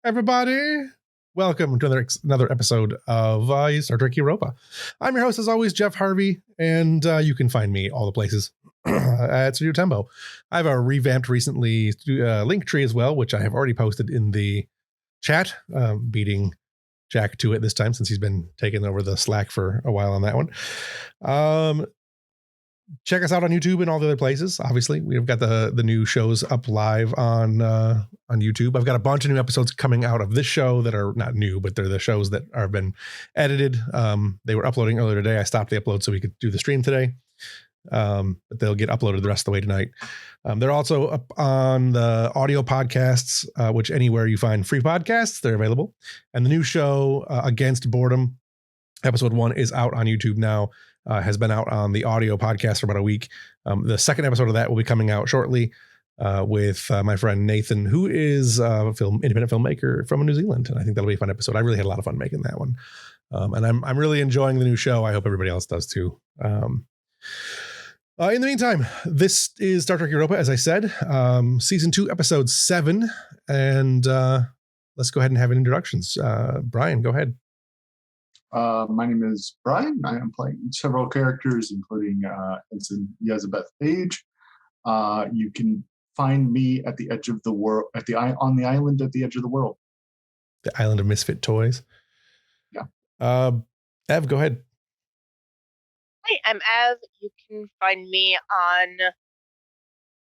Everybody, welcome to another episode of Star Trek Europa. I'm your host, as always, Jeff Harvey, and you can find me all the places at Studio Tembo. I have a revamped recently link tree as well, which I have already posted in the chat, beating Jack to it this time since he's been taking over the slack for a while on that one. Check us out on YouTube and all the other places. Obviously, we've got the new shows up live on YouTube. I've got a bunch of new episodes coming out of this show that are not new, but they're the shows that have been edited. They were uploading earlier today. I stopped the upload so we could do the stream today. But they'll get uploaded the rest of the way tonight. They're also up on the audio podcasts, which anywhere you find free podcasts, they're available. And the new show, Against Boredom, episode 1 is out on YouTube now. Has been out on the audio podcast for about a week. The second episode of that will be coming out shortly with my friend Nathan, who is a independent filmmaker from New Zealand. And I think that'll be a fun episode. I really had a lot of fun making that one. And I'm really enjoying the new show. I hope everybody else does too. In the meantime, this is Star Trek Europa, as I said, season 2, episode 7. And let's go ahead and have introductions. Brian, go ahead. My name is Brian. I am playing several characters, including Ensign Elizabeth Page. You can find me at the edge of the world, on the island at the edge of the world. The island of misfit toys. Yeah. Ev, go ahead. Hi, I'm Ev. You can find me on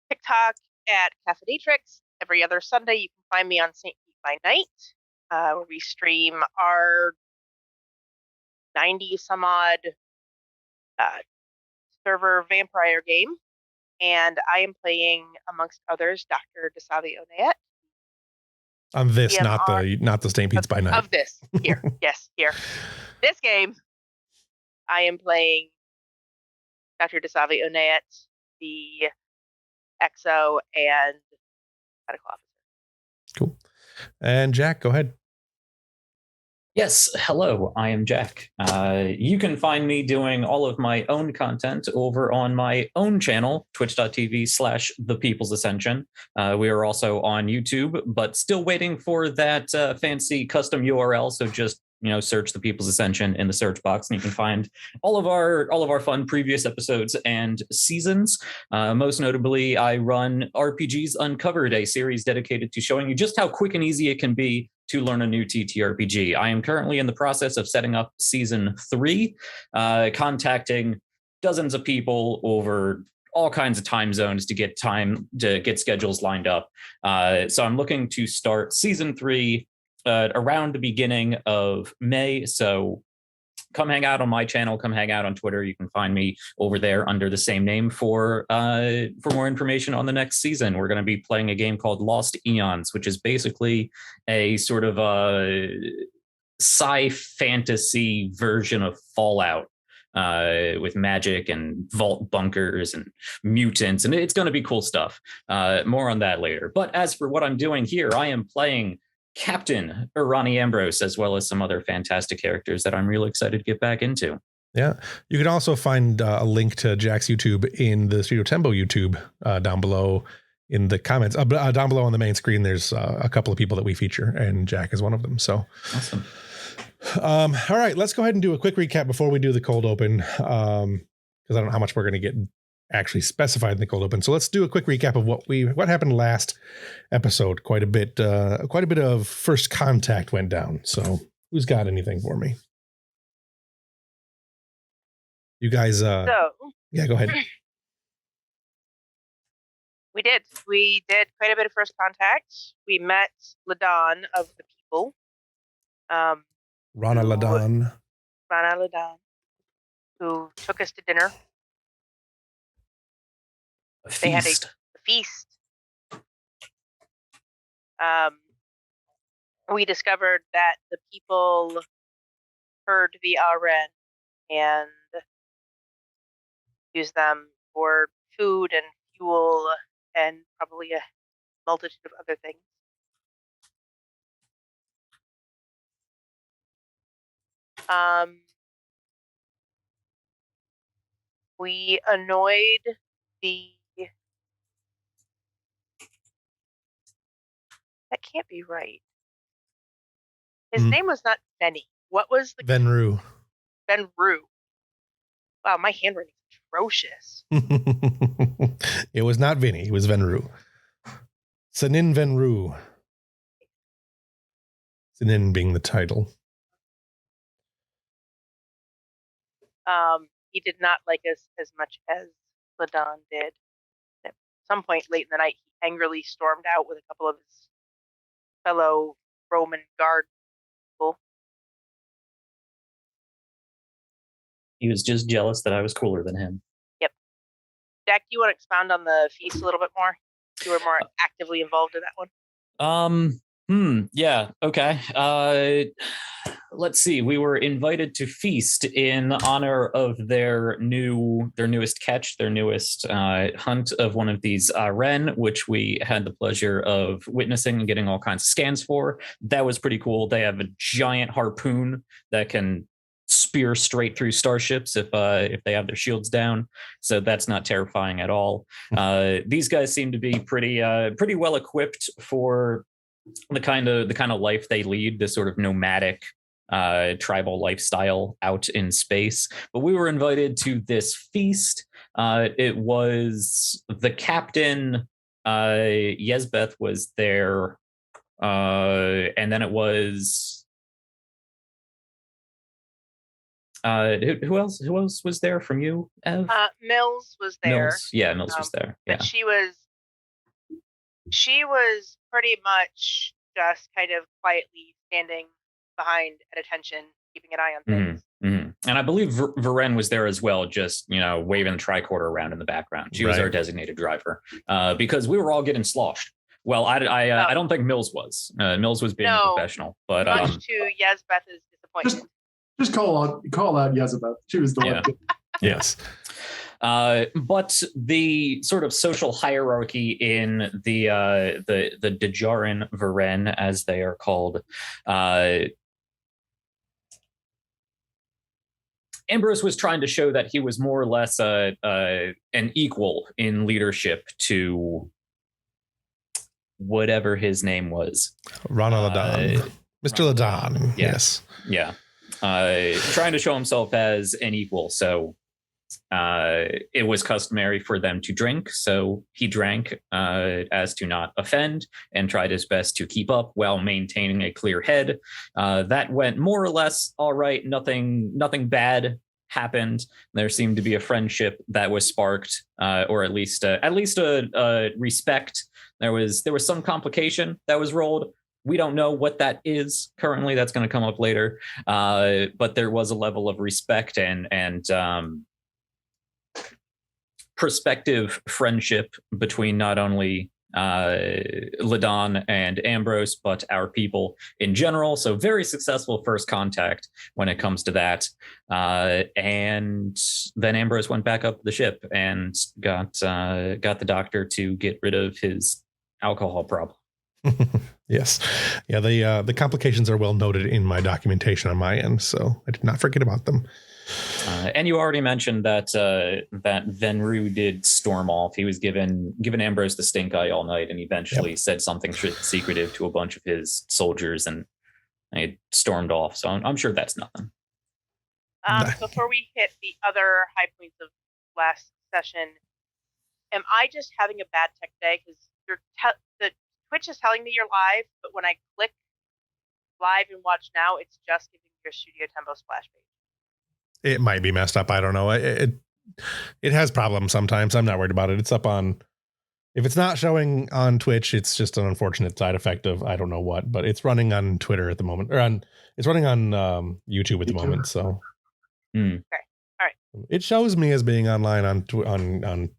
TikTok at Caffeinatrix. Every other Sunday, you can find me on St. Pete by Night, where we stream our 90 some odd server vampire game, and I am playing, amongst others, Dr. Dasavi Onayet. On this, not the St. Pete's by Night. Of this, here, yes, here. This game, I am playing Dr. Dasavi Onayet, the XO and medical officer. Cool. And Jack, go ahead. Yes, hello, I am Jack. You can find me doing all of my own content over on my own channel, twitch.tv/The People's Ascension. We are also on YouTube, but still waiting for that fancy custom URL. So just search The People's Ascension in the search box, and you can find all of our fun previous episodes and seasons. Most notably, I run RPGs Uncovered, a series dedicated to showing you just how quick and easy it can be to learn a new TTRPG. I am currently in the process of setting up season 3, contacting dozens of people over all kinds of time zones to get schedules lined up. So I'm looking to start season 3 around the beginning of May. So come hang out on my channel, come hang out on Twitter. You can find me over there under the same name for more information on the next season. We're going to be playing a game called Lost Eons, which is basically a sort of a sci-fantasy version of Fallout, with magic and vault bunkers and mutants, and it's going to be cool stuff. More on that later. But as for what I'm doing here, I am playing Captain Irani Ambrose, as well as some other fantastic characters that I'm really excited to get back into. Yeah. You can also find a link to Jack's YouTube in the Studio Tembo YouTube down below in the comments. Down below on the main screen, there's a couple of people that we feature, and Jack is one of them. So awesome. All right, let's go ahead and do a quick recap before we do the cold open, because I don't know how much we're going to get actually specified in the cold open. So let's do a quick recap of what happened last episode. Quite a bit of first contact went down. So who's got anything for me? You guys, yeah, go ahead. We did quite a bit of first contact. We met Ladon of the People. Rana Ladon, who took us to dinner. They had a feast. We discovered that the people heard the Aren and used them for food and fuel and probably a multitude of other things. We annoyed the... That can't be right. His name was not Benny. What was the Venru. Venru? Wow, my handwriting is atrocious. It was not Vinny. It was Venru. Sanin Venru. Sanin being the title. He did not like us as much as Ladon did. At some point late in the night, he angrily stormed out with a couple of his fellow Roman guard people. He was just jealous that I was cooler than him. Yep. Jack, do you want to expound on the feast a little bit more? You were more actively involved in that one. Yeah, okay. Let's see. We were invited to feast in honor of their newest catch, their newest hunt of one of these wren, which we had the pleasure of witnessing and getting all kinds of scans for. That was pretty cool. They have a giant harpoon that can spear straight through starships if they have their shields down. So that's not terrifying at all. These guys seem to be pretty well equipped for the kind of life they lead, this sort of nomadic tribal lifestyle out in space. But we were invited to this feast. It was the captain, Yezbeth was there, and then it was who else was there from you, Ev? Mills was there. Mills was there. Yeah. But she was pretty much just kind of quietly standing behind at attention, keeping an eye on things. Mm-hmm. And I believe Varen was there as well, just waving the tricorder around in the background. She was our designated driver, because we were all getting sloshed. Well, I don't think Mills was. Mills was being a professional, but much to Yezbeth's disappointment. Just call out Yezebeth. She was the one. Yes. But the sort of social hierarchy in the Dejarin Varen, as they are called, Ambrose was trying to show that he was more or less an equal in leadership to whatever his name was. Ronald Ladon. Mr. Ladon. Yes. Yeah. Trying to show himself as an equal. So it was customary for them to drink. So he drank as to not offend and tried his best to keep up while maintaining a clear head. That went more or less all right. Nothing bad happened. There seemed to be a friendship that was sparked, or at least a respect. There was some complication that was rolled. We don't know what that is currently. That's going to come up later. But there was a level of respect and prospective friendship between not only Ladon and Ambrose, but our people in general. So very successful first contact when it comes to that. And then Ambrose went back up the ship and got the doctor to get rid of his alcohol problem. Yes. Yeah, the complications are well noted in my documentation on my end, so I did not forget about them. And you already mentioned that Venru did storm off. He was given Ambrose the stink eye all night, and eventually said something secretive to a bunch of his soldiers, and he stormed off. So I'm sure that's nothing. Before we hit the other high points of last session, am I just having a bad tech day? Because the Twitch is telling me you're live, but when I click live and watch now, it's just giving me your Studio Tempo splash page. It might be messed up. I don't know. It has problems sometimes. I'm not worried about it. It's up on, if it's not showing on Twitch, it's just an unfortunate side effect of I don't know what, but it's running on Twitter at the moment, or it's running on YouTube at the moment. So Okay. All right. It shows me as being online on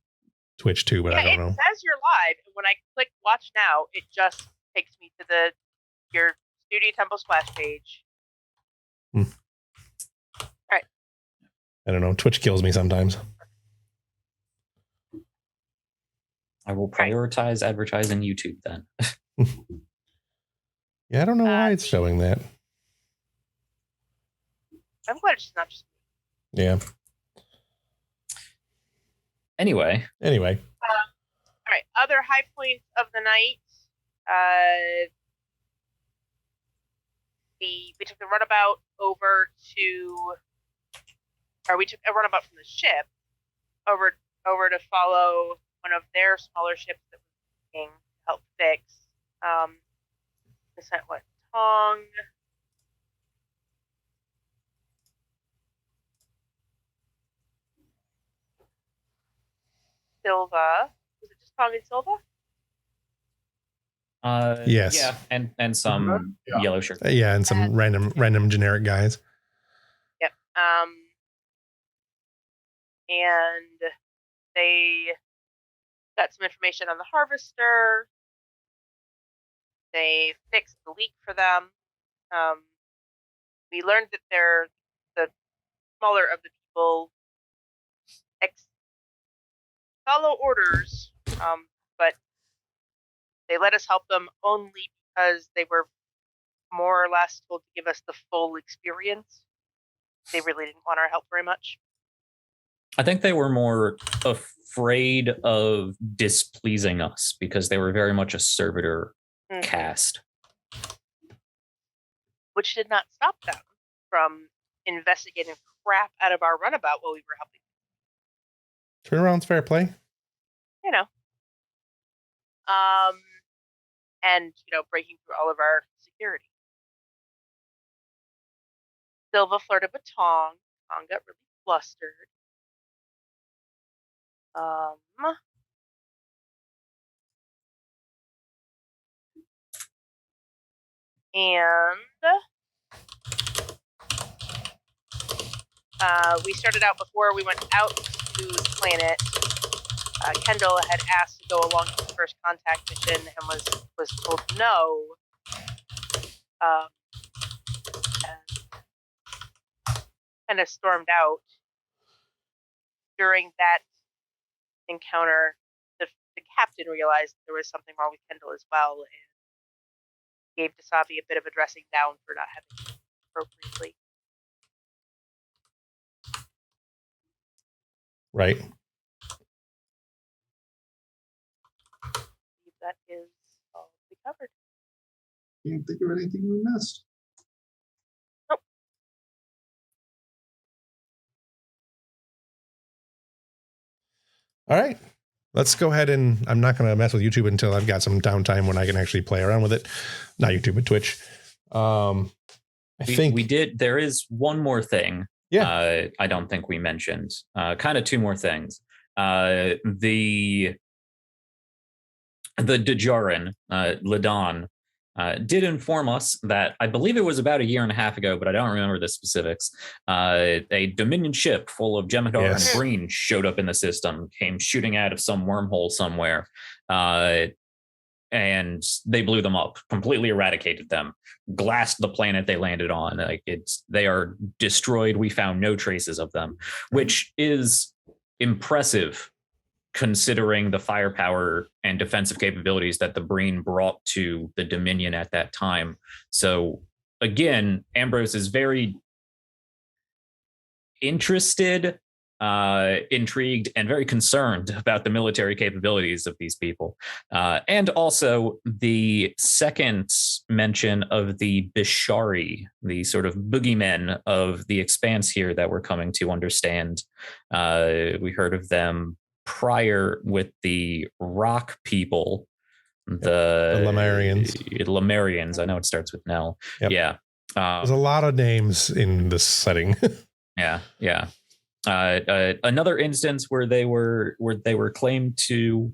Twitch too, but I don't know. It says you're live, and when I click watch now, it just takes me to your Studio Tempo splash page. All right. I don't know. Twitch kills me sometimes. I will prioritize advertising YouTube then. Yeah, I don't know why it's showing that. I'm glad it's not just me. Yeah. Anyway. All right. Other high points of the night. we took the runabout over to, or we took a runabout from the ship over to follow one of their smaller ships that was being help fix. We sent what, Tong, Silva. Was it just Tong and Silva? Yes. Yeah, and some Yeah. yellow shirts. Yeah, and some random generic guys. Yep. And they got some information on the harvester. They fixed the leak for them. We learned that they're the smaller of the people follow orders, but they let us help them only because they were more or less told to give us the full experience. They really didn't want our help very much. I think they were more afraid of displeasing us because they were very much a servitor cast. Which did not stop them from investigating crap out of our runabout while we were helping. Turnaround's fair play. You know. And, breaking through all of our security. Silva flirted with Tong. Tong got really flustered. And we started out before we went out to the planet. Kendall had asked to go along to the first contact mission and was told no. And kind of stormed out. During that encounter, the captain realized there was something wrong with Kendall as well, and gave Dasabi a bit of a dressing down for not having appropriately. Right. That is all we covered. Can't think of anything we missed. Nope. All right. Let's go ahead and I'm not going to mess with YouTube until I've got some downtime when I can actually play around with it. Not YouTube, but Twitch. I think we did. There is one more thing. Yeah. I don't think we mentioned. Kind of two more things. The Djarin, Ladon, did inform us that I believe it was about a year and a half ago, but I don't remember the specifics. A Dominion ship full of Jem'Hadar and Breen showed up in the system, came shooting out of some wormhole somewhere, and they blew them up, completely eradicated them, glassed the planet they landed on. They are destroyed. We found no traces of them, which is impressive, considering the firepower and defensive capabilities that the Breen brought to the Dominion at that time. So again, Ambrose is very interested, intrigued, and very concerned about the military capabilities of these people. And also the second mention of the Bishari, the sort of boogeymen of the Expanse here that we're coming to understand. We heard of them prior with the rock people, the Lemurians. I know it starts with Nell. Yep. Yeah. There's a lot of names in this setting. Yeah. Another instance where they were claimed to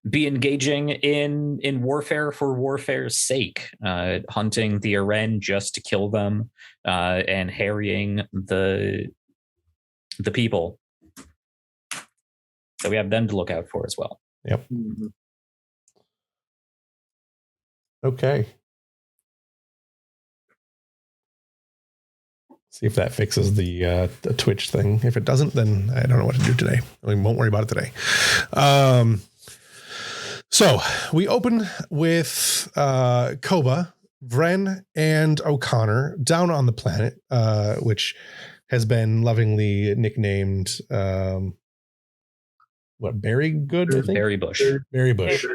be engaging in warfare for warfare's sake, hunting the Aren just to kill them, and harrying the people. So we have them to look out for as well. Yep. Mm-hmm. Okay. See if that fixes the Twitch thing. If it doesn't, then I don't know what to do today. We won't worry about it today. So we open with Koba, Vren, and O'Connor down on the planet, which has been lovingly nicknamed Berry Good? I think? Berry Bush. Berry Bush.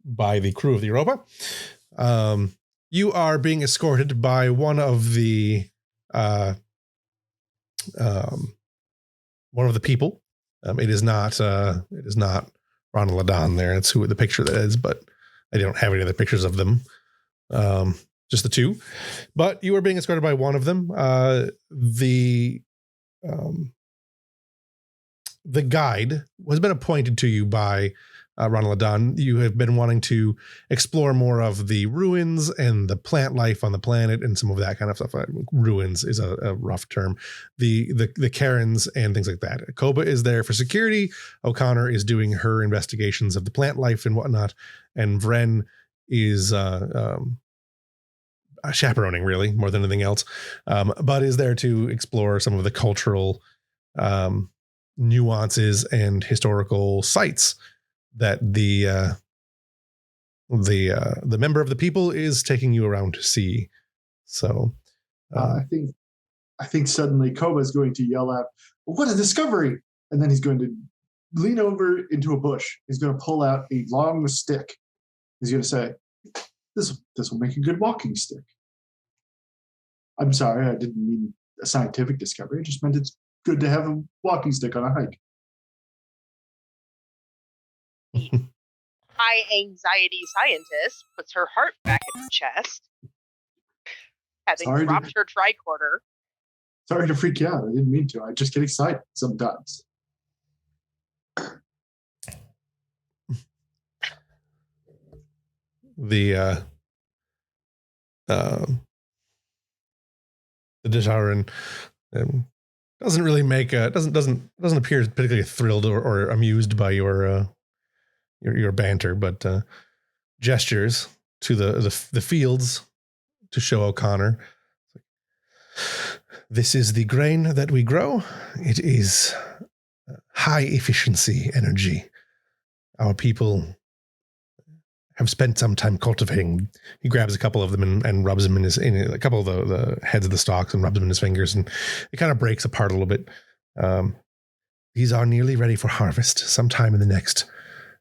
By the crew of the Europa. You are being escorted by one of the people. It is not Ronald Ladon there. It's who the picture that is, but I don't have any other pictures of them. Just the two. But you are being escorted by one of them. The guide has been appointed to you by Ronald Ladon. You have been wanting to explore more of the ruins and the plant life on the planet and some of that kind of stuff. Ruins is a rough term. The cairns and things like that. Koba is there for security. O'Connor is doing her investigations of the plant life and whatnot. And Vren is chaperoning, really, more than anything else, but is there to explore some of the cultural nuances and historical sites that the member of the people is taking you around to see. So I think suddenly Koba is going to yell out, "What a discovery!" And then he's going to lean over into a bush. He's going to pull out a long stick. He's going to say, This will make a good walking stick. I'm sorry, I didn't mean a scientific discovery. I just meant it's good to have a walking stick on a hike. High anxiety scientist puts her heart back in her chest, having dropped her tricorder. Sorry to freak you out. I didn't mean to. I just get excited sometimes. The Disharan doesn't really make doesn't appear particularly thrilled or amused by your banter, but gestures to the fields to show O'Connor. This is the grain that we grow. It is high efficiency energy. Our people have spent some time cultivating. He grabs a couple of them and rubs them in a couple of the heads of the stalks and rubs them in his fingers, and it kind of breaks apart a little bit. These are nearly ready for harvest sometime in the next.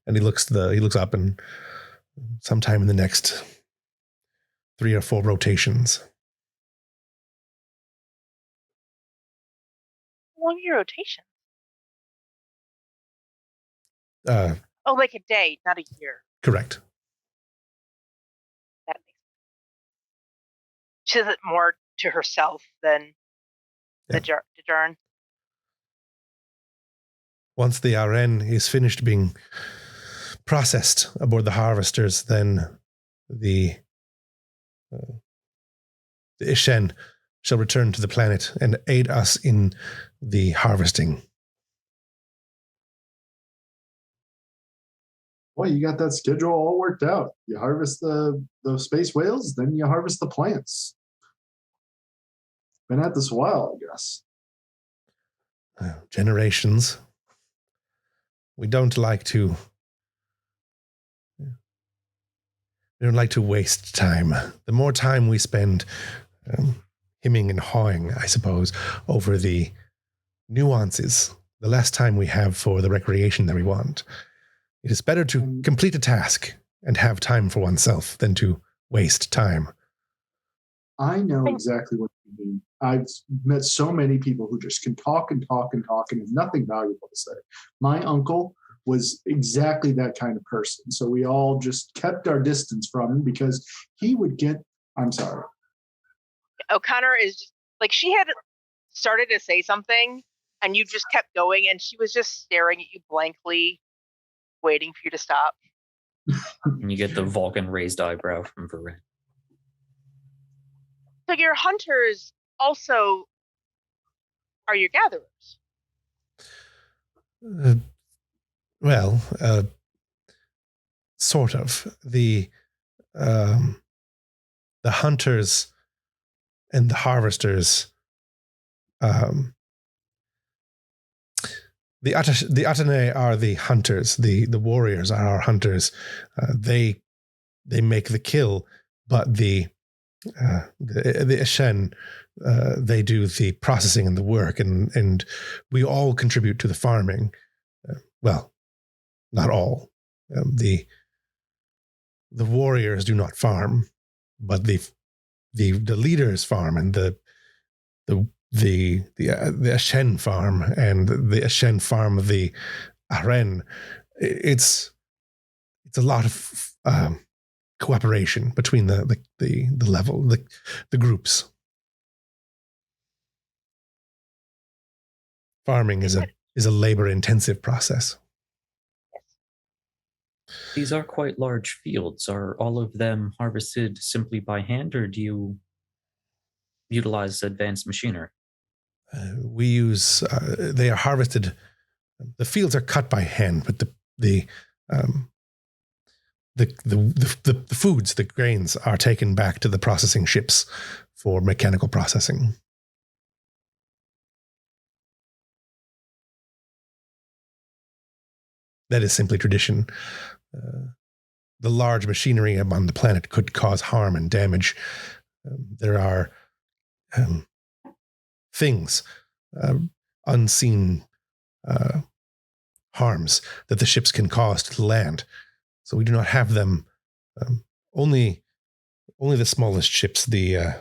And he looks up, and sometime in the next 3 or 4 rotations. How long are your rotations? Like a day, not a year. Correct. That makes sense. She says it more to herself than the Jarn. Once the RN is finished being processed aboard the harvesters, then the Ishen shall return to the planet and aid us in the harvesting. Boy, you got that schedule all worked out. You harvest the space whales, then you harvest the plants. Been at this a while, I guess. Generations. We don't like to waste time. The more time we spend hemming and hawing, I suppose, over the nuances, the less time we have for the recreation that we want. It is better to complete a task and have time for oneself than to waste time. I know exactly what you mean. I've met so many people who just can talk and talk and talk and have nothing valuable to say. My uncle was exactly that kind of person. So we all just kept our distance from him because he would get, I'm sorry. O'Connor is just, like, she had started to say something and you just kept going and she was just staring at you blankly, waiting for you to stop. And you get the Vulcan raised eyebrow from Varen. So your hunters also are your gatherers? Sort of. The hunters and the harvesters. The Atene are the hunters. The warriors are our hunters. They make the kill, but the Eshen, they do the processing and the work, and we all contribute to the farming. Not all. The warriors do not farm. but the leader's farm and the Ashen farm and the Ashen farm of the Aren, it's a lot of cooperation between the level, the groups. Farming is a labor-intensive process. These are quite large fields. Are all of them harvested simply by hand, or do you utilize advanced machinery? We use. They are harvested. The fields are cut by hand, but the foods, the grains, are taken back to the processing ships for mechanical processing. That is simply tradition. The large machinery on the planet could cause harm and damage. There are things, unseen harms that the ships can cause to the land. So we do not have them. Only the smallest ships, the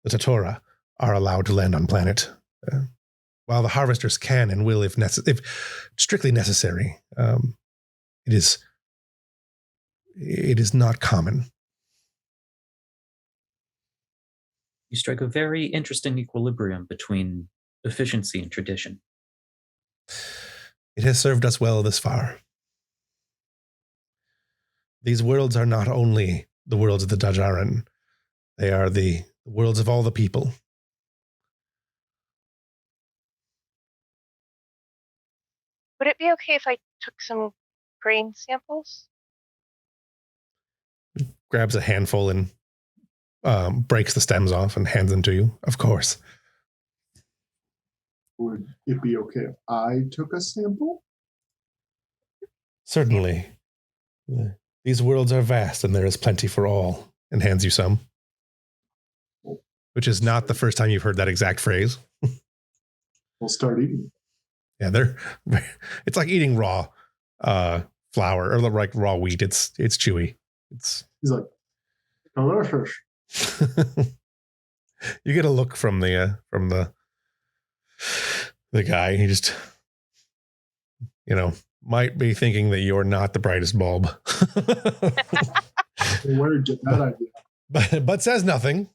Tatora, are allowed to land on planet. While the harvesters can and will, if strictly necessary, it is not common. You strike a very interesting equilibrium between efficiency and tradition. It has served us well this far. These worlds are not only the worlds of the Dajaran, they are the worlds of all the people. Would it be okay if I took some grain samples? Grabs a handful and breaks the stems off and hands them to you. Of course. Would it be okay if I took a sample? Certainly. These worlds are vast and there is plenty for all, and hands you some. Which is not the first time you've heard that exact phrase. We'll start eating. Yeah, it's like eating raw flour or like raw wheat. It's chewy. He's like, delicious. You get a look from the guy. He just, might be thinking that you're not the brightest bulb. Where did you get that idea? But says nothing.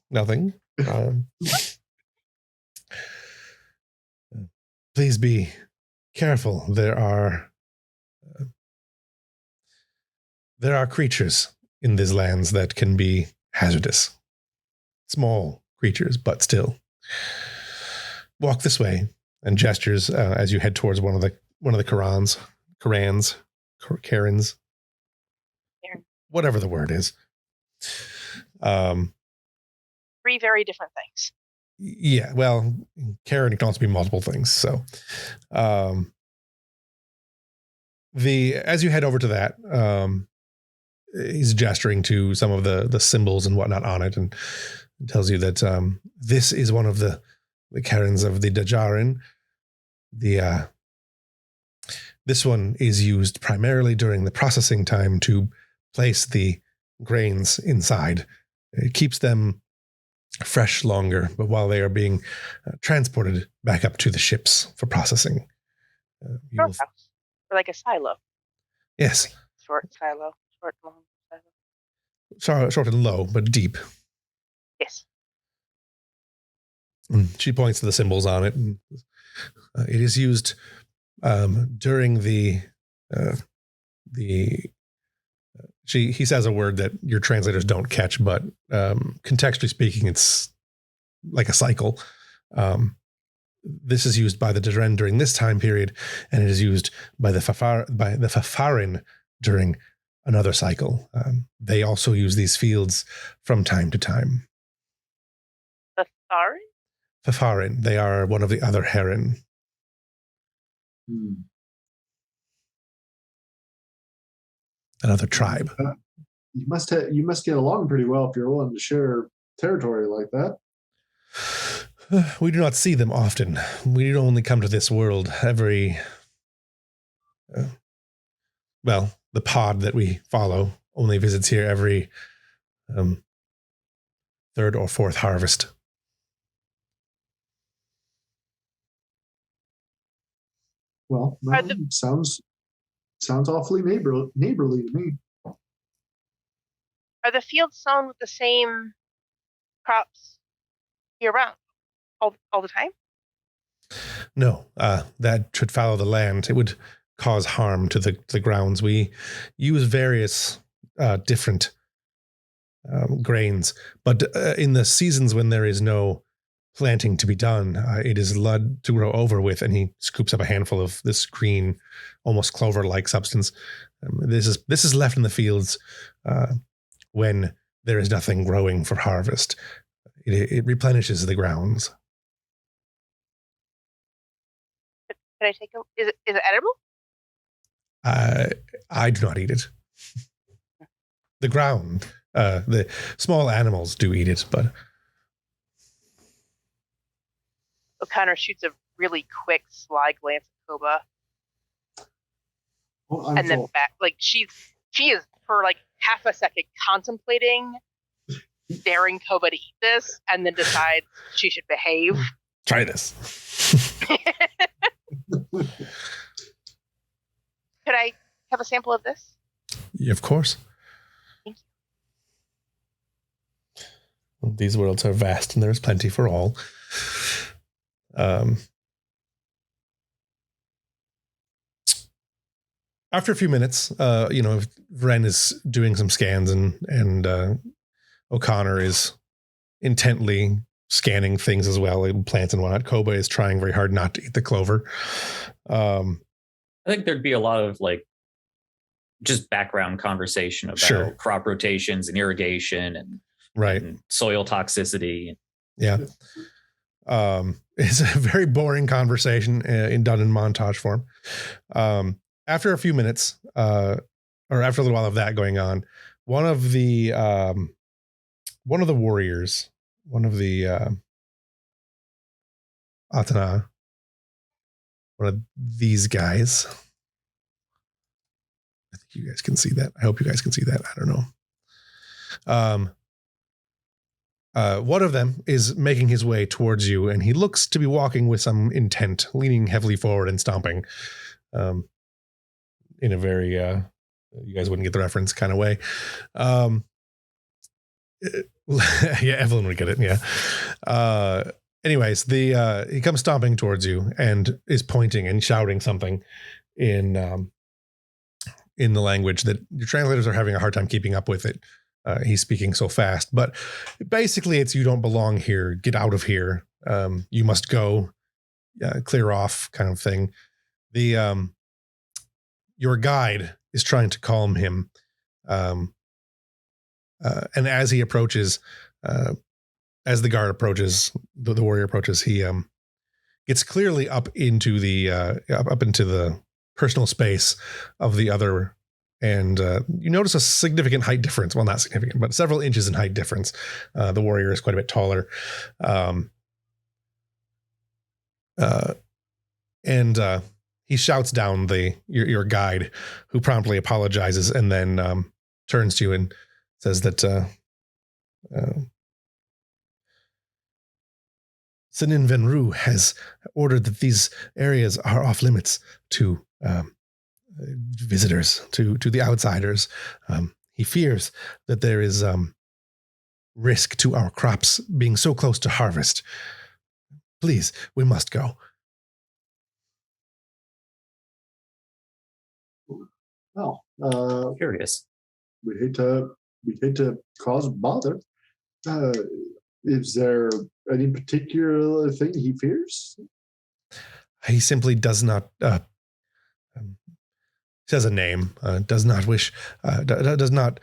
Please be careful. There are creatures in these lands that can be hazardous. Small creatures, but still. Walk this way, and gestures as you head towards one of the Karens, whatever the word is. Three very different things. Yeah, well, Karen can also be multiple things. So, as you head over to that, he's gesturing to some of the symbols and whatnot on it, and tells you that this is one of the Karens of the Dajarin. This one is used primarily during the processing time to place the grains inside. It keeps them fresh longer, but while they are being transported back up to the ships for processing. Or like a silo. Yes. Short silo. Short, long silo. Short and low, but deep. Yes. She points to the symbols on it. And, it is used during he says a word that your translators don't catch, but contextually speaking, it's like a cycle. This is used by the Daren during this time period, and it is used by the Fafarin during another cycle. They also use these fields from time to time. Fafarin? Fafarin. They are one of the other Heron. Another tribe. You must get along pretty well if you're willing to share territory like that. We do not see them often. We only come to this world every... the pod that we follow only visits here every third or fourth harvest. Well, sounds awfully neighborly to me. Are the fields sown with the same crops year round, all the time? No, that should fallow the land. It would cause harm to the grounds. We use various different grains, but in the seasons when there is no planting to be done, it is allowed to grow over with, and he scoops up a handful of this green, almost clover-like substance. This is left in the fields when there is nothing growing for harvest. It replenishes the grounds. Can I take it? Is it edible? I do not eat it. The ground, the small animals do eat it, but O'Connor shoots a really quick, sly glance at Koba, and then back. Like she is for like half a second contemplating daring Koba to eat this, and then decides she should behave. Try this. Could I have a sample of this? Yeah, of course. Thank you. Well, these worlds are vast, and there is plenty for all. After a few minutes, Ren is doing some scans, and O'Connor is intently scanning things as well, plants and whatnot. Koba is trying very hard not to eat the clover. I think there'd be a lot of like just background conversation about crop rotations and irrigation and soil toxicity. Yeah. It's a very boring conversation done in montage form. After a few minutes, or after a little while of that going on, one of the warriors, one of the Atana, one of these guys. I think you guys can see that. I hope you guys can see that. I don't know. One of them is making his way towards you, and he looks to be walking with some intent, leaning heavily forward and stomping in a very, you guys wouldn't get the reference kind of way. Yeah, Evelyn would get it. Yeah. Anyways, he comes stomping towards you and is pointing and shouting something in the language that your translators are having a hard time keeping up with it. He's speaking so fast, but basically it's, you don't belong here. Get out of here. You must go, clear off kind of thing. Your guide is trying to calm him. And as he approaches, as the guard approaches, the warrior approaches, he gets clearly up into the personal space of the other. And you notice a significant height difference. Well, not significant, but several inches in height difference. The warrior is quite a bit taller. And he shouts down your guide, who promptly apologizes and then turns to you and says that Sinin Venru has ordered that these areas are off limits to visitors, to the outsiders. He fears that there is risk to our crops being so close to harvest. Please, we must go. Well, Curious. we hate to cause bother. Is there any particular thing he fears? He simply does not. Says a name. Does not wish. Does not.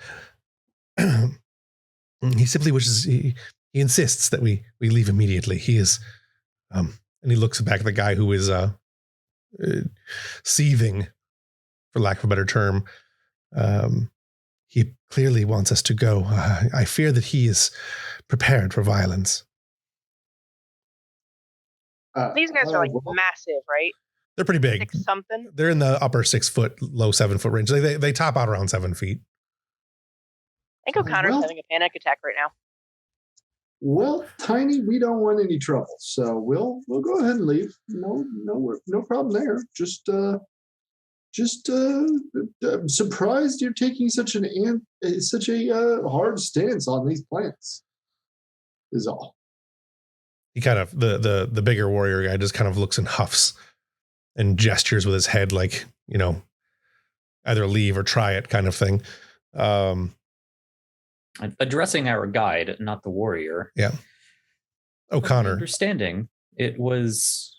He simply wishes. He insists that we leave immediately. He is, and he looks back at the guy who is seething, for lack of a better term. He clearly wants us to go. I fear that he is prepared for violence. These guys are like massive, right? They're pretty big. 6 something. They're in the upper 6 foot, low 7 foot range. They top out around 7 feet. I think O'Connor's having a panic attack right now. Well, Tiny, we don't want any trouble, so we'll go ahead and leave. No problem there. I'm surprised you're taking such a hard stance on these plants. Is all. He kind of the bigger warrior guy just kind of looks and huffs and gestures with his head, like, either leave or try it, kind of thing. Addressing our guide, not the warrior. Yeah. O'Connor. Understanding it was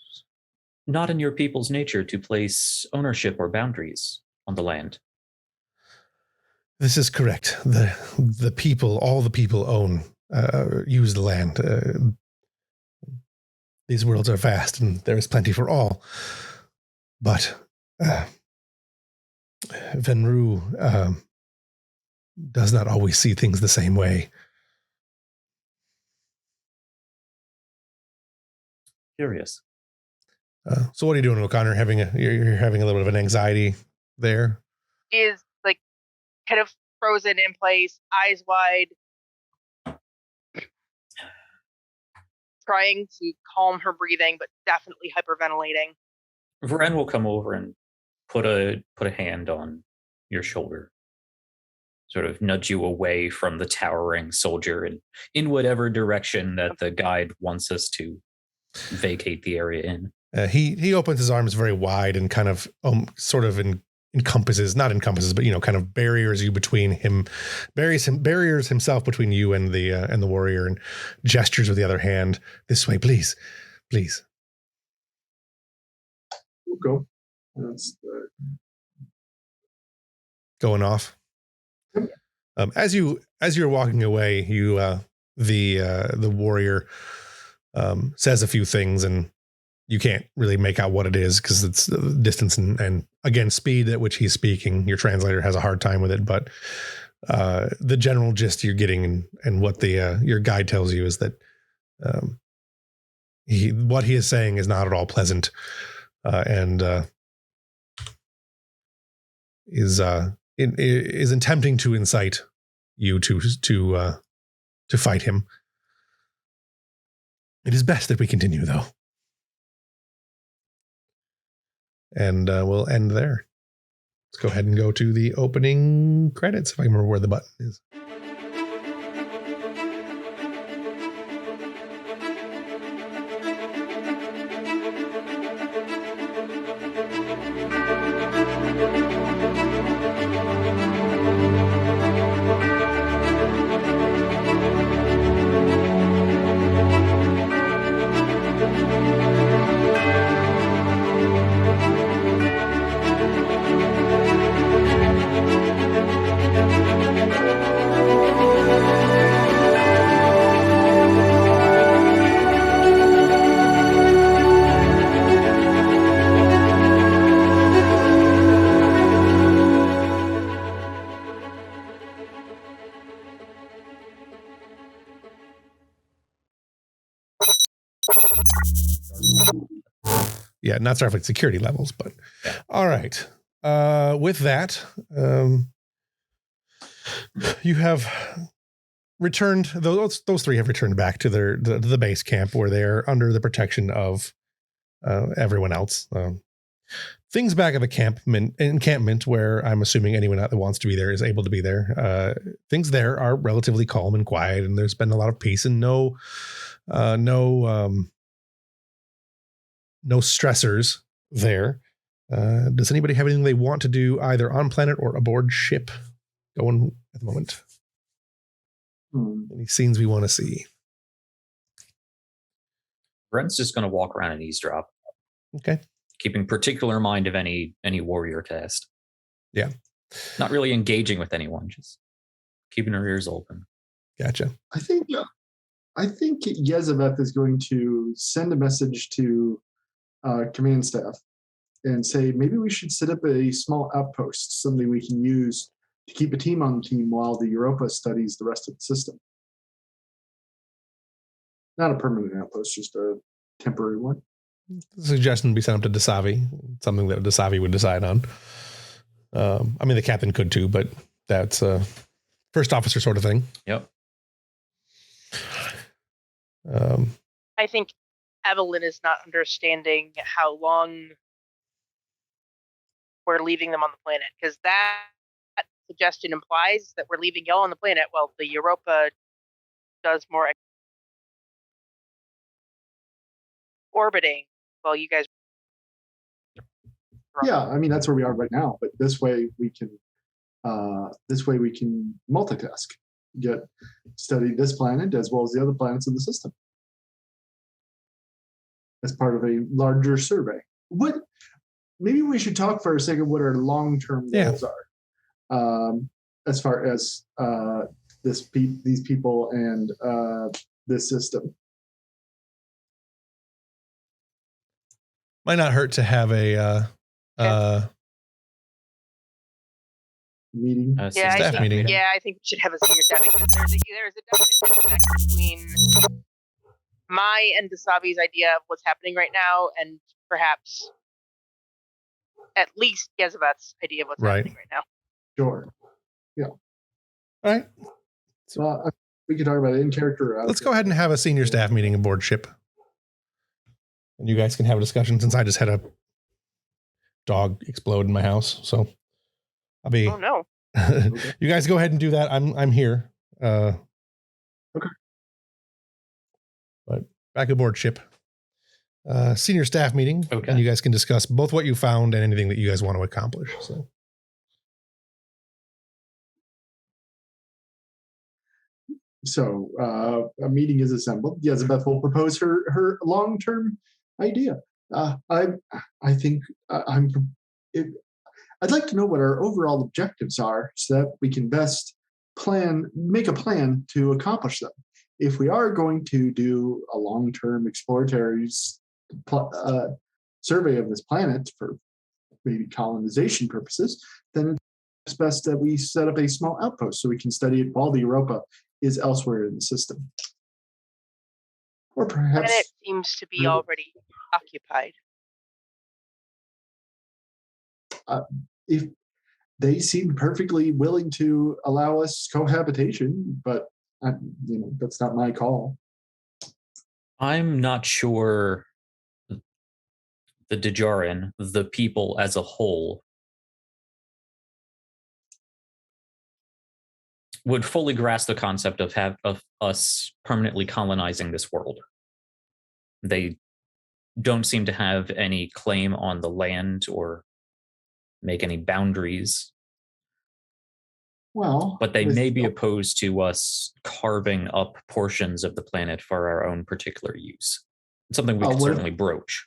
not in your people's nature to place ownership or boundaries on the land. This is correct. The people, all the people use the land. These worlds are vast and there is plenty for all. But Venru does not always see things the same way. Curious. So what are you doing, O'Connor? You're having a little bit of an anxiety there? She is like kind of frozen in place, eyes wide, trying to calm her breathing, but definitely hyperventilating. Varen will come over and put a hand on your shoulder, sort of nudge you away from the towering soldier and in whatever direction that the guide wants us to vacate the area in. He opens his arms very wide and kind of sort of encompasses, but kind of barriers you between him, barriers himself between you and the warrior, and gestures with the other hand. This way, please. We'll go. Going off. As you're walking away, the warrior says a few things, and you can't really make out what it is because it's distance and again speed at which he's speaking. Your translator has a hard time with it, but the general gist you're getting and what your guide tells you is that what he is saying is not at all pleasant, and is attempting to incite you to fight him. It is best that we continue, though. And we'll end there. Let's go ahead and go to the opening credits, if I remember where the button is. Yeah, not Starfleet security levels, but all right. With that, you have returned. Those three have returned back to the base camp where they're under the protection of everyone else. Things back at the encampment, where I'm assuming anyone that wants to be there is able to be there. Things there are relatively calm and quiet, and there's been a lot of peace and no stressors there. Does anybody have anything they want to do either on planet or aboard ship going at the moment? Any scenes we want to see? Brent's just going to walk around and eavesdrop. Okay. Keeping particular mind of any warrior cast. Yeah. Not really engaging with anyone, just keeping her ears open. Gotcha. I think Yezabeth is going to send a message to command staff and say maybe we should set up a small outpost, something we can use to keep a team on the team while the Europa studies the rest of the system. Not a permanent outpost, just a temporary one. The suggestion would be sent up to Dasavi, something that Dasavi would decide on. I mean, the captain could too, but that's a first officer sort of thing. Yep. I think Evelyn is not understanding how long we're leaving them on the planet, because that suggestion implies that we're leaving y'all on the planet while the Europa does more orbiting while you guys. Yeah, I mean that's where we are right now. But this way we can multitask, study this planet as well as the other planets in the system as part of a larger survey. Maybe we should talk for a second what our long-term goals are, as far as these people and this system. Might not hurt to have a meeting. Staff meeting. Yeah, I think we should have a senior staff meeting, because there's a definite disconnect between my and Dasabi's idea of what's happening right now, and perhaps at least Yezebeth's idea of what's happening right now. Sure. Yeah. All right. So we could talk about it in character. Let's go ahead and have a senior staff meeting aboard ship. And you guys can have a discussion, since I just had a dog explode in my house. So I'll be. Oh no. You guys go ahead and do that. I'm here. Okay. But back aboard ship. Senior staff meeting. Okay. And you guys can discuss both what you found and anything that you guys want to accomplish. So a meeting is assembled. Yezebeth will propose her long-term idea. I'd like to know what our overall objectives are, so that we can best make a plan to accomplish them. If we are going to do a long-term exploratory survey of this planet for maybe colonization purposes, then it's best that we set up a small outpost so we can study it while the Europa is elsewhere in the system. Or perhaps... And it seems to be already occupied. If they seem perfectly willing to allow us cohabitation, but that's not my call. I'm not sure the Dejarin, the people as a whole, would fully grasp the concept of us permanently colonizing this world. They don't seem to have any claim on the land or make any boundaries. Well, but they may be opposed to us carving up portions of the planet for our own particular use. It's something we could certainly broach.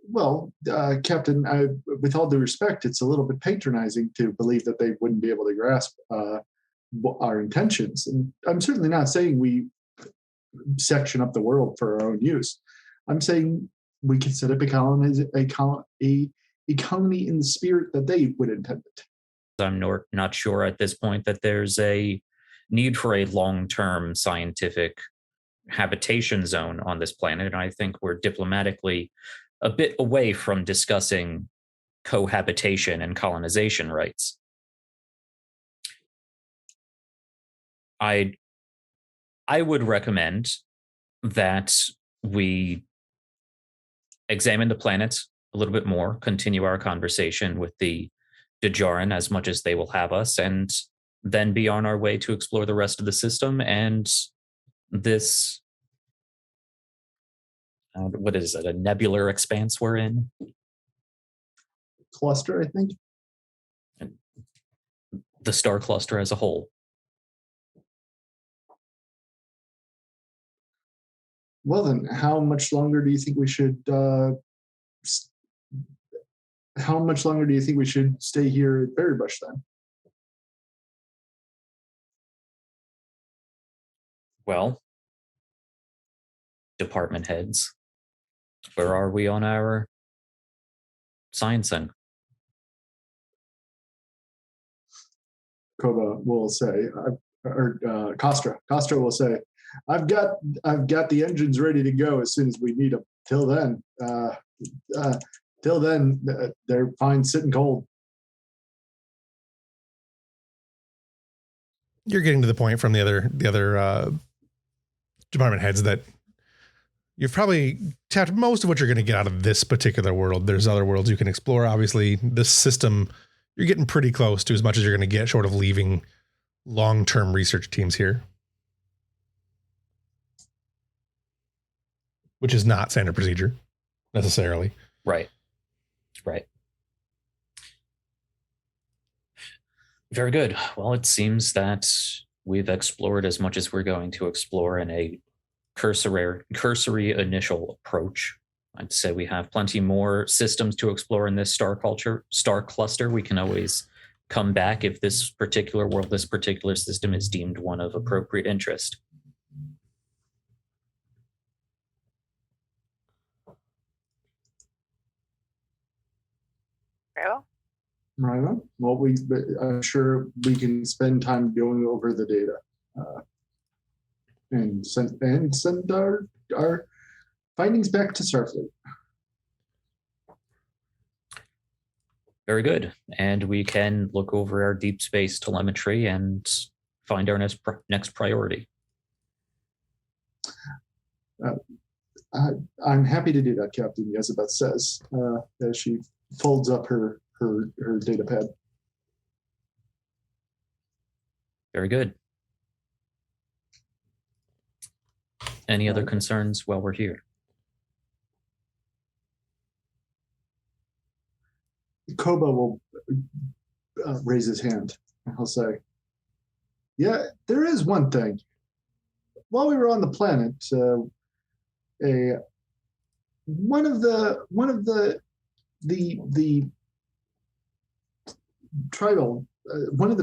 Well, Captain, with all due respect, it's a little bit patronizing to believe that they wouldn't be able to grasp our intentions. And I'm certainly not saying we section up the world for our own use. I'm saying we can set up a colony in the spirit that they would intend it. I'm not sure at this point that there's a need for a long-term scientific habitation zone on this planet. And I think we're diplomatically a bit away from discussing cohabitation and colonization rights. I would recommend that we examine the planet a little bit more, continue our conversation with the Dejarin as much as they will have us, and then be on our way to explore the rest of the system and this, what is it, a nebular expanse we're in? Cluster, I think. The star cluster as a whole. Well, then, how much longer do you think we should stay here at Berrybush then? Well, department heads, where are we on our sciencing? Koba will say, Kostra will say, I've got the engines ready to go as soon as we need them. Till then, they're fine sitting cold. You're getting to the point from the other department heads that you've probably tapped most of what you're going to get out of this particular world. There's other worlds you can explore. Obviously, this system, you're getting pretty close to as much as you're going to get, short of leaving long-term research teams here, which is not standard procedure necessarily. Right. Very good. Well, it seems that we've explored as much as we're going to explore in a cursory initial approach. I'd say we have plenty more systems to explore in this star cluster. We can always come back if this particular world, this particular system is deemed one of appropriate interest. Very well. Right on. Well, I'm sure we can spend time going over the data and send our findings back to Starfleet. Very good. And we can look over our deep space telemetry and find our next priority. I'm happy to do that, Captain, Elizabeth says, as she folds up her data pad. Very good. Any other concerns while we're here? Koba will raise his hand and he'll say, yeah, there is one thing. While we were on the planet, one of the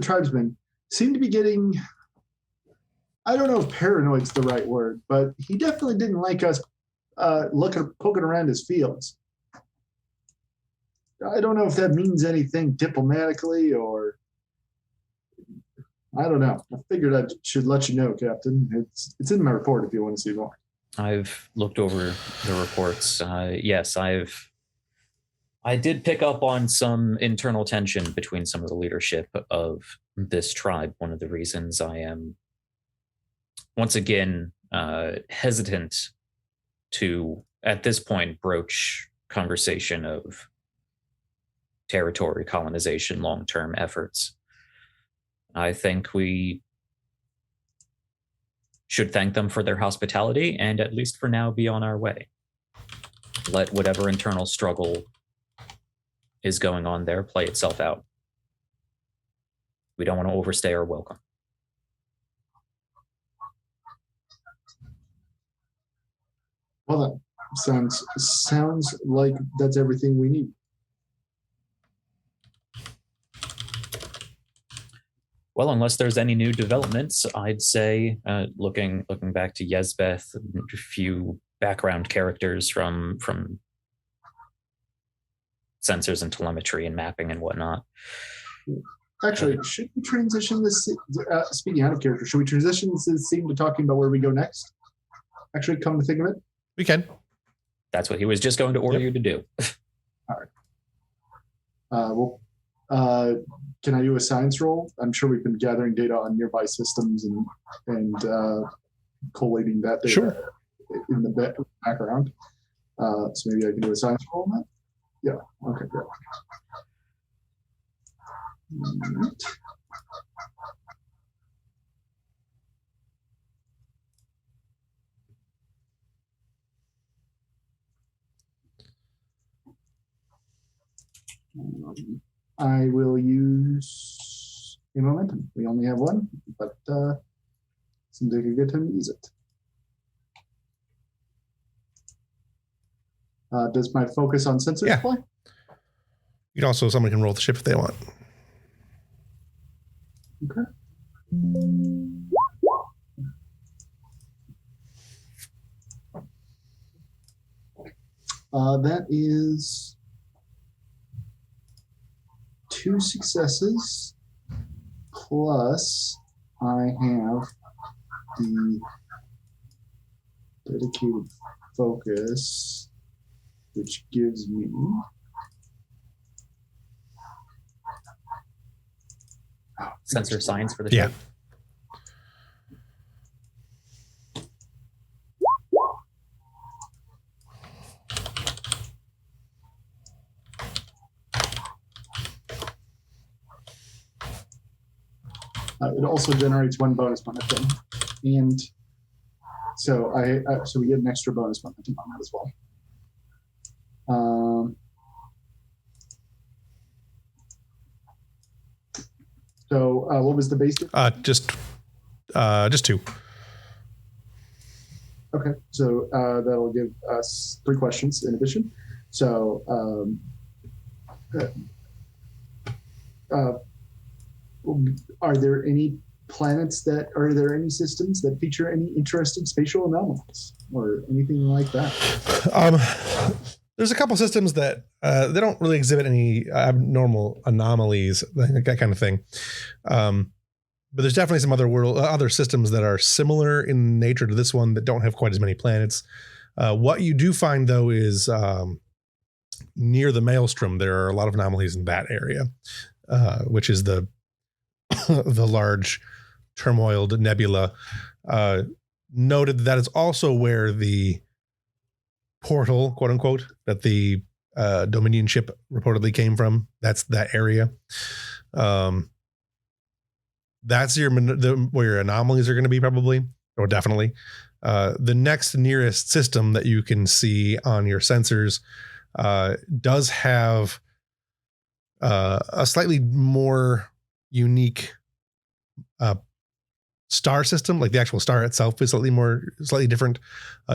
tribesmen seemed to be getting, I don't know if paranoid's the right word, but he definitely didn't like us poking around his fields. I don't know if that means anything diplomatically or I don't know. I figured I should let you know, Captain. It's in my report if you want to see more. I've looked over the reports. Yes, I did pick up on some internal tension between some of the leadership of this tribe. One of the reasons I am once again hesitant to, at this point, broach conversation of territory colonization, long-term efforts. I think we should thank them for their hospitality and, at least for now, be on our way. Let whatever internal struggle is going on there play itself out. We don't want to overstay our welcome. Well, that sounds like that's everything we need. Well, unless there's any new developments, I'd say, looking back to Yezbeth, a few background characters from sensors and telemetry and mapping and whatnot. Actually, should we transition this? Speaking out of character, should we transition this scene to talking about where we go next? Actually, come to think of it, We can. That's what he was just going to order you to do. All right. Can I do a science roll? I'm sure we've been gathering data on nearby systems and collating that data Sure. in the background. So maybe I can do a science roll on that? Yeah. Okay, great. All right. I will use a momentum. We only have one, but seems like a good time to use it. Does my focus on sensors apply? You can also, someone can roll the ship if they want. Okay. That is 2 successes plus I have the dedicated focus, which gives me Sensor science for the ship. It also generates 1 bonus momentum, and so so we get an extra bonus momentum on that as well. So what was the base? Just 2. Okay, so that'll give us 3 questions in addition. So, are there any systems that feature any interesting spatial anomalies or anything like that? There's a couple systems that they don't really exhibit any abnormal anomalies, that kind of thing. But there's definitely some other systems that are similar in nature to this one that don't have quite as many planets. What you do find, though, is near the Maelstrom, there are a lot of anomalies in that area, which is the the large turmoiled nebula. Noted that is also where the portal, quote unquote, that the Dominion ship reportedly came from. That's that area. That's where your anomalies are going to be, probably, or definitely. The next nearest system that you can see on your sensors does have a slightly more unique star system. Like the actual star itself is slightly different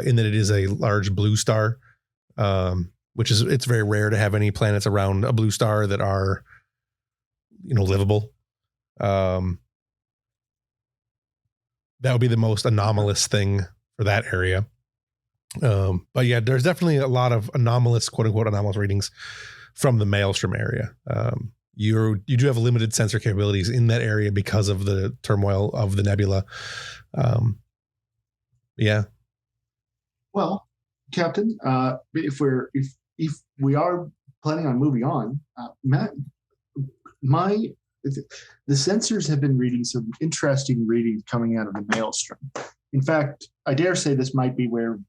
in that it is a large blue star, it's very rare to have any planets around a blue star that are, livable. That would be the most anomalous thing for that area. But yeah, there's definitely a lot of anomalous, quote unquote, anomalous readings from the Maelstrom area. You do have limited sensor capabilities in that area because of the turmoil of the nebula. Yeah. Well, Captain, if we are planning on moving on, Matt, the sensors have been reading some interesting readings coming out of the Maelstrom. In fact, I dare say this might be where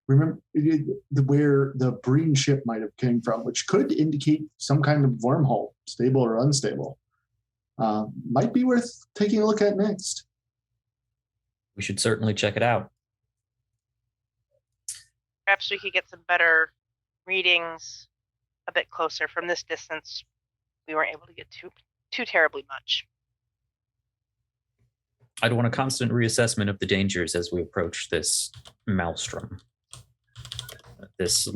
the Breen ship might have came from, which could indicate some kind of wormhole, stable or unstable. Might be worth taking a look at next. We should certainly check it out. Perhaps we could get some better readings a bit closer. From this distance, we weren't able to get too terribly much. I'd want a constant reassessment of the dangers as we approach this Maelstrom. This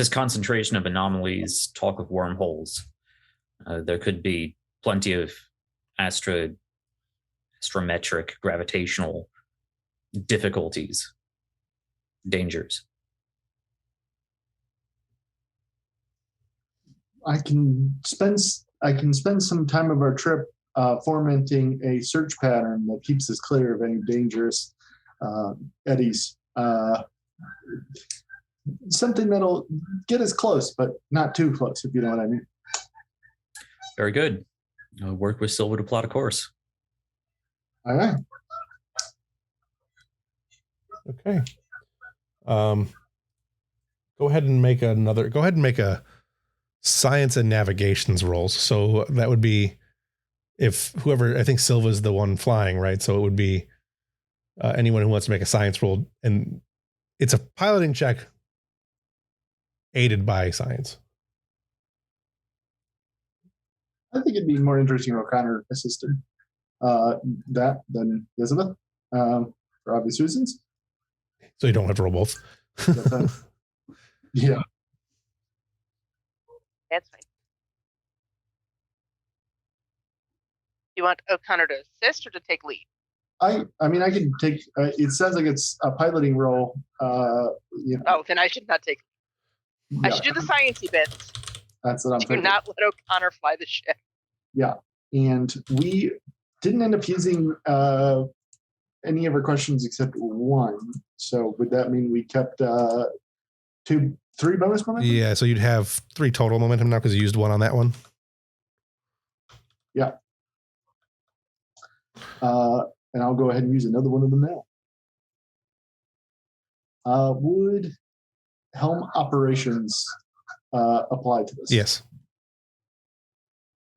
concentration of anomalies, talk of wormholes. There could be plenty of astrometric, gravitational difficulties, dangers. I can spend some time of our trip fomenting a search pattern that keeps us clear of any dangerous eddies. Something that'll get us close, but not too close, if you know what I mean. Very good. I'll work with Silva to plot a course. All right. Okay. Go ahead and make a science and navigations rolls. So that would be if whoever, I think Silva's the one flying, right? So it would be anyone who wants to make a science roll, and it's a piloting check aided by science. I think it'd be more interesting if O'Connor assisted that than Elizabeth, for obvious reasons. So you don't have to roll both. Yeah. That's fine. You want O'Connor to assist or to take lead? I mean, I can take. It sounds like it's a piloting role. Oh, then I should not take. Yeah. I should do the sciencey bits. That's what I'm thinking. Do not let O'Connor fly the ship. Yeah, and we didn't end up using any of our questions except one. So would that mean we kept 3 bonus momentum? Yeah, so you'd have 3 total momentum now because you used 1 on that one. Yeah. And I'll go ahead and use another one of them now. Would helm operations apply to this? Yes.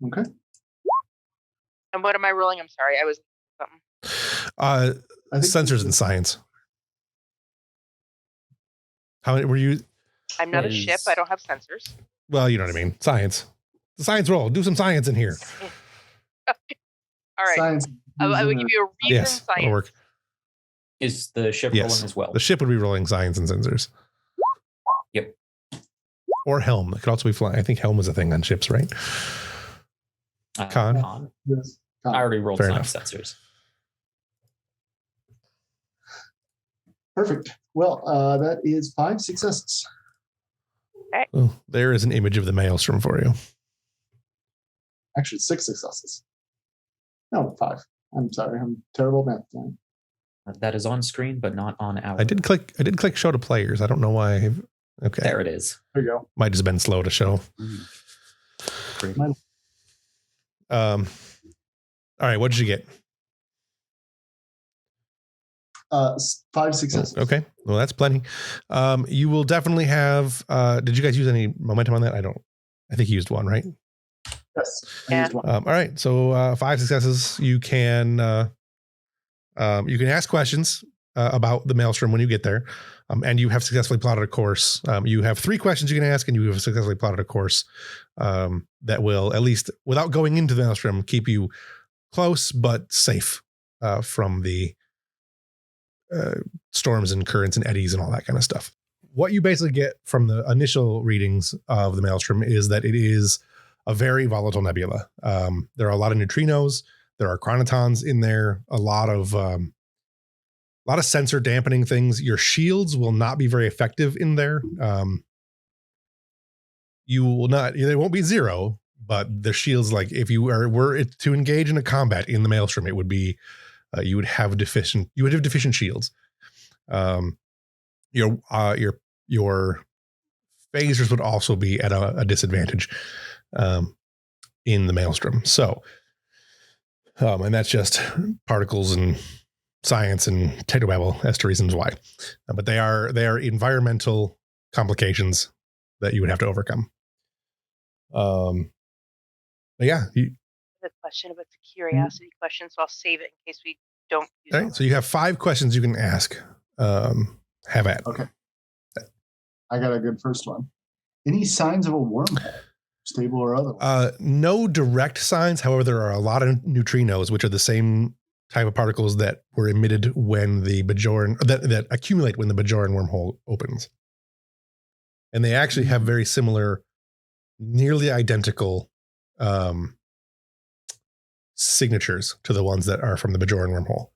Okay. And what am I rolling? I'm sorry, I was something. I think Sensors and science. How many were you? I'm not a ship. I don't have sensors. Well, you know what I mean. Science. The science roll. Do some science in here. All right. Science. I would give you a reason. Yes, Science. that'll work. Is the ship Yes, rolling as well? the ship would be rolling science and sensors. Yep. Or helm. It could also be flying. I think helm is a thing on ships, right? Con. Yes. I already rolled Fair science enough. sensors. Perfect. Well, that is 5 successes. Oh, there is an image of the Maelstrom for you. Actually, 6 successes. No, 5. I'm sorry. I'm terrible at math tonight. That is on screen, but not on our. I did click show to players. I don't know why. Okay. There it is. There you go. Might just been slow to show. Pretty. All right. What did you get? 5 successes. Okay. Well, that's plenty. You will definitely have. Did you guys use any momentum on that? I think you used one, right? Yes. I Yeah. used one. All right. So 5 successes. You can ask questions about the Maelstrom when you get there, and you have successfully plotted a course. You have 3 questions you can ask, and you have successfully plotted a course that will, at least without going into the Maelstrom, keep you close but safe from the storms and currents and eddies and all that kind of stuff. What you basically get from the initial readings of the Maelstrom is that it is a very volatile nebula. There are a lot of neutrinos. There are chronotons in there. A lot of sensor dampening things. Your shields will not be very effective in there. You will not. They won't be 0, but the shields, like if you were to engage in a combat in the Maelstrom, it would be you would have deficient shields. Your phasers would also be at a disadvantage in the Maelstrom. So, and that's just particles and science and technobabble as to reasons why. But they are environmental complications that you would have to overcome. But yeah. The question, but it's a curiosity question, so I'll save it in case we don't use All right, it. so you have 5 questions you can ask. Have at. Okay. I got a good first one. Any signs of a wormhole, stable or otherwise? No direct signs. However, there are a lot of neutrinos, which are the same type of particles that were emitted when the Bajoran that accumulate when the Bajoran wormhole opens. And they actually have very similar, nearly identical signatures to the ones that are from the Bajoran wormhole.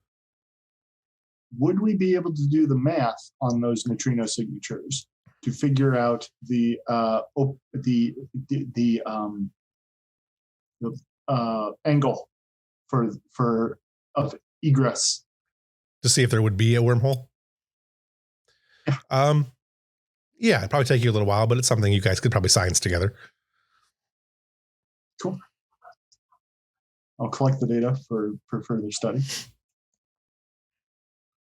Would we be able to do the math on those neutrino signatures to figure out the angle of egress To see if there would be a wormhole? Yeah, it'd probably take you a little while, but it's something you guys could probably science together. Cool. I'll collect the data for further study.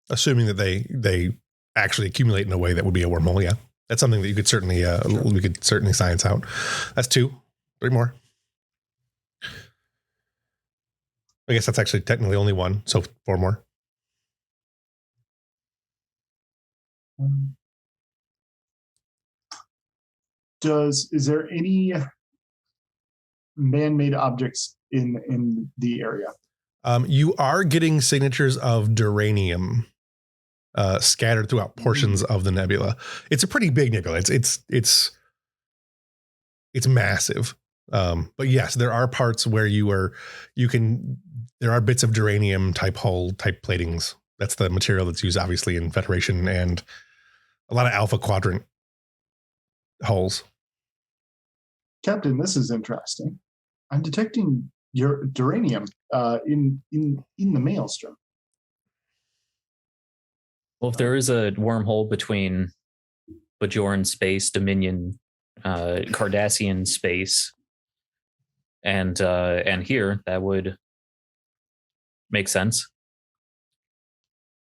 Assuming that they actually accumulate in a way that would be a wormhole, yeah. That's something that you could certainly we could certainly science out. That's 2. 3 more. I guess that's actually technically only 1, so 4 more. Is there any man-made objects in the area? You are getting signatures of duranium scattered throughout portions of the nebula. It's a pretty big nebula. It's massive. But yes, there are parts where there are bits of duranium type hull type platings. That's the material that's used obviously in Federation and a lot of Alpha Quadrant hulls. Captain, this is interesting. I'm detecting your duranium in the Maelstrom. Well, if there is a wormhole between Bajoran space, Dominion, Cardassian space, and here, that would make sense.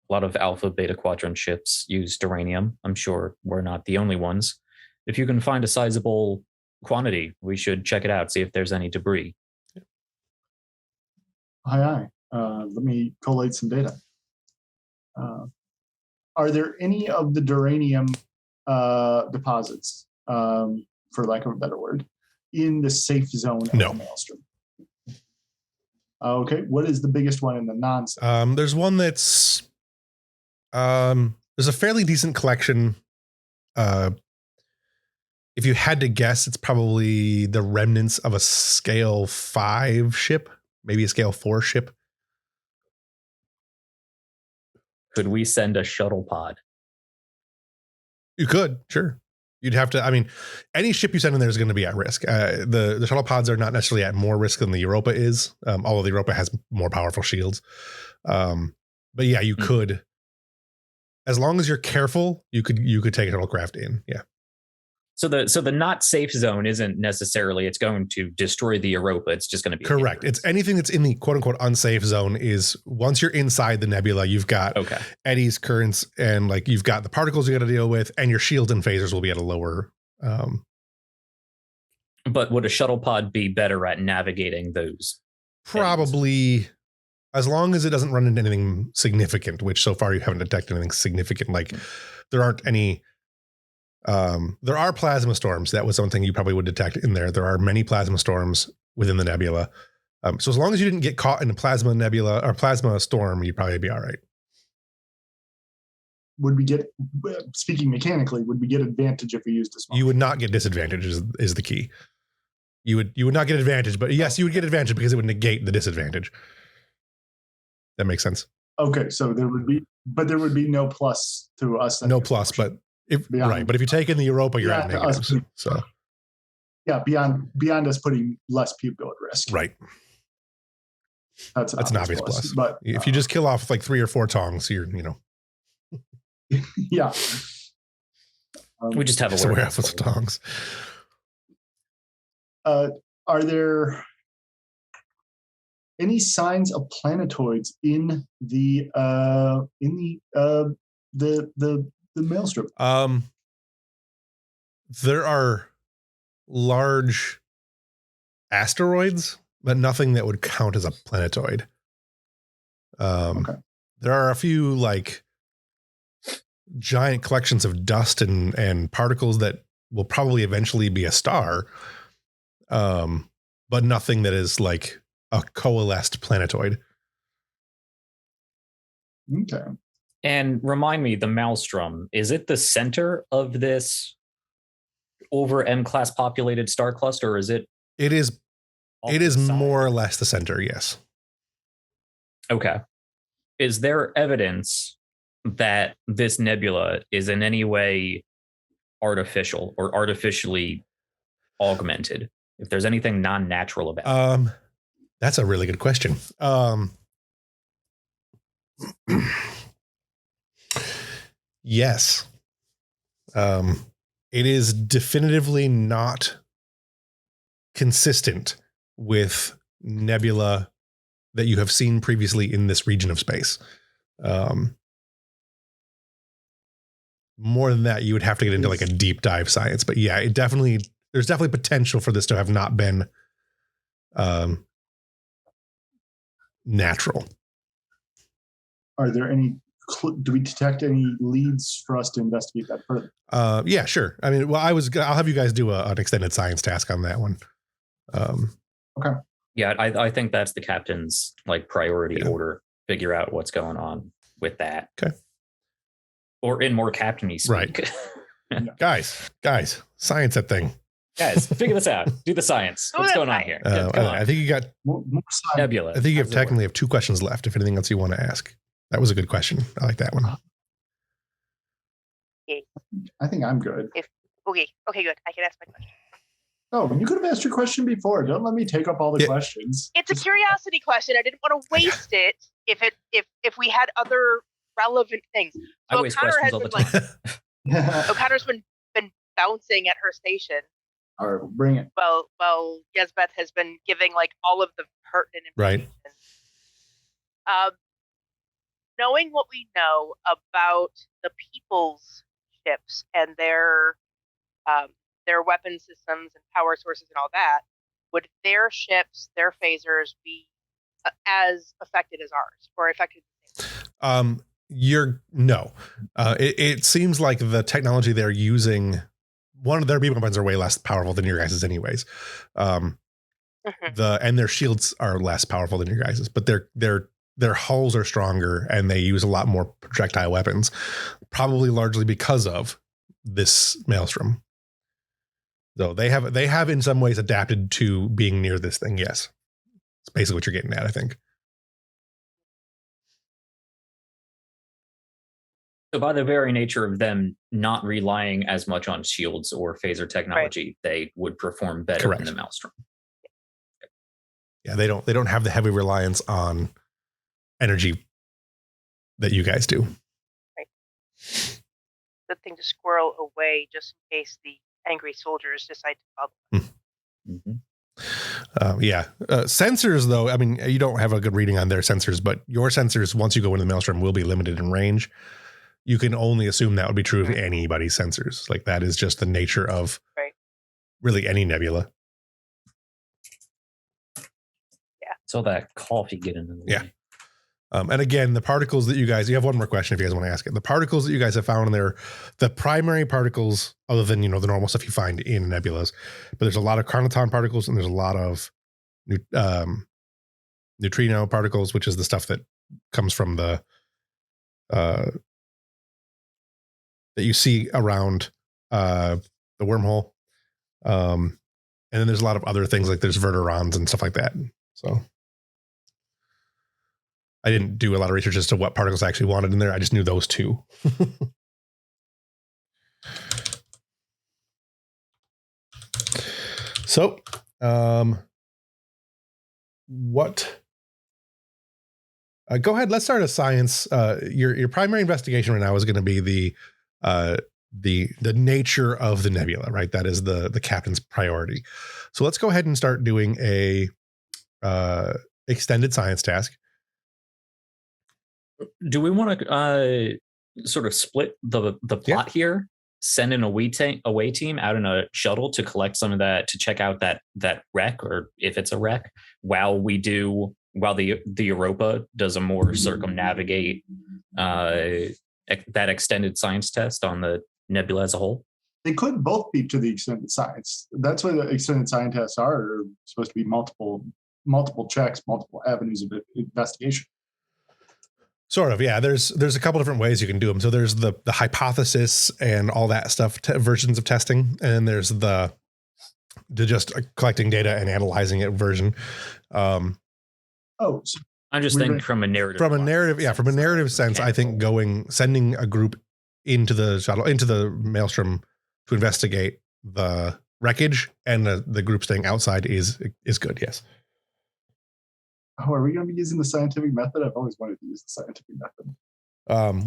A lot of Alpha Beta Quadrant ships use duranium. I'm sure we're not the only ones. If you can find a sizable quantity, we should check it out, see if there's any debris. Hi. Let me collate some data. Are there any of the duranium deposits, for lack of a better word, in the safe zone of No. the Maelstrom? Okay. What is the biggest one in the non-safe? There's one that's there's a fairly decent collection. If you had to guess, it's probably the remnants of a scale 5 ship, maybe a scale 4 ship. Could we send a shuttle pod? You could, sure. You'd have to. I mean, any ship you send in there is going to be at risk. The shuttle pods are not necessarily at more risk than the Europa is, although the Europa has more powerful shields. But yeah, you could, as long as you're careful, you could take a shuttlecraft in. Yeah. So the not safe zone isn't necessarily it's going to destroy the Europa. It's just going to be correct. It's anything that's in the quote unquote unsafe zone is once you're inside the nebula, you've got eddies, currents, and like you've got the particles you got to deal with, and your shields and phasers will be at a lower. But would a shuttle pod be better at navigating those? Probably, eddies? As long as it doesn't run into anything significant, which so far you haven't detected anything significant. Like there aren't any. There are plasma storms. That was something you probably would detect in there. There are many plasma storms within the nebula. So as long as you didn't get caught in a plasma nebula or plasma storm, you'd probably be all right. Would we get, speaking mechanically, would we get advantage if we used a small? You would not get disadvantage is the key. You would not get advantage, but yes, you would get advantage because it would negate the disadvantage. That makes sense. Okay, so there would be no plus to us. No plus, but but if you take in the Europa, you're at negatives. So yeah, beyond us putting less people at risk. Right. That's an obvious plus. But if you just kill off like 3 or 4 tongs, you're yeah. We just have a warehouse with tongs. Are there any signs of planetoids in the Maelstrom? There are large asteroids, but nothing that would count as a planetoid. There are a few like giant collections of dust and particles that will probably eventually be a star, but nothing that is like a coalesced planetoid. Okay. And remind me, the Maelstrom, is it the center of this over M-class populated star cluster, or is it? It is more or less the center, yes. Okay. Is there evidence that this nebula is in any way artificial or artificially augmented? If there's anything non-natural about it? That's a really good question. Yes. It is definitively not consistent with nebula that you have seen previously in this region of space. More than that, you would have to get into like a deep dive science, but yeah, there's definitely potential for this to have not been natural. Are there any? Do we detect any leads for us to investigate that further? Yeah, sure. I mean, I'll have you guys do an extended science task on that one. Okay. Yeah, I think that's the captain's like priority order. Figure out what's going on with that. Okay. Or in more captain-y speak. Right. Guys, science that thing. Guys, figure this out. Do the science. What's going on here? I think you got more nebula. I think you technically have 2 questions left. If anything else you want to ask, that was a good question. I like that one. I think I'm good. Okay, good. I can ask my question. Oh, you could have asked your question before. Don't let me take up all the questions. It's a curiosity question. I didn't want to waste it if we had other relevant things. So I waste questions all the time. O'Connor's been bouncing at her station. All right, bring it. Well, Yezbeth has been giving like all of the pertinent information. Right. Knowing what we know about the people's ships and their weapon systems and power sources and all that, would their ships, their phasers be as affected as ours, or affected. It seems like the technology they're using, one of their beam weapons are way less powerful than your guys's anyways. And their shields are less powerful than your guys's, but their hulls are stronger and they use a lot more projectile weapons, probably largely because of this Maelstrom. So they have in some ways adapted to being near this thing. Yes. It's basically what you're getting at, I think. So by the very nature of them not relying as much on shields or phaser technology, they would perform better in the Maelstrom. Yeah, they don't have the heavy reliance on energy that you guys do. Right. Good thing to squirrel away just in case the angry soldiers decide to bubble. Sensors, though, I mean, you don't have a good reading on their sensors, but your sensors, once you go into the Maelstrom, will be limited in range. You can only assume that would be true of anybody's sensors. Like, that is just the nature of really any nebula. Yeah. So that coffee get in the way. Yeah. And again, the particles that you have one more question if you guys want to ask it. The particles that you guys have found in there, the primary particles, other than, the normal stuff you find in nebulas, but there's a lot of carnoton particles and there's a lot of neutrino particles, which is the stuff that comes from the that you see around the wormhole. And then there's a lot of other things, like there's verterons and stuff like that. So I didn't do a lot of research as to what particles I actually wanted in there. I just knew those two. So, go ahead. Let's start a science. Your primary investigation right now is going to be the nature of the nebula, right? That is the captain's priority. So let's go ahead and start doing a extended science task. Do we want to sort of split the plot here? Send an away team out in a shuttle to collect some of that, to check out that wreck, or if it's a wreck, while the Europa does a more circumnavigate that extended science test on the nebula as a whole. They could both be to the extended science. That's what the extended science tests are. They're supposed to be multiple checks, multiple avenues of investigation. Sort of, yeah. There's a couple different ways you can do them. So there's the hypothesis and all that stuff, versions of testing, and there's the just collecting data and analyzing it version. I'm just thinking from a narrative sense. I think sending a group into the shuttle, into the Maelstrom, to investigate the wreckage, and the group staying outside is good. Yes. Oh, are we going to be using the scientific method? I've always wanted to use the scientific method.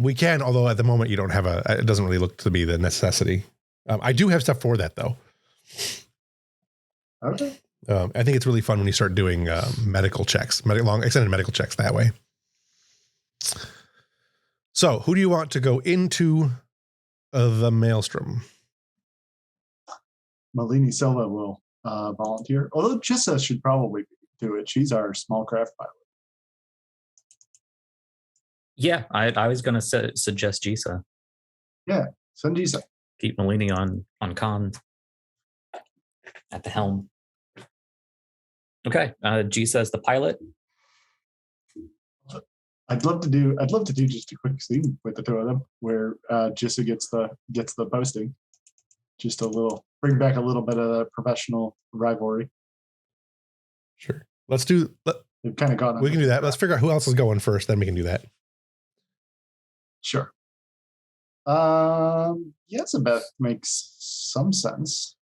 We can, although at the moment you don't have it doesn't really look to be the necessity. I do have stuff for that, though. Okay. I think it's really fun when you start doing medical checks, extended medical checks that way. So who do you want to go into the Maelstrom? Malini Silva will volunteer, although Jissa should probably do it. She's our small craft pilot. Yeah, I was going to suggest Jisa. Yeah, send Jisa. Keep Malini on con at the helm. Okay, Jisa is the pilot. I'd love to do just a quick scene with the two of them where Jissa gets the posting. Just bring back a little bit of the professional rivalry. Sure. We can do that. Let's figure out who else is going first, then we can do that. Sure. Elizabeth makes some sense.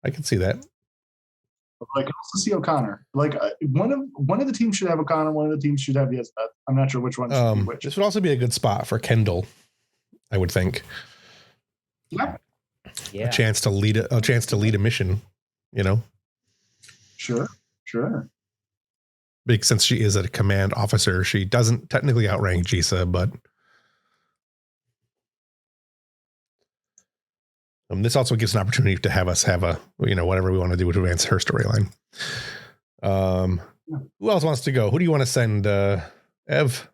I can see that. I can also see O'Connor. One of the teams should have O'Connor. One of the teams should have Elizabeth. I'm not sure which one should be which. This would also be a good spot for Kendall, I would think. Yeah. A chance to lead a mission. Sure. Because since she is a command officer, she doesn't technically outrank Jisa, but this also gives an opportunity to have us have whatever we want to do to advance her storyline. Who else wants to go? Who do you want to send, Ev?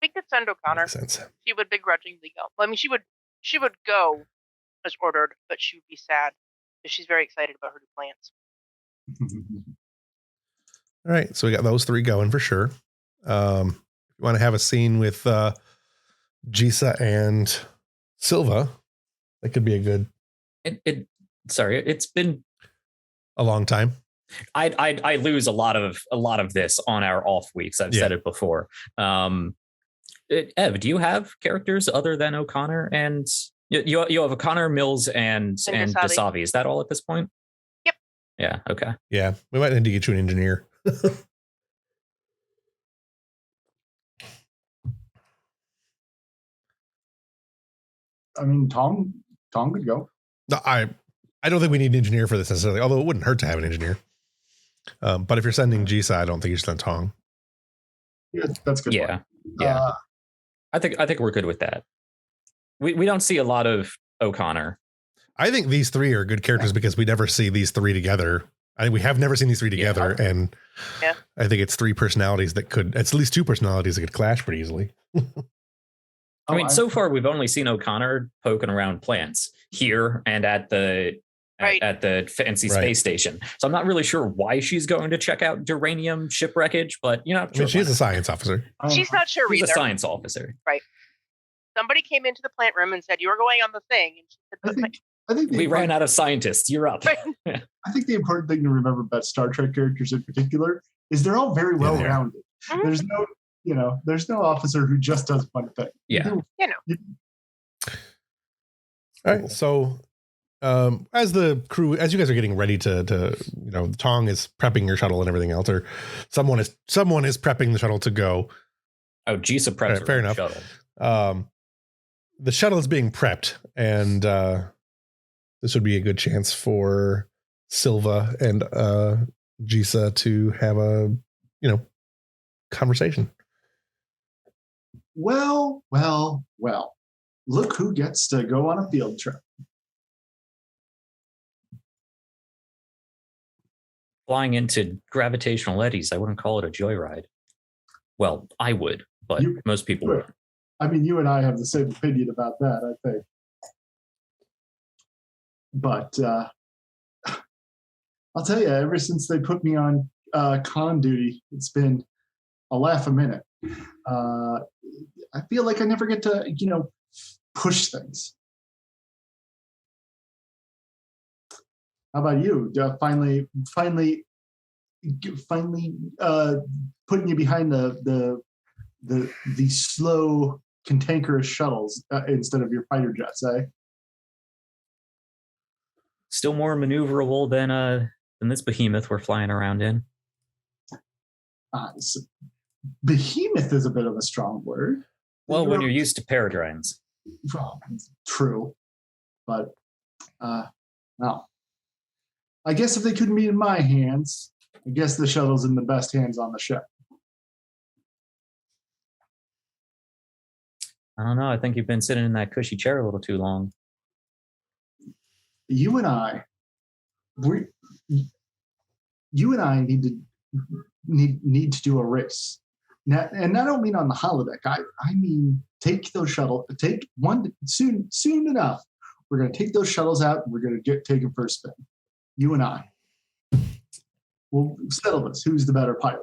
We could send O'Connor. Makes sense. She would begrudgingly go. Well, I mean, she would go as ordered, but she would be sad because she's very excited about her new plans. All right, so we got those three going for sure. You want to have a scene with Jisa and Silva? That could be a good. It's been a long time. I lose a lot of this on our off weeks. I've said it before. Ev, do you have characters other than O'Connor and you have O'Connor, Mills, and Dasavi? Is that all at this point? Yep. Yeah. Okay. Yeah, we might need to get you an engineer. I mean, Tom could go. No, I don't think we need an engineer for this necessarily, although it wouldn't hurt to have an engineer. But if you're sending Jisa, I don't think you should send Tong. Yeah, that's good. Yeah. Yeah. I think we're good with that. We don't see a lot of O'Connor. I think these three are good characters because we never see these three together. We have never seen these three together, and I think it's three personalities that could, it's at least two personalities that could clash pretty easily. I mean, so far we've only seen O'Connor poking around plants here and at the fancy space station. So I'm not really sure why she's going to check out Duranium shipwreckage, but I mean, she's a science officer. She's not sure she's either. A science officer, right? Somebody came into the plant room and said you were going on the thing, and she said, I think we ran out of scientists. You're up. Right. I think the important thing to remember about Star Trek characters in particular is they're all very well rounded. Mm-hmm. There's no officer who just does one thing. Yeah. All right. So, as the crew, as you guys are getting ready to Tong is prepping your shuttle and everything else, or someone is prepping the shuttle to go. Oh, Jisa preps. Right, fair enough. Shuttle. The shuttle is being prepped, and this would be a good chance for Silva and Jisa to have a conversation. Well. Look who gets to go on a field trip. Flying into gravitational eddies, I wouldn't call it a joyride. Well, I would, but most people wouldn't. I mean, you and I have the same opinion about that, I think. But I'll tell you, ever since they put me on con duty, it's been a laugh a minute. I feel like I never get to, push things. How about you? Finally, putting you behind the slow, cantankerous shuttles instead of your fighter jets, eh? Still more maneuverable than this behemoth we're flying around in. So behemoth is a bit of a strong word. Well, when you're used to peregrines. Well, true. But, no. I guess if they couldn't be in my hands, I guess the shuttle's in the best hands on the ship. I don't know. I think you've been sitting in that cushy chair a little too long. You and I need to do a race. Now, and I don't mean on the holodeck. I mean take those shuttles. Take one soon enough. We're going to take those shuttles out and we're going to take them for a spin. You and I. We'll settle this. Who's the better pilot?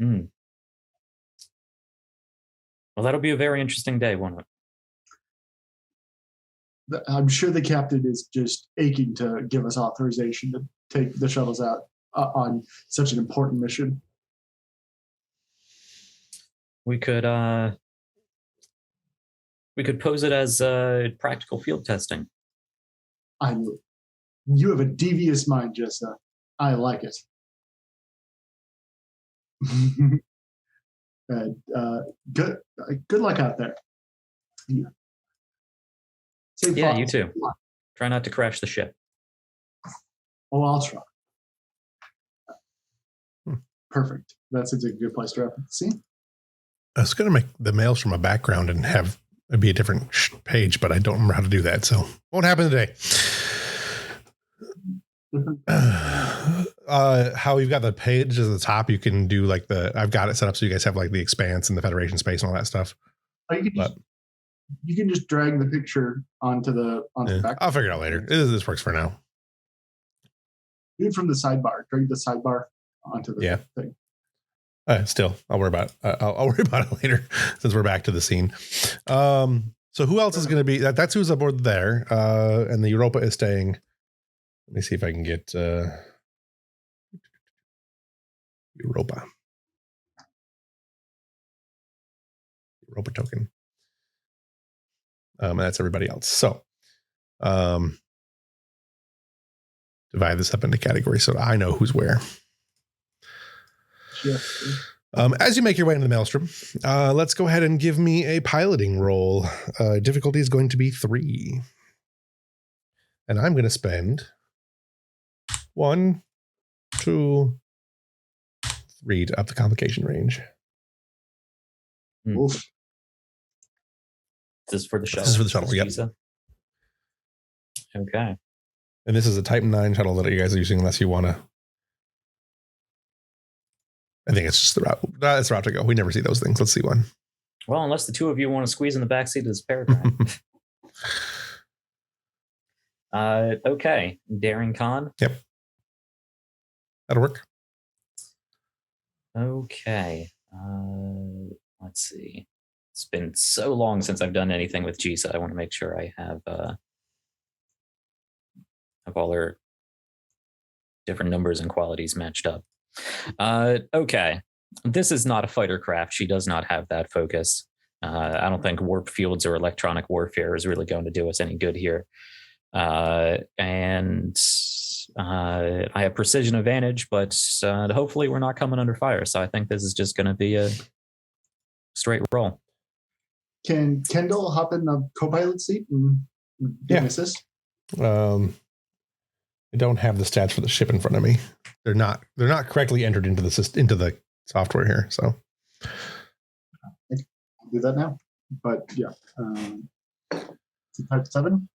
Mm. Well, that'll be a very interesting day, won't it? I'm sure the captain is just aching to give us authorization to take the shuttles out on such an important mission. We could pose it as practical field testing. I knew it. You have a devious mind, Jessa. I like it. Good luck out there. Yeah, you too. Try not to crash the ship. Oh, I'll try. Perfect. That seems like a good place to wrap up the scene. I was going to make the Maelstrom a background and have It'd be a different page, but I don't remember how to do that. So won't happen today. How you've got the page at the top, you can do like I've got it set up so you guys have like the Expanse and the Federation space and all that stuff. You can just drag the picture onto the back. I'll figure it out later. This works for now. Do it from the sidebar. Drag the sidebar onto the thing. Still, I'll worry about it later since we're back to the scene. So who else is going to be? That's who's aboard there. And the Europa is staying. Let me see if I can get Europa token. And that's everybody else. So divide this up into categories so I know who's where. Sure. As you make your way into the Maelstrom, let's go ahead and give me a piloting roll. Difficulty is going to be 3. And I'm going to spend 1, 2, 3 to up the complication range. Oof. This is for the shuttle. This is for the shuttle, yep. Okay. And this is a Type 9 shuttle that you guys are using unless you want to. I think it's just the route. That's the route to go. We never see those things. Let's see one. Well, unless the two of you want to squeeze in the backseat of this paragraph. Okay. Daring Khan. Yep. That'll work. Okay. Let's see. It's been so long since I've done anything with GISA. I want to make sure I have all their different numbers and qualities matched up. Okay. This is not a fighter craft. She does not have that focus. I don't think warp fields or electronic warfare is really going to do us any good here. And I have precision advantage, but hopefully we're not coming under fire. So I think this is just going to be a straight roll. Can Kendall hop in the co-pilot seat and assist? I don't have the stats for the ship in front of me. They're not correctly entered into the software here. So I can do that now. But yeah, Type 7.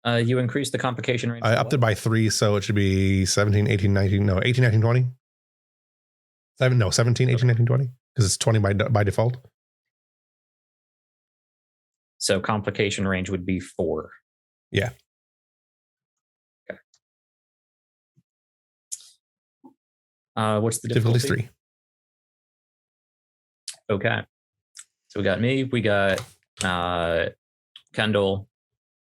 You increase the complication range. I upped it by 3, so it should be 17, 18, 19. No, 18, 19, 20. 17, 18, 19, 20. Because it's 20 by default. So complication range would be 4. Yeah. Okay. What's the difficulty? difficulty? 3. Okay. So we got me, we got Kendall,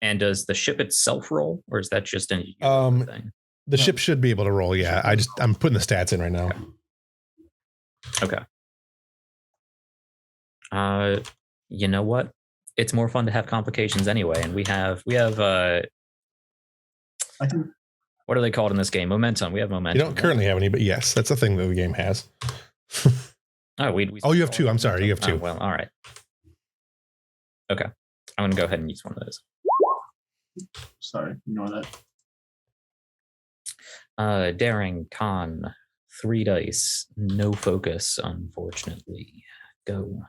and does the ship itself roll, or is that just an thing? The ship should be able to roll, yeah. I'm putting the stats in right now. Okay. You know what? It's more fun to have complications anyway, and we have what are they called in this game? Momentum. We have momentum. You don't currently have any, but yes, that's a thing that the game has. We you have 2. I'm sorry, you have 2. Well, all right. Okay. I'm going to go ahead and use one of those. Sorry, ignore that. Daring Khan, 3 dice, no focus, unfortunately. Go.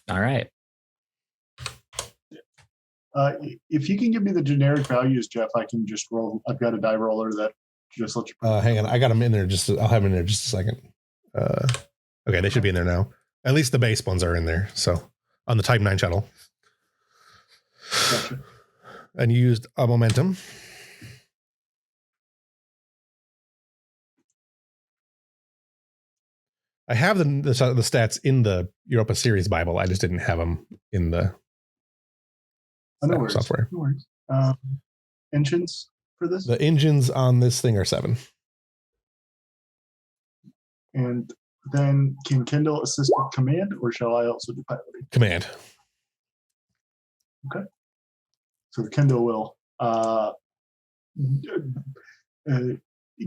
All right. If you can give me the generic values, Jeff, I can just roll. I've got a die roller that just lets you. Hang on, I got them in there. I'll have them in there just a second. Okay, they should be in there now. At least the base ones are in there. So on the Type 9 shuttle. Gotcha. And you used a momentum. I have the stats in the Europa series Bible. I just didn't have them in the software. No worries. Engines for this? The engines on this thing are 7. And then can Kendall assist with command, or shall I also do piloting? Command. Okay. So Kendall will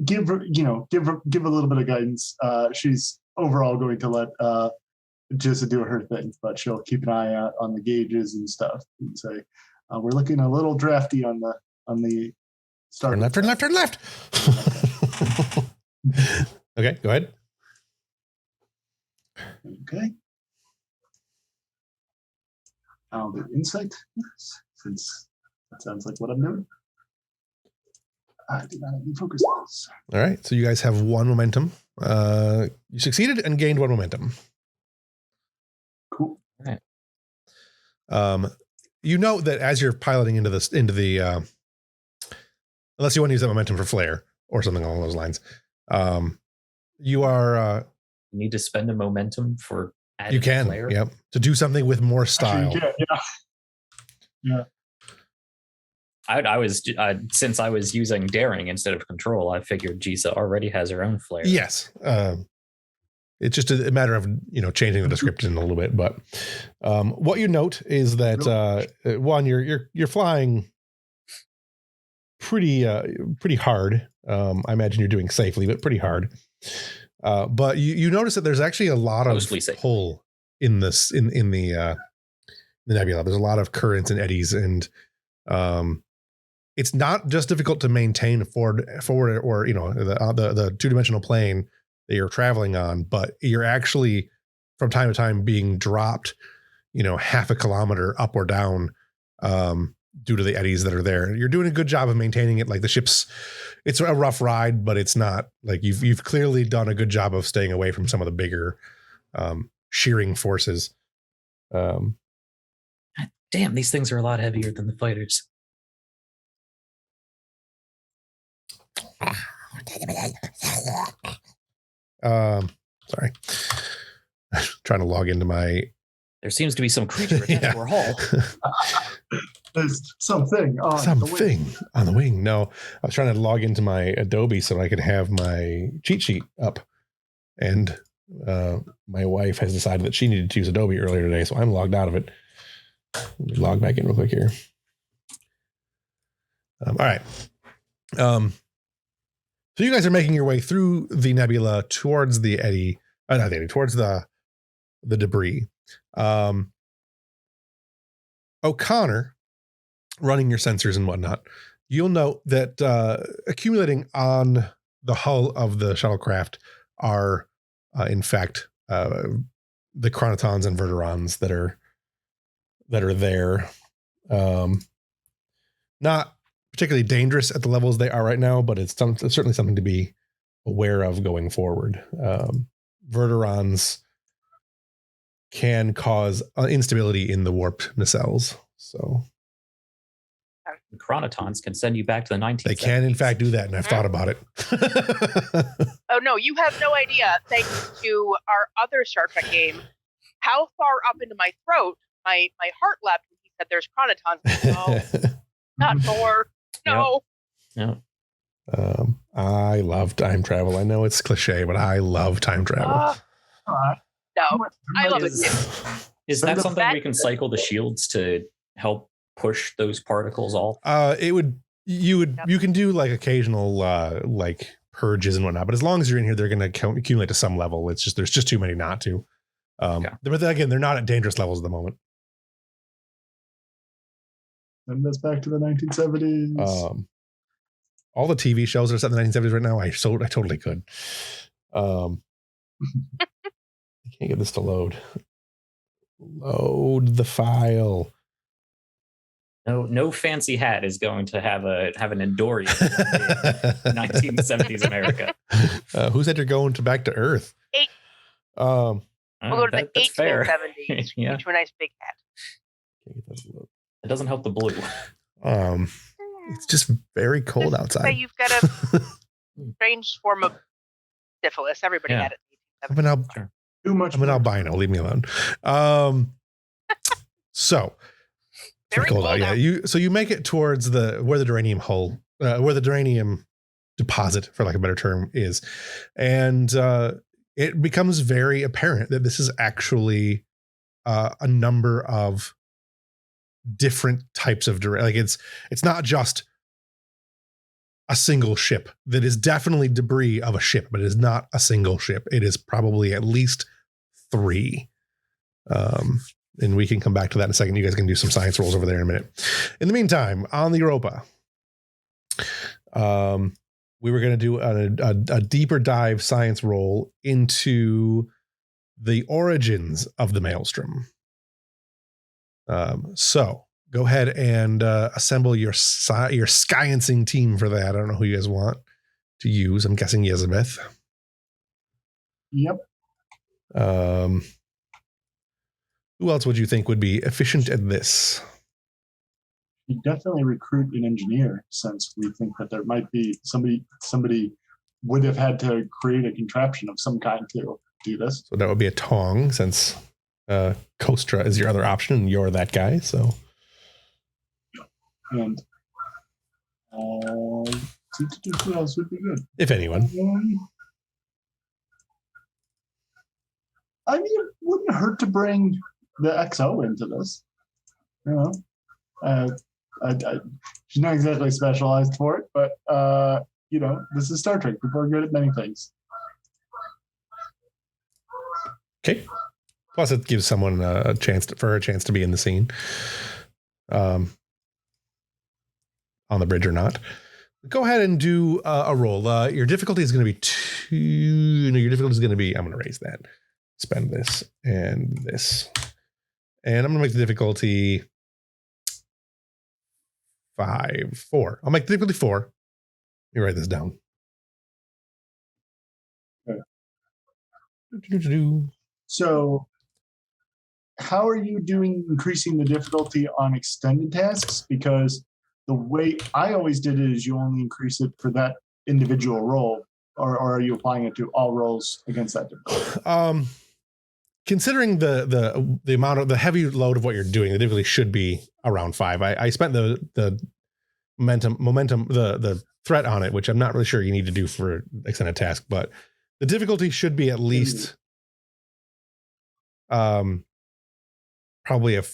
give a little bit of guidance. She's overall going to let Jissa do her thing, but she'll keep an eye out on the gauges and stuff and say, we're looking a little drafty on the start. Turn left. Okay, go ahead. Okay. I'll do insight, since that sounds like what I'm doing. I do not have any focus spells. All right. So you guys have 1 momentum. You succeeded and gained 1 momentum. Cool. You know that as you're piloting into the unless you want to use that momentum for flare or something along those lines, you are You need to spend a momentum for adding you can flare. Yep, to do something with more style. Actually, yeah. I was since I was using daring instead of control, I figured Jisa already has her own flare. Yes. It's just a matter of changing the description a little bit, but what you note is that one, you're flying pretty hard. I imagine you're doing safely, but pretty hard. But you notice that there's actually a lot of pull in this in the nebula. There's a lot of currents and eddies, and it's not just difficult to maintain forward or the 2-dimensional plane that you're traveling on, but you're actually from time to time being dropped, half a kilometer up or down due to the eddies that are there. You're doing a good job of maintaining it. Like the ship's, it's a rough ride, but it's not like you've clearly done a good job of staying away from some of the bigger shearing forces. Damn, these things are a lot heavier than the fighters. Sorry. Trying to log into my. There seems to be some creature attached to our hull. There's something on the wing. No, I was trying to log into my Adobe so I could have my cheat sheet up, and my wife has decided that she needed to use Adobe earlier today, so I'm logged out of it. Let me log back in real quick here. All right. So you guys are making your way through the nebula towards the eddy, not the eddy, towards the debris. O'Connor, running your sensors and whatnot, you'll note that accumulating on the hull of the shuttlecraft are, in fact, the chronotons and verterons that are there. Not particularly dangerous at the levels they are right now, but it's certainly something to be aware of going forward. Verterons can cause instability in the warped nacelles. So The chronotons can send you back to the 1970s. they can, in fact, do that, and I've thought about it. Oh, no, you have no idea, thanks to our other Star Trek game, how far up into my throat my heart leapt when he said there's chronotons. No, not more. No. No. I love time travel. I know it's cliche, but I love time travel. No, I love it too. Is that something we can cycle the shields to help push those particles off? You can do like occasional like purges and whatnot, but as long as you're in here, they're going to accumulate to some level. It's just there's just too many not to. But again, they're not at dangerous levels at the moment. And that's back to the 1970s. All the TV shows that are set in the 1970s right now, I totally could. I can't get this to load. Load the file. No fancy hat is going to have an Endorian in 1970s America. Who said you're going back to Earth? We'll go to the 1870s. Yeah. Get you a nice big hat. It doesn't help the blue. It's just very cold outside. Say you've got a strange form of syphilis. Everybody had it. I'm an albino. Leave me alone. So very cold out. Yeah. You make it towards where the duranium hull, where the duranium deposit, for lack of a better term, is, and it becomes very apparent that this is actually a number of different types of like it's not just a single ship. That is definitely debris of a ship, but it is not a single ship. It is probably at least 3. And we can come back to that in a second. You guys can do some science rolls over there in a minute. In the meantime, on the Europa, we were going to do a deeper dive science roll into the origins of the Maelstrom. So go ahead and assemble your sciencing team for that. I don't know who you guys want to use. I'm guessing Elizabeth. Yep. Who else would you think would be efficient at this? You definitely recruit an engineer, since we think that there might be somebody would have had to create a contraption of some kind to do this. So that would be a Tong, since Kostra is your other option and you're that guy. So, And who else would be good? if anyone. I mean, it wouldn't hurt to bring the XO into this. You know, she's not exactly specialized for it, but you know, this is Star Trek. People are good at many things. Okay. Plus, it gives someone a chance to be in the scene, on the bridge or not. Go ahead and do a roll. Your difficulty is going to be 2. No, your difficulty is going to be. I'm going to raise that. Spend this and this, and I'm going to make the difficulty 4. I'll make the difficulty 4. Let me write this down. Okay. So, how are you doing increasing the difficulty on extended tasks? Because the way I always did it is you only increase it for that individual role, or are you applying it to all roles against that difficulty? Considering the amount of the heavy load of what you're doing, the difficulty should be around 5. I spent the momentum, the threat on it, which I'm not really sure you need to do for extended task, but the difficulty should be at least probably a 4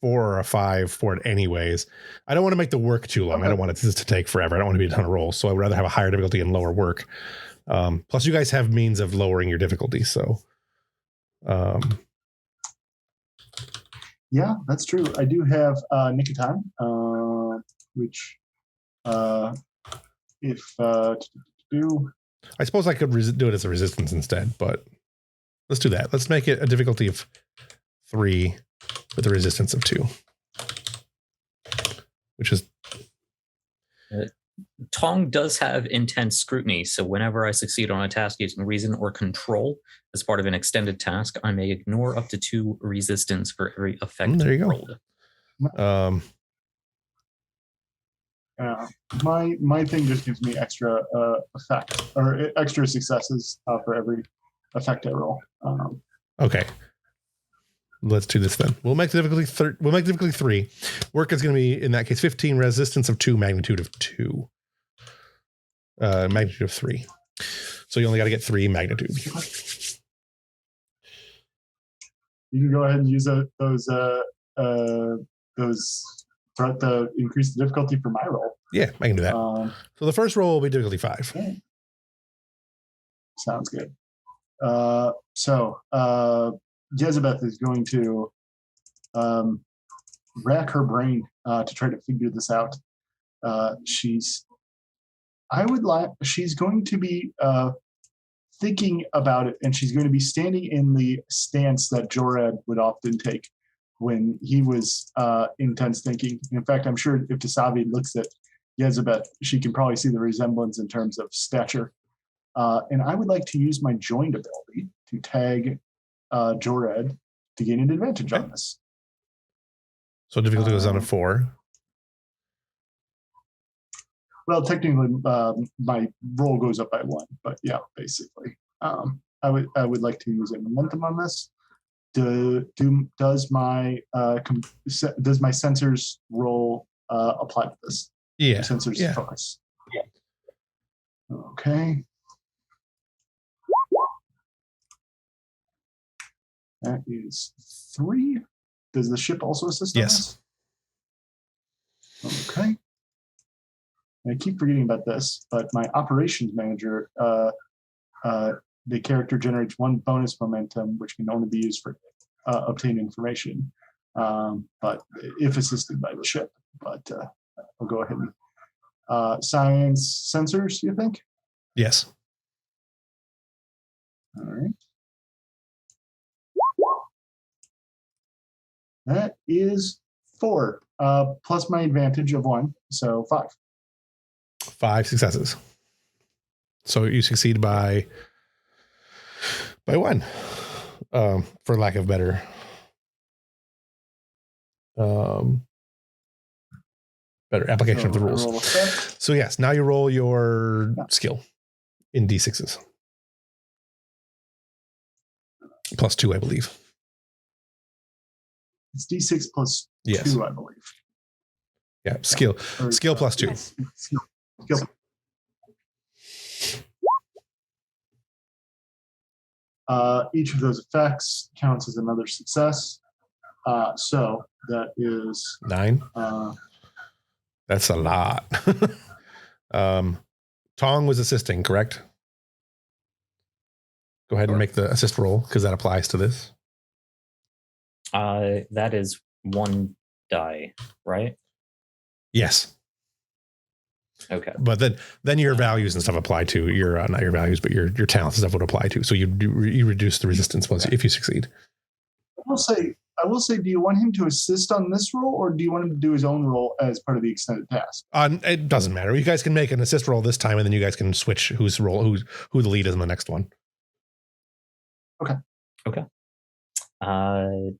or a 5 for it anyways. I don't want to make the work too long. Okay. I don't want it to take forever. I don't want to be a ton of rolls. So I would rather have a higher difficulty and lower work. Plus you guys have means of lowering your difficulty. So, yeah, that's true. I do have Nick of Time, which if do, I suppose I could do it as a resistance instead, but let's do that. Let's make it a difficulty of 3 with a resistance of 2, which is Tong does have intense scrutiny, so whenever I succeed on a task using reason or control as part of an extended task, I may ignore up to 2 resistance for every effect there you go. rolled. My thing just gives me extra effect or extra successes for every effect I roll. Okay. Let's do this then. We'll make the difficulty we'll make difficulty 3. Work is going to be, in that case, 15, resistance of 2, magnitude of 2. Magnitude of 3. So you only got to get 3 magnitude. You can go ahead and use those throughout the increase the difficulty for my roll. Yeah, I can do that. So the first roll will be difficulty 5. Okay. Sounds good. So Jezebeth is going to rack her brain to try to figure this out. She's going to be thinking about it, and she's going to be standing in the stance that Jorad would often take when he was intense thinking. In fact, I'm sure if Tasavi looks at Jezebeth, she can probably see the resemblance in terms of stature. And I would like to use my joined ability to tag Jorad to gain an advantage on this. So difficulty goes down to 4. Well, technically, my roll goes up by 1, but yeah, basically, I would like to use a momentum on this. Does my sensors roll apply to this? Yeah. Sensors focus. Yeah. Okay. That is 3. Does the ship also assist? Yes. Okay. I keep forgetting about this, but my operations manager, the character generates 1 bonus momentum, which can only be used for obtaining information, but if assisted by the ship. But I'll go ahead and science sensors, you think? Yes. All right. That is 4, plus my advantage of 1, so 5. 5 successes. So you succeed by 1, for lack of better. Better application of the rules. So yes, now you roll your skill in D6s. Plus 2, I believe. It's D6 plus Yes. 2, I believe. Yeah, skill plus 2. Skill. Each of those effects counts as another success. So that is 9. That's a lot. Tong was assisting, correct? Go ahead and make the assist roll because that applies to this. That is 1 die, right? Yes. Okay. But then your values and stuff apply to your not your values, but your talents and stuff would apply to. So you reduce the resistance once if you succeed. I will say, do you want him to assist on this roll, or do you want him to do his own roll as part of the extended task? It doesn't matter. You guys can make an assist roll this time, and then you guys can switch who the lead is in the next one. Okay. I'm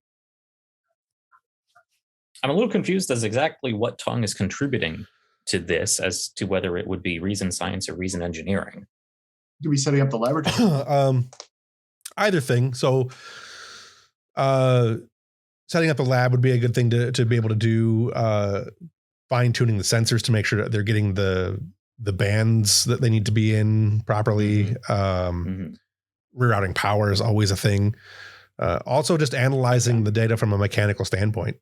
a little confused as exactly what Tong is contributing to this, as to whether it would be reason science or reason engineering. Could be setting up the laboratory. Either thing. So, setting up a lab would be a good thing to be able to do. Fine tuning the sensors to make sure that they're getting the bands that they need to be in properly. Rerouting power is always a thing. Also, just analyzing the data from a mechanical standpoint.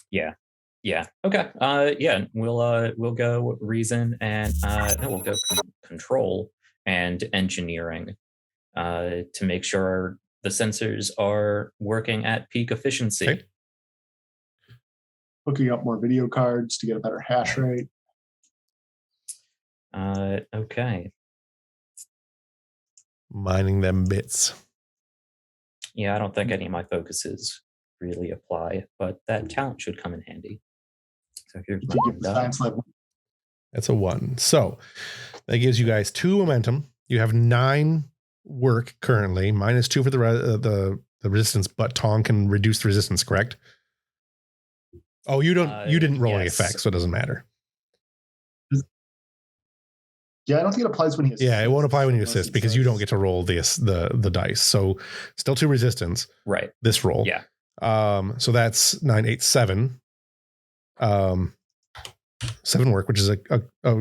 Yeah. Okay. Yeah. We'll go reason and we'll go control and engineering to make sure the sensors are working at peak efficiency. Okay. Hooking up more video cards to get a better hash rate. Okay. Mining them bits. Yeah, I don't think any of my focuses really apply, but that talent should come in handy. So here's that's a 1. So that gives you guys 2 momentum. You have 9 work currently, minus 2 for the resistance, but Tong can reduce the resistance, correct? Oh, you didn't roll any effects, so it doesn't matter. Yeah, I don't think it applies when he assists. Yeah, it won't apply when you assist because you don't get to roll the dice. So still 2 resistance. Right. This roll. Yeah. So that's 9, 8, 7. 7 work, which is a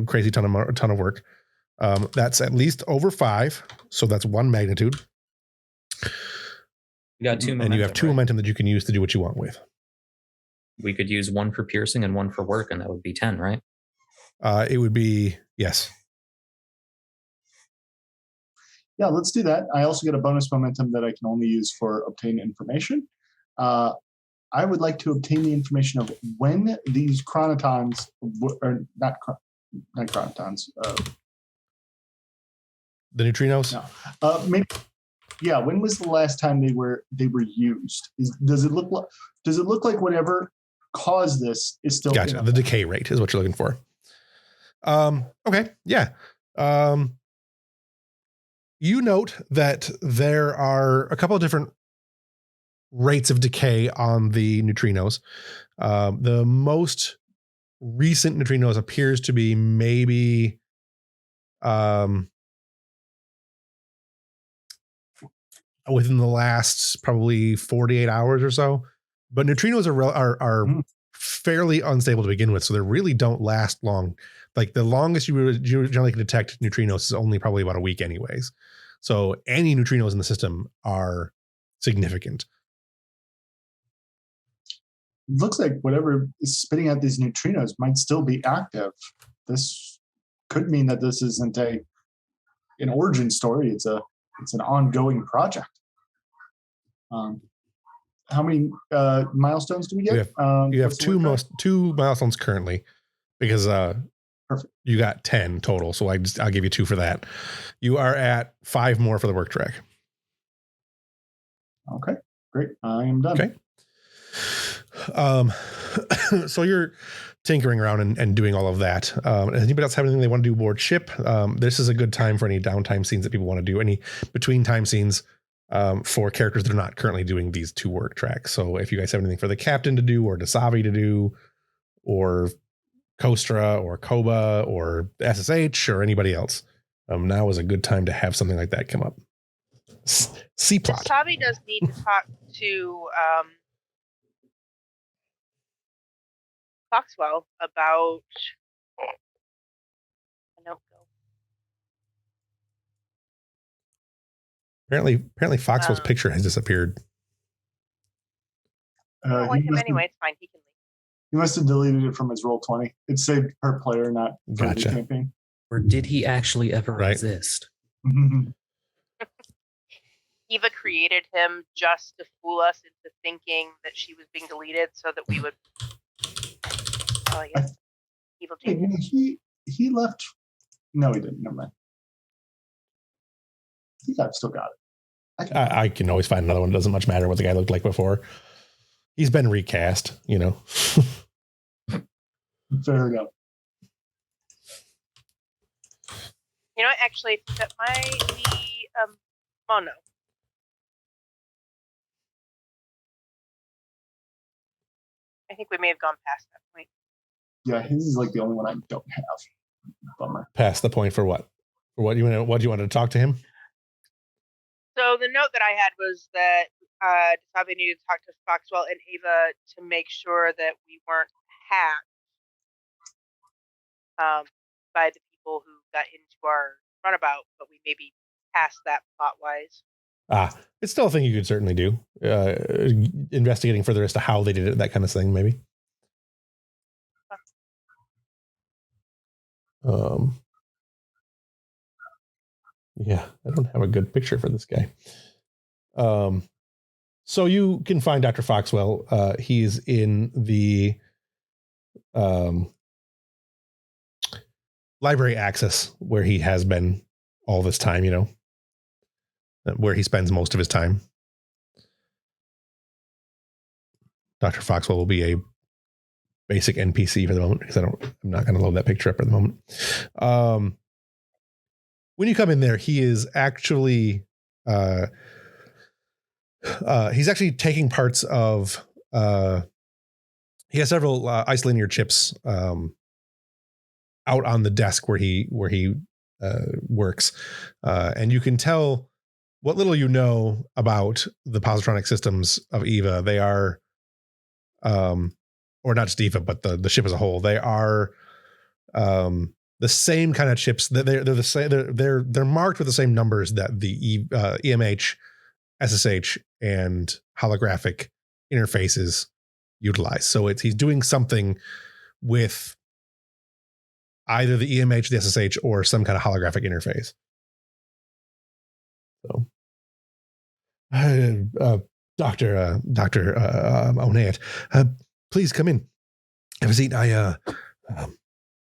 crazy ton of work. That's at least over 5. So that's 1 magnitude. You got 2 momentum, and you have 2 momentum that you can use to do what you want with. We could use 1 for piercing and 1 for work, and that would be 10, right? It would be, yes. Yeah, let's do that. I also get a bonus momentum that I can only use for obtain information. I would like to obtain the information of when these chronotons, or not chronotons. The neutrinos? No. Maybe. Yeah. When was the last time they were used? Does it look like whatever caused this is still? Gotcha. The decay rate is what you're looking for. Okay. Yeah. You note that there are a couple of different rates of decay on the neutrinos. The most recent neutrinos appears to be maybe within the last probably 48 hours or so. But neutrinos are fairly unstable to begin with, so they really don't last long. Like the longest you generally can detect neutrinos is only probably about a week anyways. So any neutrinos in the system are significant. Looks like whatever is spitting out these neutrinos might still be active. This could mean that this isn't an origin story. It's an ongoing project. How many milestones do we get? You have two milestones currently because perfect. You got 10 total. So I'll give you 2 for that. You are at 5 more for the work track. Okay. Great. I am done. Okay. So you're tinkering around and doing all of that. Does anybody else have anything they want to do aboard ship? This is a good time for any downtime scenes that people want to do, any between time scenes for characters that are not currently doing these 2 work tracks. So if you guys have anything for the captain to do, or Dasavi to do, or Kostra or Koba or SSH or anybody else, now is a good time to have something like that come up. C plot. Dasavi does need to talk to Foxwell about a note. Apparently Foxwell's picture has disappeared. I don't like him anyway. It's fine. He can leave. He must have deleted it from his Roll20. It saved per player, not for the campaign. Or did he actually ever exist? Eva created him just to fool us into thinking that she was being deleted so that we would... Oh, yes. Evil genius. He left... No, he didn't. Never mind. I think I've still got it. I can always find another one. It doesn't much matter what the guy looked like before. He's been recast, you know. Fair enough. You know, actually, that might be Mono. I think we may have gone past that point. Yeah, his is like the only one I don't have. Bummer. Past the point for what? For what you wanted to talk to him? So the note that I had was that Dasavi needed to talk to Foxwell and Ava to make sure that we weren't hacked by the people who got into our runabout, but we may be past that plot-wise. It's still a thing you could certainly do. Investigating further as to how they did it, that kind of thing, maybe. Yeah, I don't have a good picture for this guy. So you can find Dr. Foxwell. He's in the library access where he has been all this time, you know, where he spends most of his time. Dr. Foxwell will be a basic NPC for the moment because I'm not going to load that picture up at the moment. When you come in there, he is actually he's actually taking parts of he has several ice linear chips out on the desk where he works, and you can tell what little you know about the positronic systems of Eva. They are or not just Eva, but the ship as a whole. They are the same kind of chips. They're the same. They're marked with the same numbers that the EMH, SSH, and holographic interfaces utilize. So he's doing something with either the EMH, the SSH, or some kind of holographic interface. So, Dr. Oneat, please come in. Have a seat. I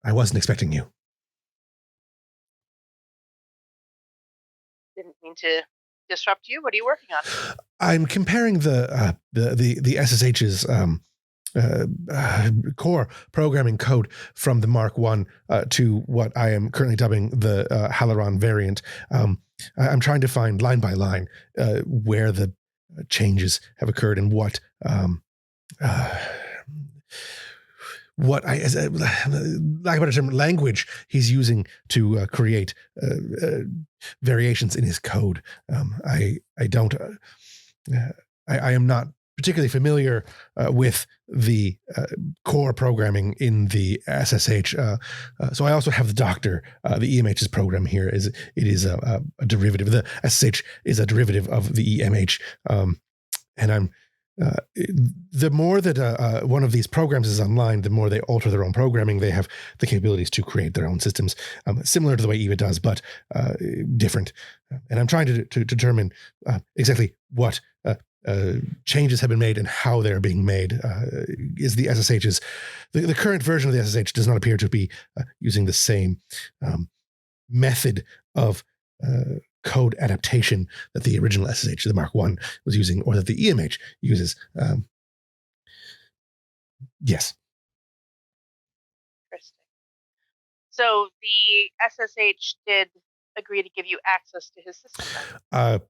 wasn't expecting you. Didn't mean to disrupt you. What are you working on? I'm comparing the SSH's core programming code from the Mark I to what I am currently dubbing the Halaron variant. I'm trying to find line by line where the changes have occurred and what lack of a better term, language he's using to create variations in his code. I am not particularly familiar with the core programming in the SSH. So I also have the doctor, the EMH's program here. It is a derivative. The SSH is a derivative of the EMH. And I'm the more that one of these programs is online, the more they alter their own programming. They have the capabilities to create their own systems, similar to the way Eva does, but different. And I'm trying to determine exactly what changes have been made and how they're being made. Is the SSH's the current version of the SSH does not appear to be using the same method of code adaptation that the original SSH, the Mark I, was using, or that the EMH uses. Yes. Interesting. So the SSH did agree to give you access to his system then?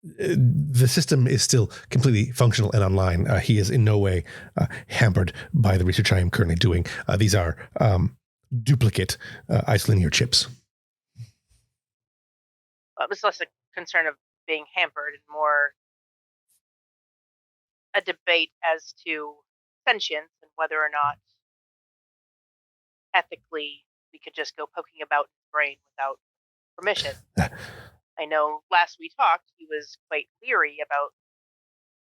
The system is still completely functional and online. He is in no way hampered by the research I am currently doing. These are duplicate isolinear chips. It was less a concern of being hampered and more a debate as to sentience and whether or not ethically we could just go poking about his brain without permission. I know last we talked, he was quite leery about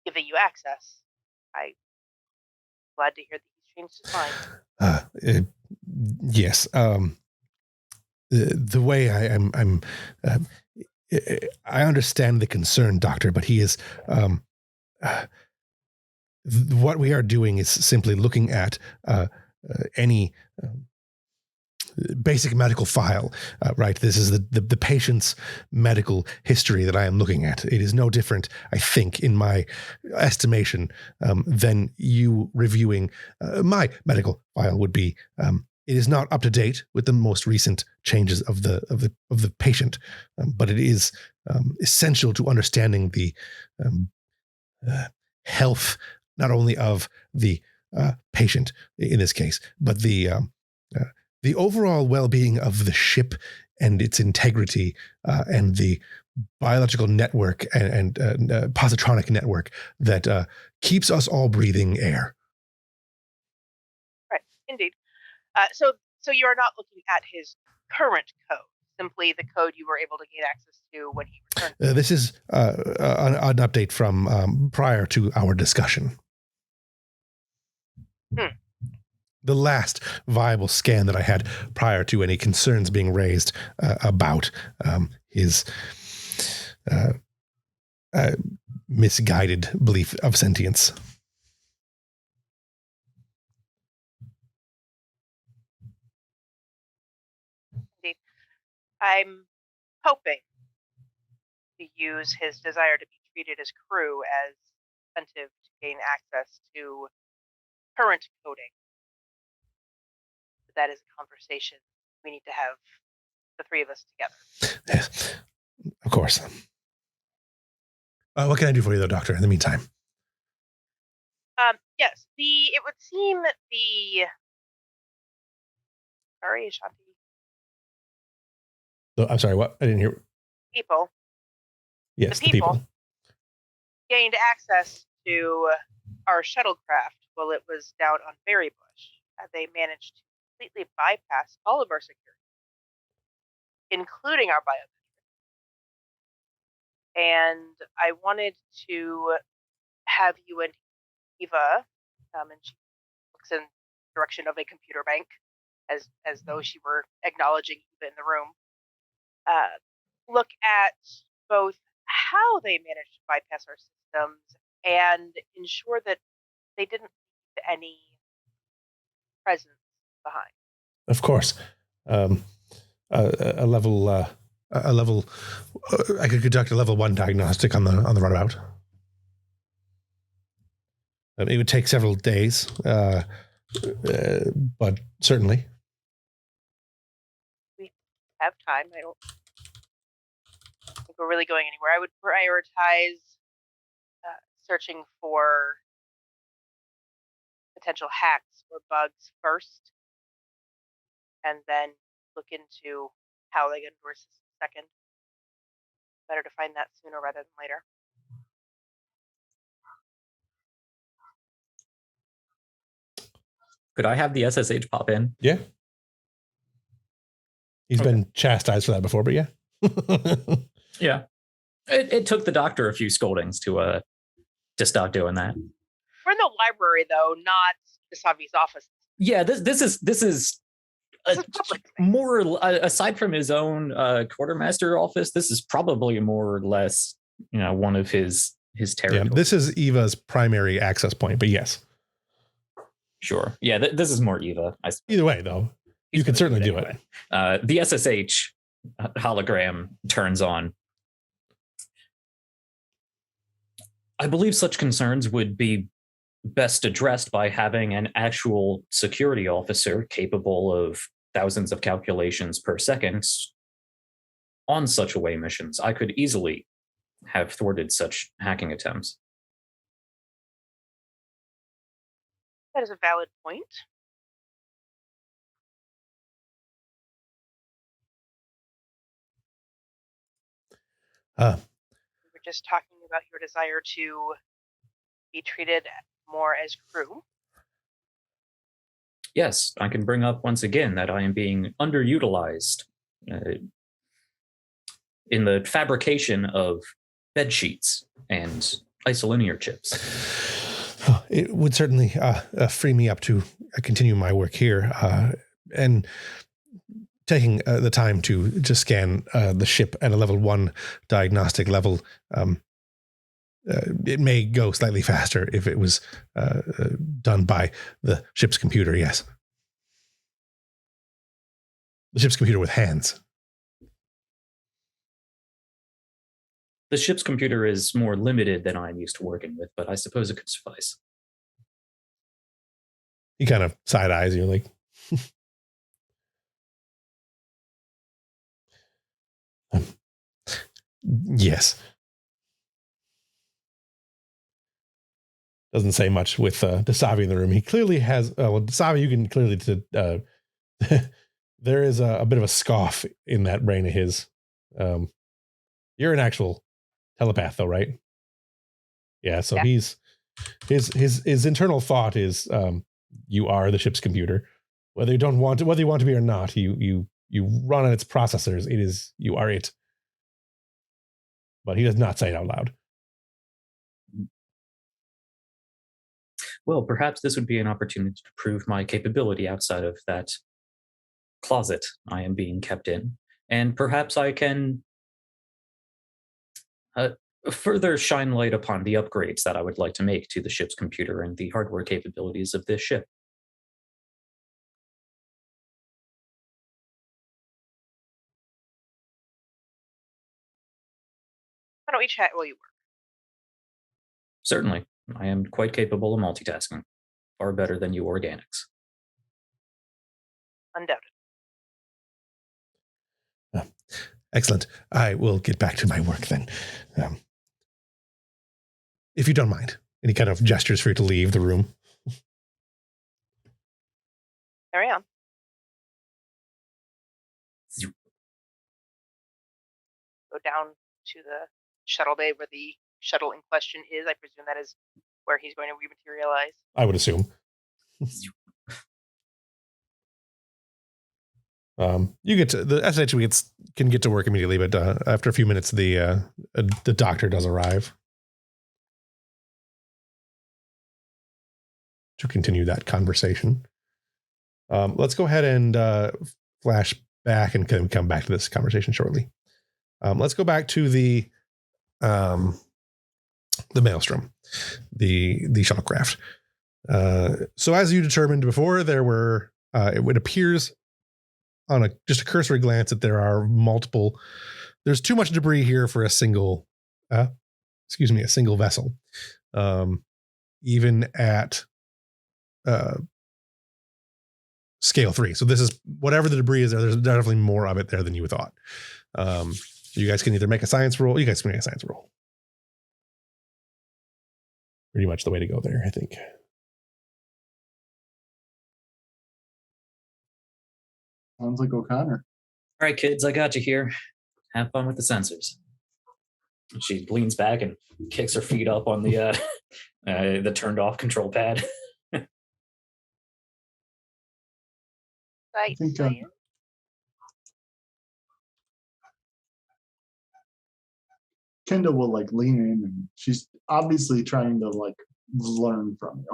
giving you access. I'm glad to hear that he's changed his mind. Yes. The way I'm I understand the concern, Doctor, but he is. What we are doing is simply looking at any basic medical file, right? This is the patient's medical history that I am looking at. It is no different, I think, in my estimation, than you reviewing my medical file would be. It is not up to date with the most recent changes of the patient, but it is essential to understanding the health not only of the patient in this case, but the overall well-being of the ship and its integrity and the biological network and positronic network that keeps us all breathing air. Right, indeed. So you are not looking at his current code, simply the code you were able to gain access to when he returned. This is an update from prior to our discussion. The last viable scan that I had prior to any concerns being raised about his misguided belief of sentience. Indeed. I'm hoping to use his desire to be treated as crew as incentive to gain access to current coding. But that is a conversation we need to have, the three of us together. Yes, of course. What can I do for you, though, Doctor, in the meantime? Yes, it would seem the... Sorry, Ashanti. I'm sorry, what? I didn't hear. People. Yes, the people gained access to our shuttlecraft while it was down on Berry Bush. They managed to completely bypass all of our security, including our biometrics. And I wanted to have you and Eva, and she looks in the direction of a computer bank, as though she were acknowledging Eva in the room, look at both how they managed to bypass our systems and ensure that they didn't leave any presence behind. Of course. A level I could conduct a level 1 diagnostic on the runabout. It would take several days, but certainly. We have time. I don't think we're really going anywhere. I would prioritize searching for potential hacks or bugs first, and then look into how they get into our system second. Better to find that sooner rather than later. Could I have the SSH pop in? Yeah. He's been chastised for that before, but yeah. Yeah. It took the doctor a few scoldings to stop doing that. We're in the library, though, not Savi's office. Yeah, this is more aside from his own quartermaster office. This is probably more or less, one of his territory. Yeah, this is Eva's primary access point, but yes. Sure. Yeah, this is more Eva. Either way, though, you can certainly do it. The SSH hologram turns on. I believe such concerns would be best addressed by having an actual security officer capable of thousands of calculations per second on such away missions. I could easily have thwarted such hacking attempts. That is a valid point. We were just talking about your desire to be treated more as crew. Yes, I can bring up once again that I am being underutilized in the fabrication of bed sheets and isolinear chips. It would certainly free me up to continue my work here, and taking the time to just scan the ship at a level 1 diagnostic level. It may go slightly faster if it was done by the ship's computer, yes. The ship's computer with hands. The ship's computer is more limited than I'm used to working with, but I suppose it could suffice. He kind of side eyes you like, yes. Doesn't say much with Dasavi in the room. He clearly has, Dasavi, you can clearly, there is a bit of a scoff in that brain of his. You're an actual telepath though, right? Yeah. So Yeah. his internal thought is, you are the ship's computer, whether you want to be or not. You run on its processors. You are it. But he does not say it out loud. Well, perhaps this would be an opportunity to prove my capability outside of that closet I am being kept in. And perhaps I can further shine light upon the upgrades that I would like to make to the ship's computer and the hardware capabilities of this ship. Why don't we chat while you work? Certainly, I am quite capable of multitasking, far better than you organics. Undoubted. Excellent. I will get back to my work then. If you don't mind. And he kind of gestures for you to leave the room. Carry on. Go down to the shuttle bay where the shuttle in question is. I presume that is where he's going to rematerialize. I would assume. You get to the SH can get to work immediately, but after a few minutes, the doctor does arrive to continue that conversation. Let's go ahead and flash back and come back to this conversation shortly. Let's go back to the Maelstrom, the shuttlecraft. So as you determined before, there were it appears on just a cursory glance that there's too much debris here for a single vessel. Even at scale 3. So this is whatever the debris is there's definitely more of it there than you thought. You guys can either make a science roll. You guys can make a science roll. Pretty much the way to go there, I think. Sounds like O'Connor. All right, kids, I got you here. Have fun with the sensors. She leans back and kicks her feet up on the turned off control pad. Right. Kendall will lean in, and she's obviously trying to learn from you.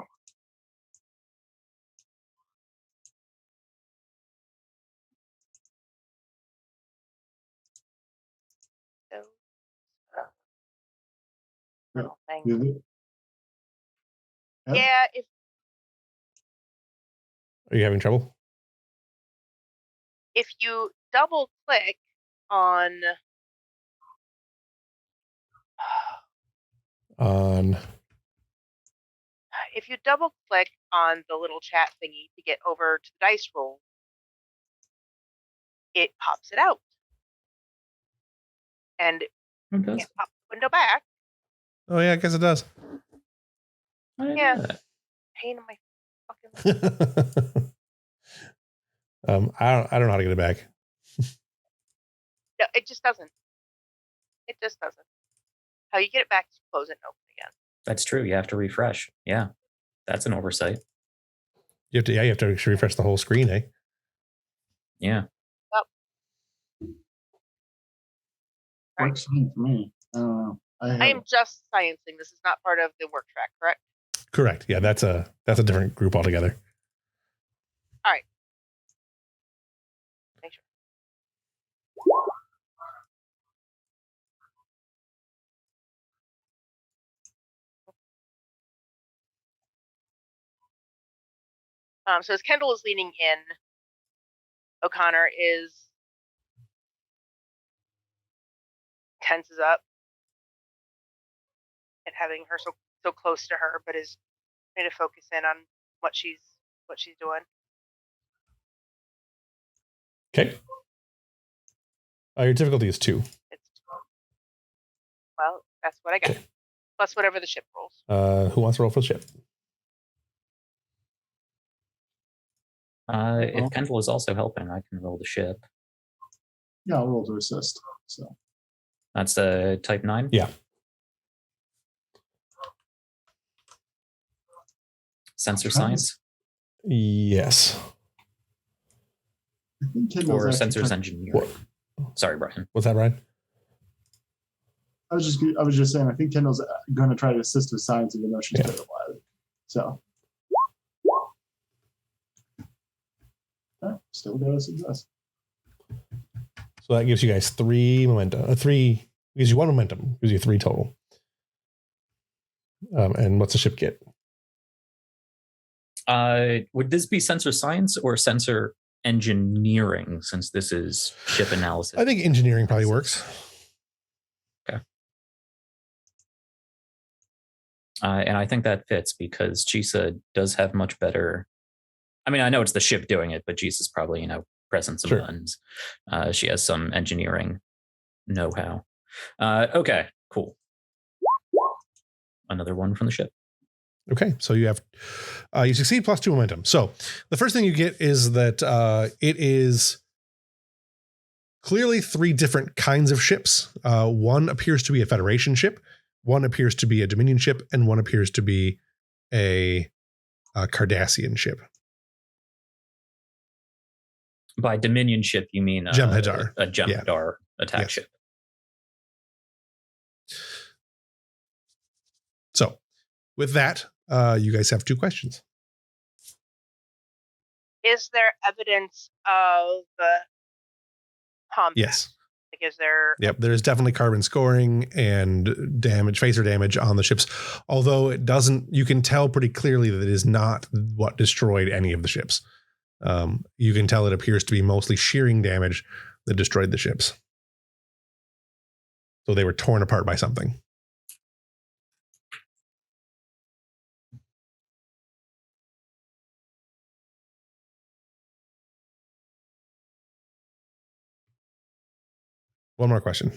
Little thing. Yeah. Yeah, Are you having trouble? if you double click on if you double click on the little chat thingy to get over to the dice roll, it pops it out. And you can't pop the window back. Oh yeah, I guess it does. Yeah. Pain in my fucking I don't know how to get it back. No, it just doesn't. It just doesn't. How you get it back is close it and open again. That's true. You have to refresh. Yeah. That's an oversight. You have to refresh the whole screen, eh? Yeah. Works fine for me. I don't know. I am just sciencing. This is not part of the work track, correct? Correct. Yeah, that's a different group altogether. All right. Make sure. So as Kendall is leaning in, O'Connor tenses up and having her so close to her, but is trying to focus in on what she's doing. Okay. Your difficulty is 2. Well, that's what I got. Okay. Plus whatever the ship rolls. Who wants to roll for the ship? If Kendall is also helping, I can roll the ship. Yeah, I'll roll to assist. So that's the type 9? Yeah. Sensor science? Yes. I think or sensors engineering. Sorry, Brian. What's that, Brian? I was just saying, I think Kendall's going to try to assist with science, even though she's terrible at it. So, still got a success. So that gives you guys 3 momentum. Gives you 1 momentum. Gives you 3 total. And what's the ship get? Would this be sensor science or sensor engineering, since this is ship analysis? I think engineering probably works. Okay. And I think that fits because Chisa does have much better. I mean, I know it's the ship doing it, but Chisa's probably, pressing some buttons. She has some engineering know-how. Okay, cool. Another one from the ship. Okay, so you have you succeed plus 2 momentum. So the first thing you get is that it is clearly 3 different kinds of ships. One appears to be a Federation ship, one appears to be a Dominion ship, and one appears to be a Cardassian ship. By Dominion ship, you mean Jem'Hadar. A Jem'Hadar attack ship. So with that, you guys have 2 questions. Is there evidence of combat? Yes. Like, is there? Yep, there's definitely carbon scoring and phaser damage on the ships. Although it doesn't, you can tell pretty clearly that it is not what destroyed any of the ships. You can tell it appears to be mostly shearing damage that destroyed the ships. So they were torn apart by something. One more question.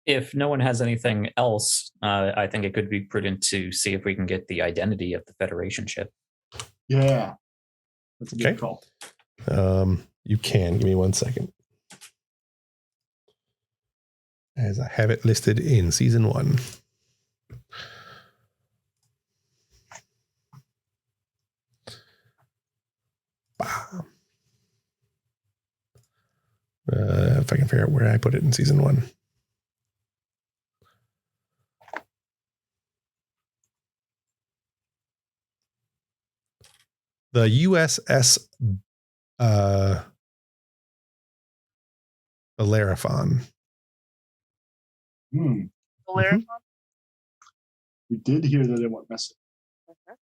If no one has anything else, I think it could be prudent to see if we can get the identity of the Federation ship. Yeah. That's a good call. You can. Give me 1 second. As I have it listed in season 1. If I can figure out where I put it in season 1. The USS Bellerophon. Bellerophon? We did hear that it went missing. Mhm.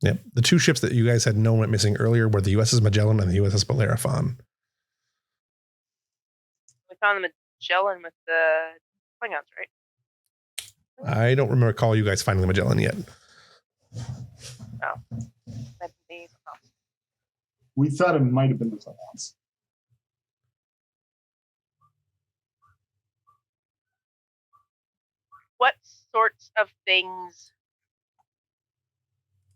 Yep. The two ships that you guys had known went missing earlier were the USS Magellan and the USS Bellerophon. We found the Magellan with the Klingons, right? I don't remember call you guys finding the Magellan yet. We thought it might have been the Klingons. What sorts of things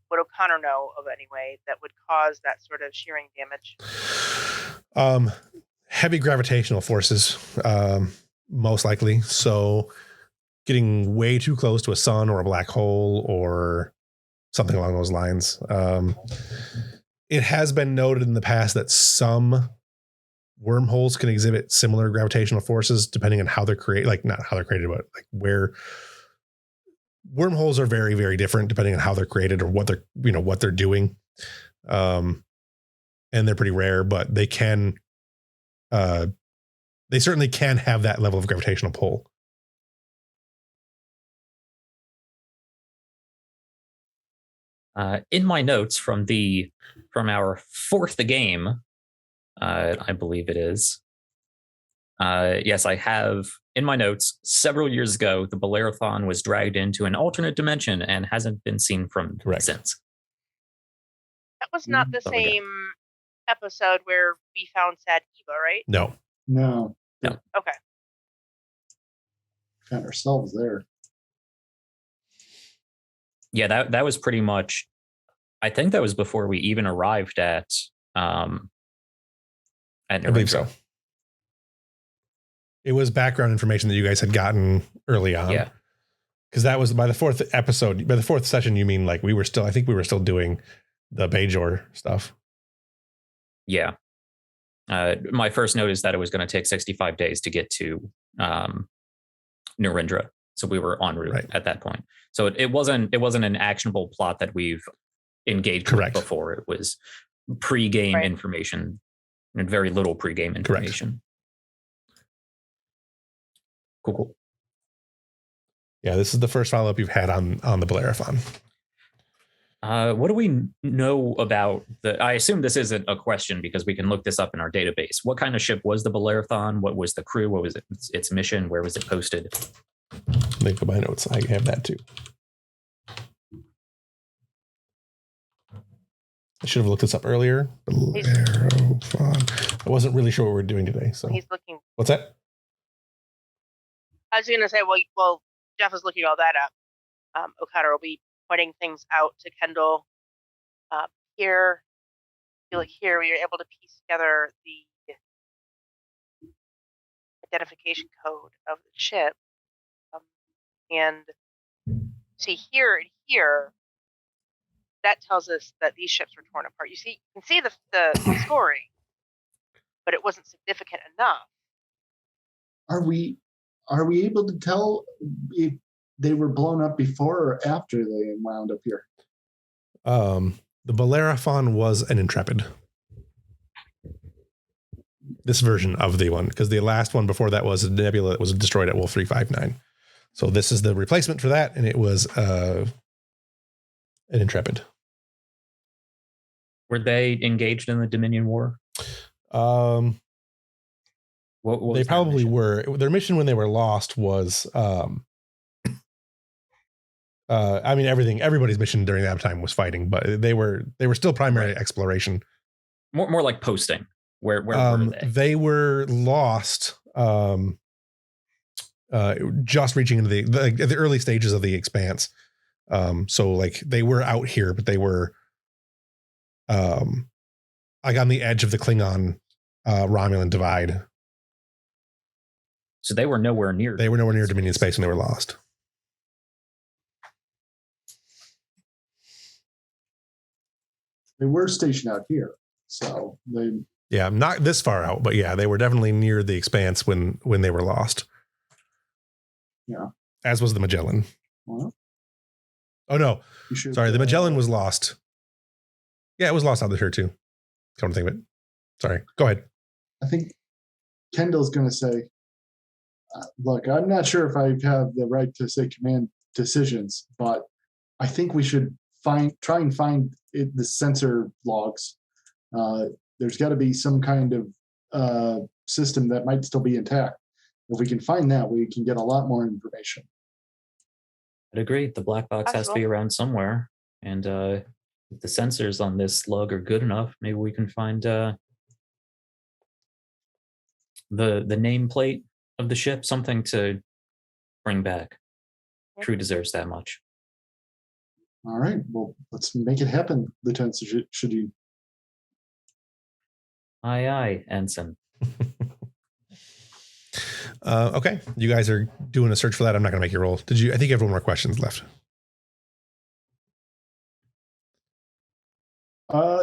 would O'Connor know of anyway that would cause that sort of shearing damage? Heavy gravitational forces, most likely. So getting way too close to a sun or a black hole or something along those lines. It has been noted in the past that some wormholes can exhibit similar gravitational forces depending on how they're created, like not how they're created, but like where wormholes are very, very different depending on how they're created or what they're doing. And they're pretty rare, but they can, they certainly can have that level of gravitational pull. In my notes from our fourth game, I believe it is. Yes, I have in my notes. Several years ago, the Bellerophon was dragged into an alternate dimension and hasn't been seen from since. That was not the same episode where we found Sad Eva, right? No. Okay. Found ourselves there. Yeah, that was pretty much. I think that was before we even arrived at. I believe so. It was background information that you guys had gotten early on. Yeah. Because that was by the fourth episode. By the fourth session, you mean like I think we were still doing the Bajor stuff. Yeah. My first note is that it was going to take 65 days to get to Narendra. So we were en route at that point. So it wasn't an actionable plot that we've engaged with before. It was pre-game information and very little pre-game information. Cool. Yeah, this is the first follow-up you've had on the Bellerophon. What do we know about I assume this isn't a question because we can look this up in our database. What kind of ship was the Bellerophon? What was the crew? What was its mission? Where was it posted? Let me go by notes. I have that too. I should have looked this up earlier. Bellerophon. I wasn't really sure what we're doing today. So he's looking. What's that? I was going to say, well, Jeff is looking all that up. O'Connor will be pointing things out to Kendall. Here, I feel like here we are able to piece together the identification code of the ship. And see here and here, that tells us that these ships were torn apart. You can see the scoring, but it wasn't significant enough. Are we able to tell if they were blown up before or after they wound up here? The Bellerophon was an Intrepid. This version of the one, because the last one before that was a Nebula that was destroyed at Wolf 359. So this is the replacement for that, and it was an Intrepid. Were they engaged in the Dominion War? What they probably were. Their mission when they were lost was, I mean, everybody's mission during that time was fighting, but they were still primary exploration. More like posting. Where were they? They were lost. Just reaching into the early stages of the Expanse. So like they were out here, but they were like on the edge of the Klingon Romulan divide. So they were nowhere near. They were nowhere near Dominion space when they were lost. They were stationed out here, so they. Yeah, not this far out, but yeah, they were definitely near the Expanse when they were lost. Yeah. As was the Magellan. Well, oh no, sorry, the Magellan was lost. Yeah, it was lost out here too. Come to think of it. Sorry, go ahead. I think Kendall's going to say, look, I'm not sure if I have the right to say command decisions, but I think we should try and find the sensor logs. There's got to be some kind of system that might still be intact. If we can find that, we can get a lot more information. I'd agree. The black box has to be around somewhere. And if the sensors on this lug are good enough, maybe we can find the nameplate of the ship, something to bring back. Crew deserves that much. All right. Well, let's make it happen, Lieutenant Shadid. Aye, aye, Ensign. Okay, you guys are doing a search for that. I'm not going to make you roll. I think you have one more questions left.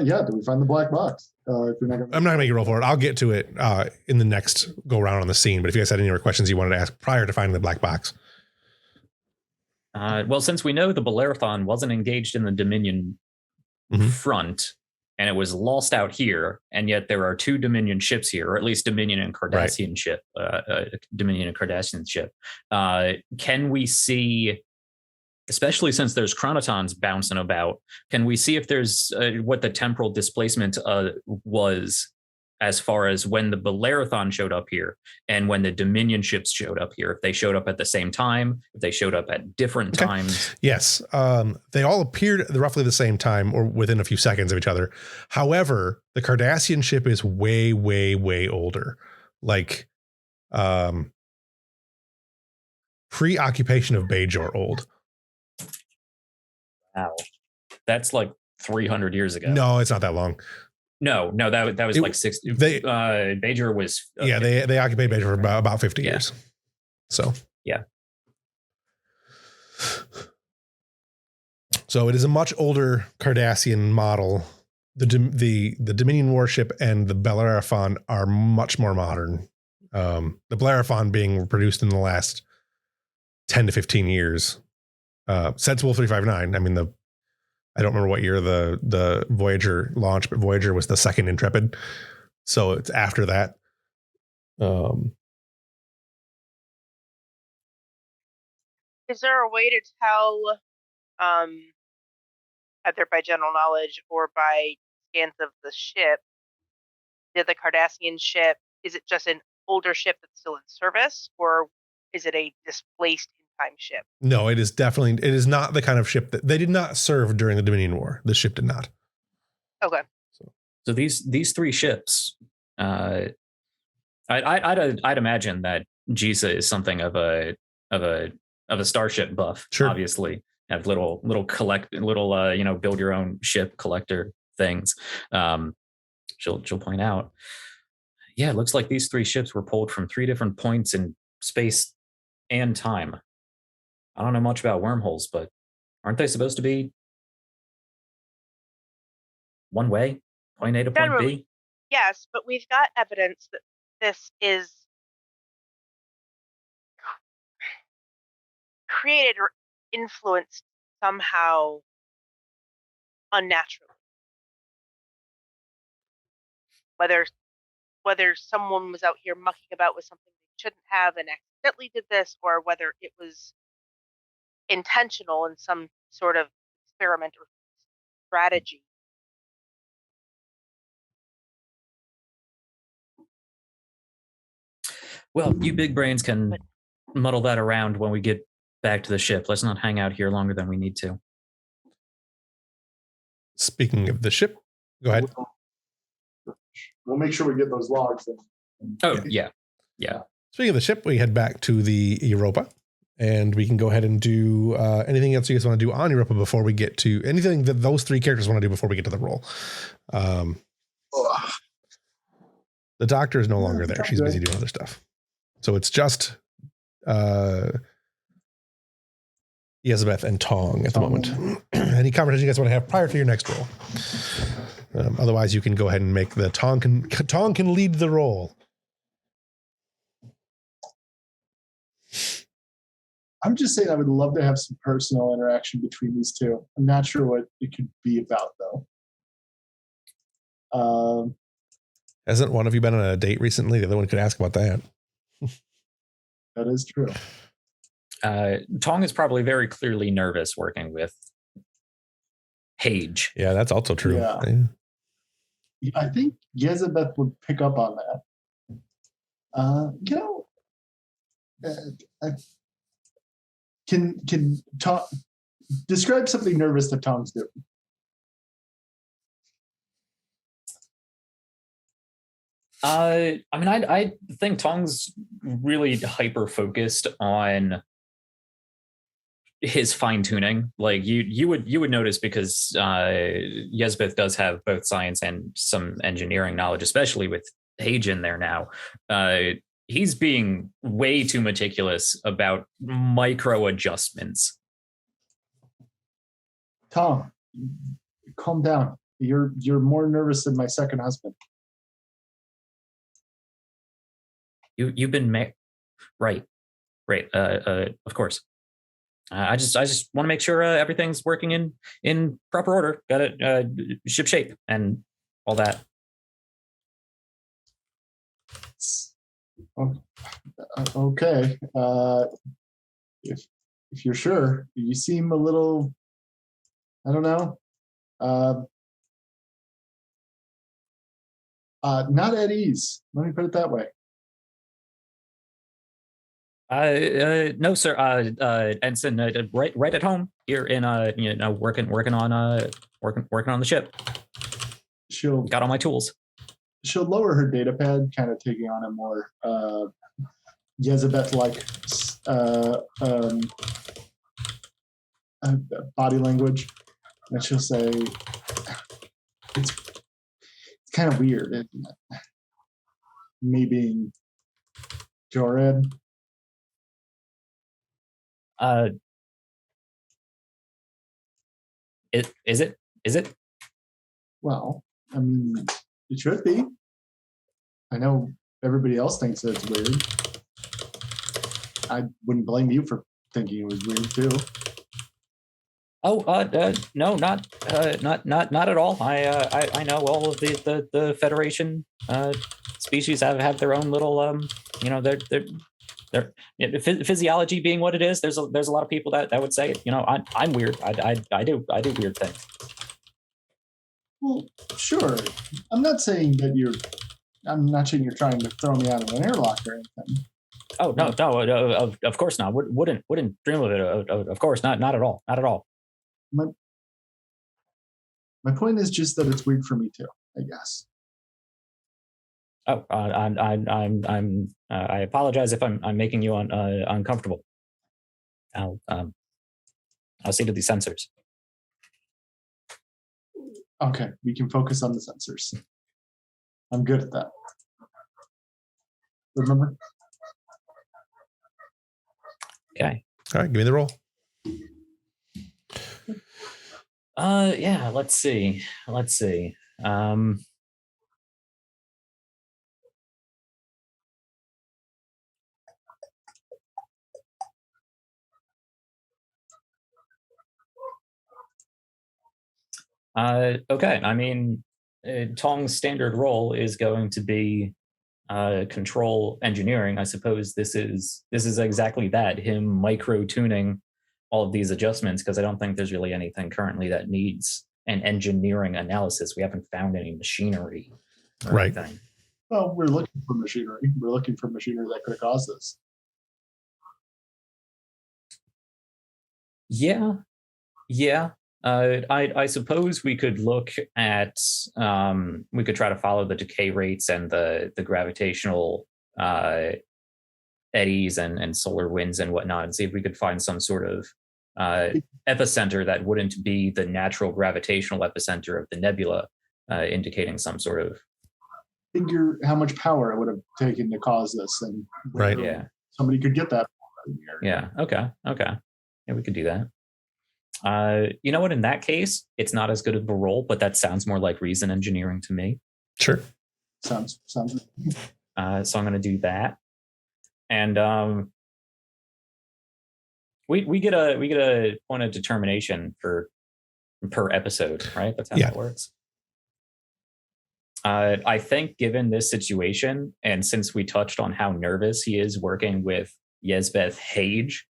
Yeah. Do we find the black box? If you're not I'm not going to make you roll for it. I'll get to it in the next go around on the scene. But if you guys had any more questions you wanted to ask prior to finding the black box. Well, since we know the Bellerophon wasn't engaged in the Dominion front, and it was lost out here, and yet there are two Dominion ships here, or at least Dominion and Cardassian ship. Dominion and Cardassian ship. Can we see, especially since there's chronotons bouncing about, can we see if there's what the temporal displacement was as far as when the Bellerophon showed up here and when the Dominion ships showed up here? If they showed up at the same time, if they showed up at different times? Yes. They all appeared at roughly the same time or within a few seconds of each other. However, the Cardassian ship is way, way, way older. Like pre-occupation of Bajor old. Wow. That's like 300 years ago. No, it's not that long. No, that was like 60. Bajor was... Okay. Yeah, they occupied Bajor for about 50 years. So... Yeah. So it is a much older Cardassian model. The Dominion warship and the Bellerophon are much more modern. The Bellerophon being produced in the last 10 to 15 years. Sensible 359. I mean, I don't remember what year the Voyager launched, but Voyager was the second Intrepid. So it's after that. Is there a way to tell, either by general knowledge or by scans of the ship, did the Cardassian ship, is it just an older ship that's still in service, or is it a displaced in-time ship? No, it is not the kind of ship that they did not serve during the Dominion War. This ship did not. Okay. So these three ships, I'd imagine that Giza is something of a starship buff. Sure. Obviously, have little build your own ship collector things. She'll point out. Yeah, it looks like these three ships were pulled from three different points in space and time. I don't know much about wormholes, but aren't they supposed to be one way, point A to point B? Yes, but we've got evidence that this is created or influenced somehow unnaturally. Whether someone was out here mucking about with something they shouldn't have and accidentally did this, or whether it was intentional in some sort of experiment or strategy. Well, you big brains can muddle that around when we get back to the ship. Let's not hang out here longer than we need to. Speaking of the ship, go ahead. We'll make sure we get those logs. Yeah. Speaking of the ship, we head back to the Europa, and we can go ahead and do anything else you guys want to do on Europa before we get to anything that those three characters want to do before we get to the role. The doctor is no longer there. She's busy doing other stuff. So it's just Elizabeth and Tong at the moment. Any conversation you guys want to have prior to your next role? Otherwise, you can go ahead and make the Tong can lead the role. I'm just saying I would love to have some personal interaction between these two. I'm not sure what it could be about, though. Hasn't one of you been on a date recently? The other one could ask about that. That is true. Tong is probably very clearly nervous working with Hage. Yeah, that's also true. Yeah. I think Yezebeth would pick up on that. Can Tong describe something nervous that Tong's doing? I think Tong's really hyper focused on his fine tuning. Like you would notice, because Yezbeth does have both science and some engineering knowledge, especially with Hage in there now. He's being way too meticulous about micro adjustments. Tom, calm down. You're more nervous than my second husband. You've been right. Of course. I just want to make sure everything's working in proper order. Got it ship shape and all that. Okay. If you're sure, you seem a little, I don't know, not at ease. Let me put it that way. No, sir. Ensign, right at home here in working on the ship. She'll got all my tools. She'll lower her data pad, kind of taking on a more Yezebeth-like body language, and she'll say, "It's kind of weird, isn't it? Me being Jored." Is it? Well, I mean, it should be. I know everybody else thinks that it's weird. I wouldn't blame you for thinking it was weird too. Oh, no, not at all. I know all of the Federation species have their own little their physiology being what it is. There's a lot of people that would say, I'm weird. I do weird things. Well, sure. I'm not saying you're trying to throw me out of an airlock or anything. Oh no, of course not. Wouldn't dream of it. Of course not at all. Not at all. My point is just that it's weird for me too, I guess. Oh, I apologize if I'm making you uncomfortable. I'll see to these sensors. Okay, we can focus on the sensors. I'm good at that. Remember? Okay. All right, give me the roll. Yeah, let's see. Okay, I mean, Tong's standard role is going to be control engineering. I suppose this is exactly that, him micro tuning all of these adjustments, because I don't think there's really anything currently that needs an engineering analysis. We haven't found any machinery or right anything. Well, we're looking for machinery. We're looking for machinery that could have caused this. Yeah. I suppose we could look at we could try to follow the decay rates and the gravitational eddies and solar winds and whatnot, and see if we could find some sort of epicenter that wouldn't be the natural gravitational epicenter of the nebula, indicating some sort of figure how much power it would have taken to cause this, and right. Yeah, somebody could get that. Yeah. Okay. Yeah, we could do that. You know what? In that case, it's not as good of a role, but that sounds more like reason engineering to me. Sure. Sounds. So I'm going to do that, and we get a point of determination per episode, right? That's how that works. I think given this situation, and since we touched on how nervous he is working with Yesbeth Hage,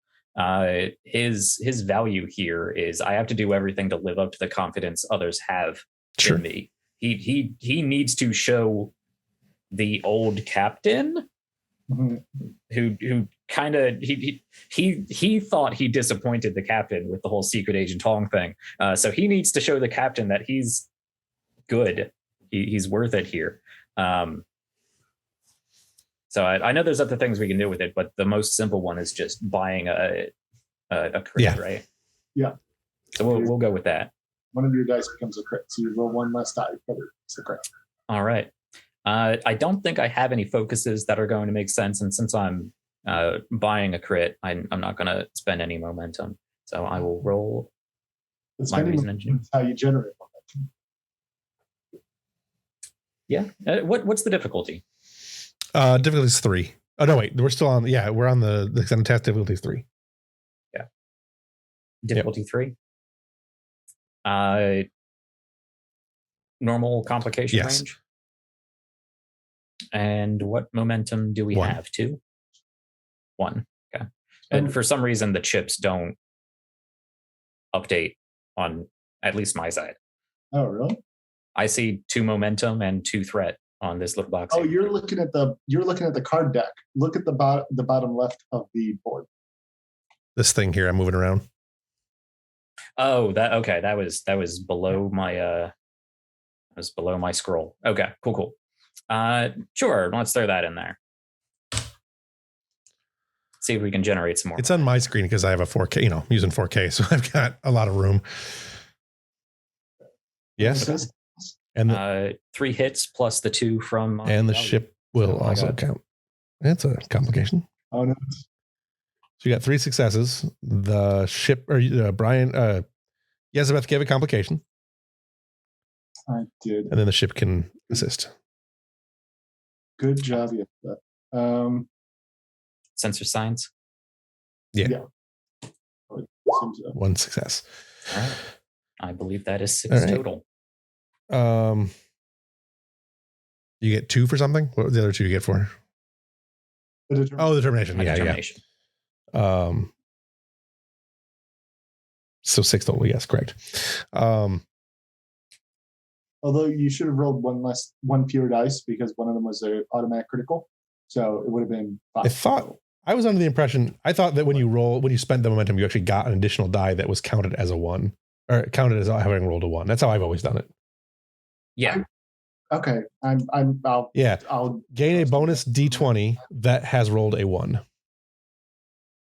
his value here is I have to do everything to live up to the confidence others have in me. He needs to show the old captain who kind of he thought he disappointed the captain with the whole secret agent Tong thing. So he needs to show the captain that he's good. He's worth it here. So I know there's other things we can do with it, but the most simple one is just buying a crit, right? Yeah. So we'll go with that. One of your dice becomes a crit, so you roll one less die, but it's a crit. All right. I don't think I have any focuses that are going to make sense, and since I'm buying a crit, I'm not going to spend any momentum. So I will roll my reason engineering. That's how you generate momentum. Yeah. What's the difficulty? Difficulty is 3. Oh no, wait. We're still on. Yeah, we're on the extended test. Difficulty is 3. Yeah. Difficulty 3. Normal complication range. And what momentum do we have? 2? 1. Okay. And for some reason, the chips don't update on at least my side. Oh, really? I see 2 momentum and 2 threat on this little box. Oh, you're looking at the card deck. Look at the bottom left of the board. This thing here, I'm moving around. Oh, that was below my below my scroll. Okay, cool. Sure, let's throw that in there. See if we can generate some more. It's on my screen because I have a 4K, I'm using 4K, so I've got a lot of room. Yes. Okay. And 3 hits plus the 2 from and the ship will also count. That's a complication. Oh no. So you got 3 successes. The ship, or Brian, Yesbeth gave a complication. I did. And then the ship can assist. Good job, Yesbeth. Sensor signs. Yeah. Seems so. 1 success. All right. I believe that is 6 right. total. You get 2 for something? What were the other 2 you get for? The Determination. Determination. Yeah. So 6 total. Yes, correct. Although you should have rolled one pure dice because one of them was an automatic critical, so it would have been 5. I was under the impression. I thought that when you spent the momentum, you actually got an additional die that was counted as a 1, or counted as having rolled a 1. That's how I've always done it. Yeah. Okay. I'll gain a bonus D20 that has rolled a 1.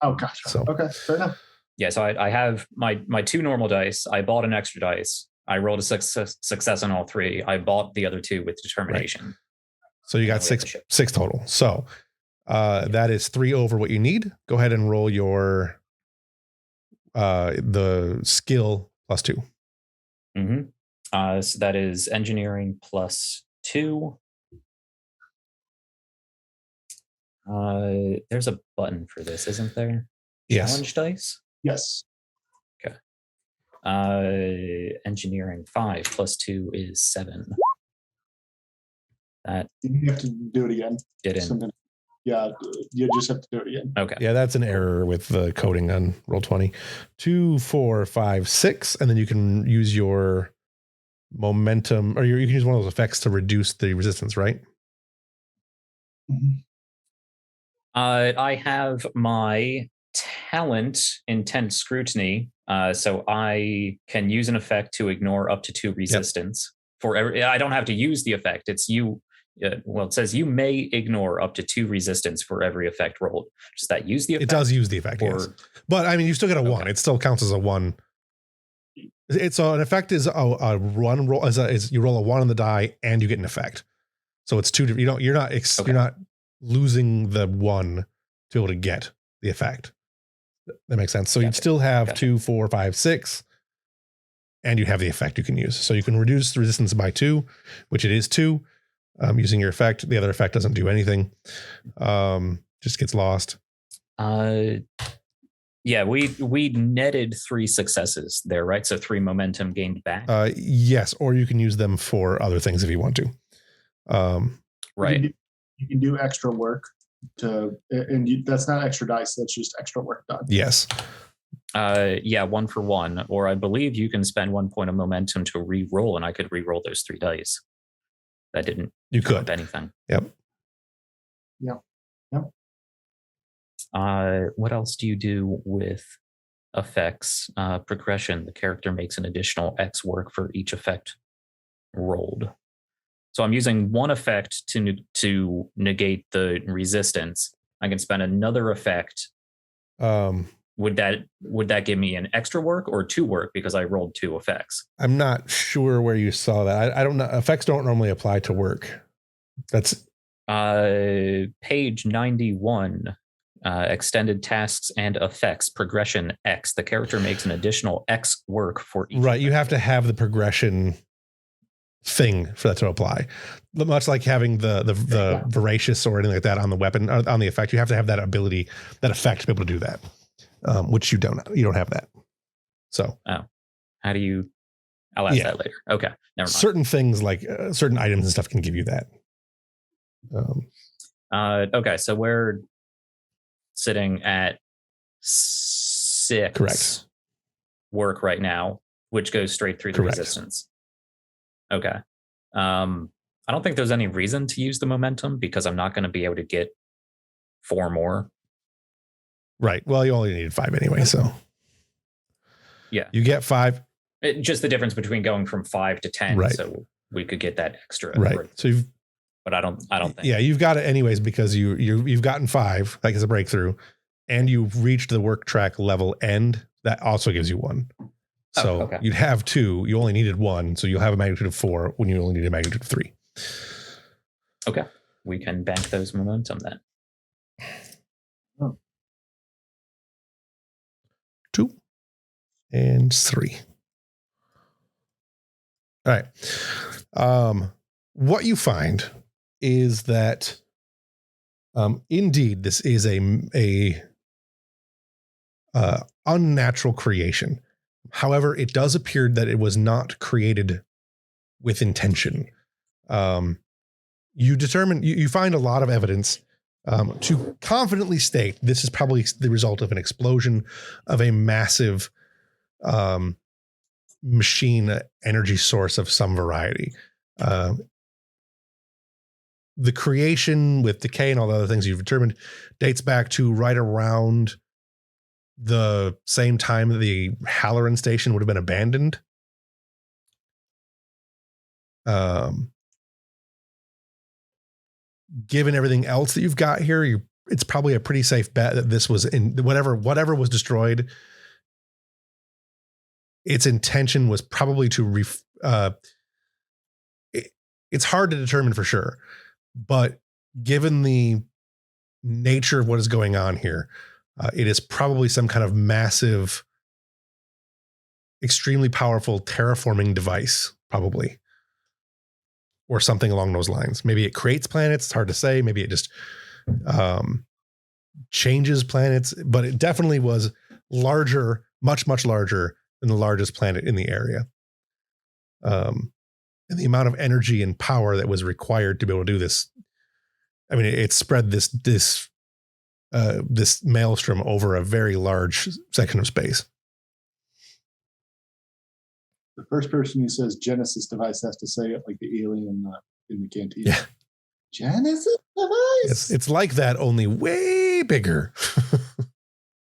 Oh gosh. So okay, fair enough. Yeah, so I have my 2 normal dice. I bought an extra dice. I rolled a success on all 3. I bought the other 2 with determination. Right. So you got 6 total. So that is 3 over what you need. Go ahead and roll your the skill plus 2. Mm-hmm. So that is engineering plus 2. There's a button for this, isn't there? Yes. Challenge dice? Yes. Okay. Engineering 5 plus 2 is 7. That you have to do it again. Get in. Yeah, you just have to do it again. Okay. Yeah, that's an error with the coding on Roll20. 2, 4, 5, 6, and then you can use your momentum, or you can use one of those effects to reduce the resistance, right? Mm-hmm. I have my talent intense scrutiny, so I can use an effect to ignore up to 2 resistance. For every, I don't have to use the effect. It's you. It says you may ignore up to 2 resistance for every effect rolled. Does that use the effect? It does use the effect, yes. But I mean, you still get a 1. It still counts as a 1. It's an effect is a 1 roll is you roll a 1 on the die and you get an effect. So it's 2. You're not losing the 1 to be able to get the effect. That makes sense. So you'd still have 2, 4, 5, 6, and you have the effect you can use. So you can reduce the resistance by 2, which it is 2. Using your effect. The other effect doesn't do anything. Just gets lost. Yeah, we netted 3 successes there, right? So 3 momentum gained back. Yes, or you can use them for other things if you want to. Right. You can do extra work that's not extra dice. That's just extra work done. Yes. Yeah, 1 for 1. Or I believe you can spend 1 point of momentum to re-roll, and I could re-roll those 3 dice. That didn't drop anything. Yep. What else do you do with effects? Progression. The character makes an additional X work for each effect rolled. So I'm using 1 effect to negate the resistance. I can spend another effect. Would that give me an extra work or 2 work because I rolled 2 effects? I'm not sure where you saw that. I don't know. Effects don't normally apply to work. That's page 91. Extended tasks and effects, progression X. The character makes an additional X work for each. Right. You have to have the progression thing for that to apply. Much like having the voracious or anything like that on the weapon, on the effect, you have to have that ability, that effect to be able to do that, which you don't have that. So how do you? I'll ask that later. Okay, never mind. Certain things like certain items and stuff can give you that. Okay, so we're sitting at 6 correct work right now, which goes straight through the resistance. Okay. I don't think there's any reason to use the momentum because I'm not going to be able to get 4 more. Right. Well, you only needed 5 anyway, so yeah, you get 5. Just the difference between going from 5 to 10, right? So we could get that extra, right? So but I don't think. Yeah, you've got it anyways because you've gotten 5, like as a breakthrough, and you've reached the work track level end. That also gives you 1. So you'd have 2. You only needed 1, so you'll have a magnitude of 4 when you only need a magnitude of 3. Okay, we can bank those momentum then. 2 and 3. All right. What you find is that, indeed, this is a unnatural creation. However, it does appear that it was not created with intention. You find a lot of evidence to confidently state this is probably the result of an explosion of a massive machine energy source of some variety. The creation with decay and all the other things you've determined dates back to right around the same time that the Halloran station would have been abandoned. Given everything else that you've got here, it's probably a pretty safe bet that this was in whatever was destroyed. Its intention was probably to it's hard to determine for sure, but given the nature of what is going on here, it is probably some kind of massive, extremely powerful terraforming device, probably, or something along those lines. Maybe it creates planets. It's hard to say. Maybe it just changes planets, but it definitely was larger, much, much larger than the largest planet in the area. And the amount of energy and power that was required to be able to do this. I mean, it spread this maelstrom over a very large section of space. The first person who says Genesis device has to say it like the alien in the canteen. Yeah. Genesis device. It's like that, only way bigger.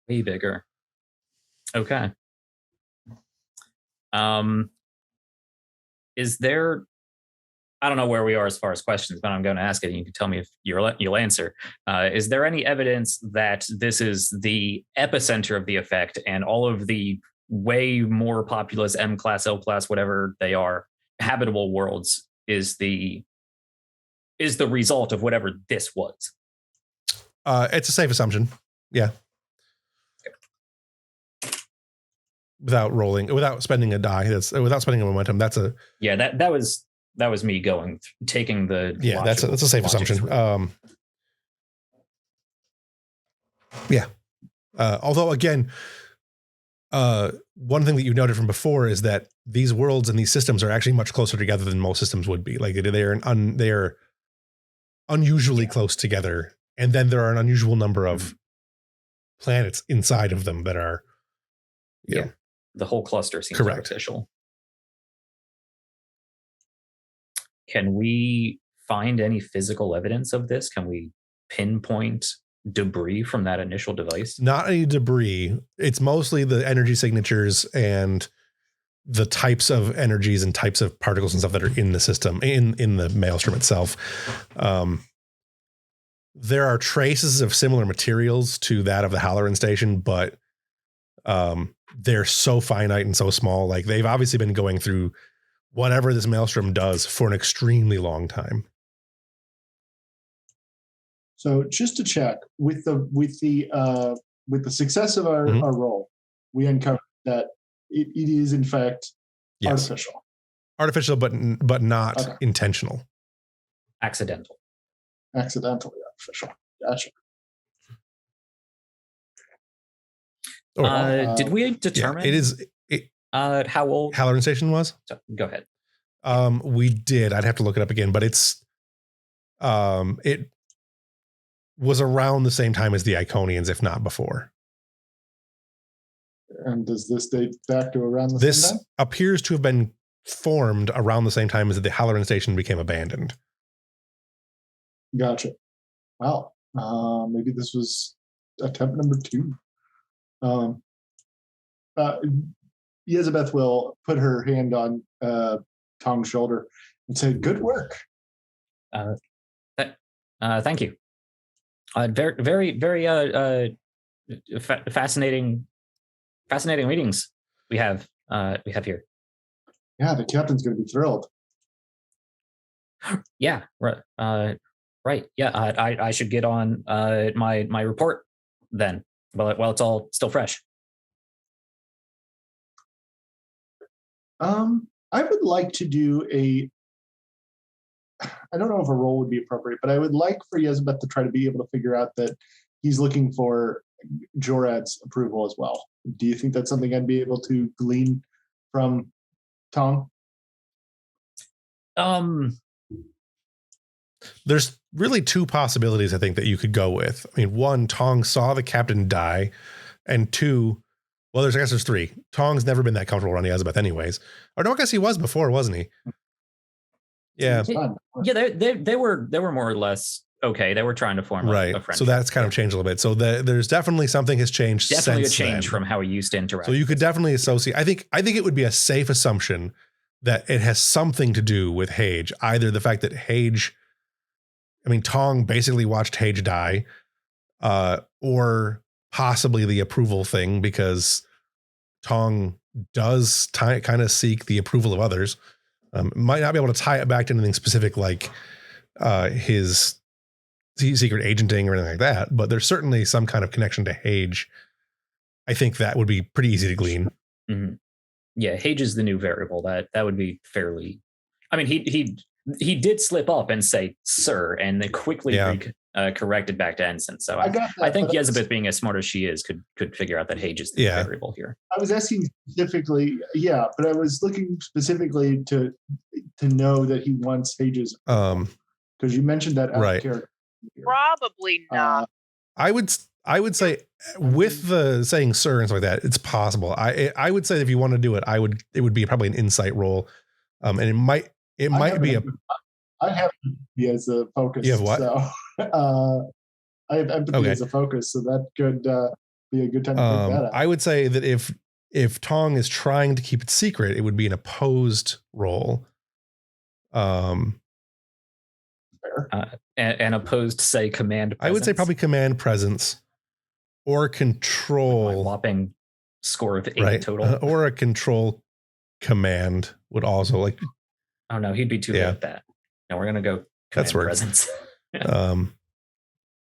Way bigger. Okay. Is there, I don't know where we are as far as questions, but I'm going to ask it and you can tell me if you'll answer. Is there any evidence that this is the epicenter of the effect and all of the way more populous M-class, L-class, whatever they are, habitable worlds is the result of whatever this was? It's a safe assumption. Yeah. Without spending a die, without spending a momentum. That's a that was me taking the that's a safe assumption. Although again, one thing that you noted from before is that these worlds and these systems are actually much closer together than most systems would be. Like they are unusually close together. And then there are an unusual number of planets inside of them that are, you know, the whole cluster seems correct. artificial. Can we find any physical evidence of this? Can we pinpoint debris from that initial device? Not any debris. It's mostly the energy signatures and the types of energies and types of particles and stuff that are in the system, in the Maelstrom itself. There are traces of similar materials to that of the Halloran station, but they're so finite and so small. Like, they've obviously been going through whatever this Maelstrom does for an extremely long time. So just to check, with the success of our roll, we uncovered that it is in fact artificial, but not intentional. Accidentally artificial. Gotcha. Did we determine how old Halloran station was? Go ahead. We did. I'd have to look it up again, but it was around the same time as the Iconians, if not before. And does this date back to around the same time? This appears to have been formed around the same time as the Halloran station became abandoned. Gotcha. Wow. Maybe this was attempt number 2. Elizabeth will put her hand on Tong's shoulder and say, "Good work." Thank you. Very, very fascinating meetings we have here. Yeah, the captain's going to be thrilled. Yeah, right. Right. Yeah, I should get on my report then. While it's all still fresh. I would like to do I don't know if a roll would be appropriate, but I would like for Elizabeth to try to be able to figure out that he's looking for Jorad's approval as well. Do you think that's something I'd be able to glean from Tong? There's really 2 possibilities I think that you could go with. I mean, 1, Tong saw the captain die, and 2, well, I guess there's 3. Tong's never been that comfortable around Elizabeth anyways. Or no, I guess he was before, wasn't he? Yeah. Yeah, they were more or less okay. They were trying to form a friendship. So that's kind of changed a little bit. So there's definitely something has changed. Definitely since a change then. From how we used to interact. So you could definitely associate. I think it would be a safe assumption that it has something to do with Hage. Either the fact that Tong basically watched Hage die, or possibly the approval thing, because Tong does kind of seek the approval of others. Might not be able to tie it back to anything specific like his secret agenting or anything like that, but there's certainly some kind of connection to Hage. I think that would be pretty easy to glean. Mm-hmm. Yeah, Hage is the new variable. That would be fairly. I mean, he did slip up and say "sir," and then quickly corrected back to ensign. So I think Elizabeth, being as smart as she is, could figure out that Hage is the variable here. I was asking specifically, but I was looking specifically to know that he wants Hage's, because you mentioned that character. Probably not. I would say with the saying "sir" and stuff like that, it's possible. I would say if you want to do it, it would be probably an insight roll, and it might be a. I have empathy as a focus. You have what? So, I have empathy as a focus, so that could be a good time to bring that up. I would say that if Tong is trying to keep it secret, it would be an opposed roll. And opposed, say, command presence. I would say probably command presence or control. My whopping score of 8 total. Or a control command would also like. Oh no, he'd be too good at that. No, we're gonna go command presence. Could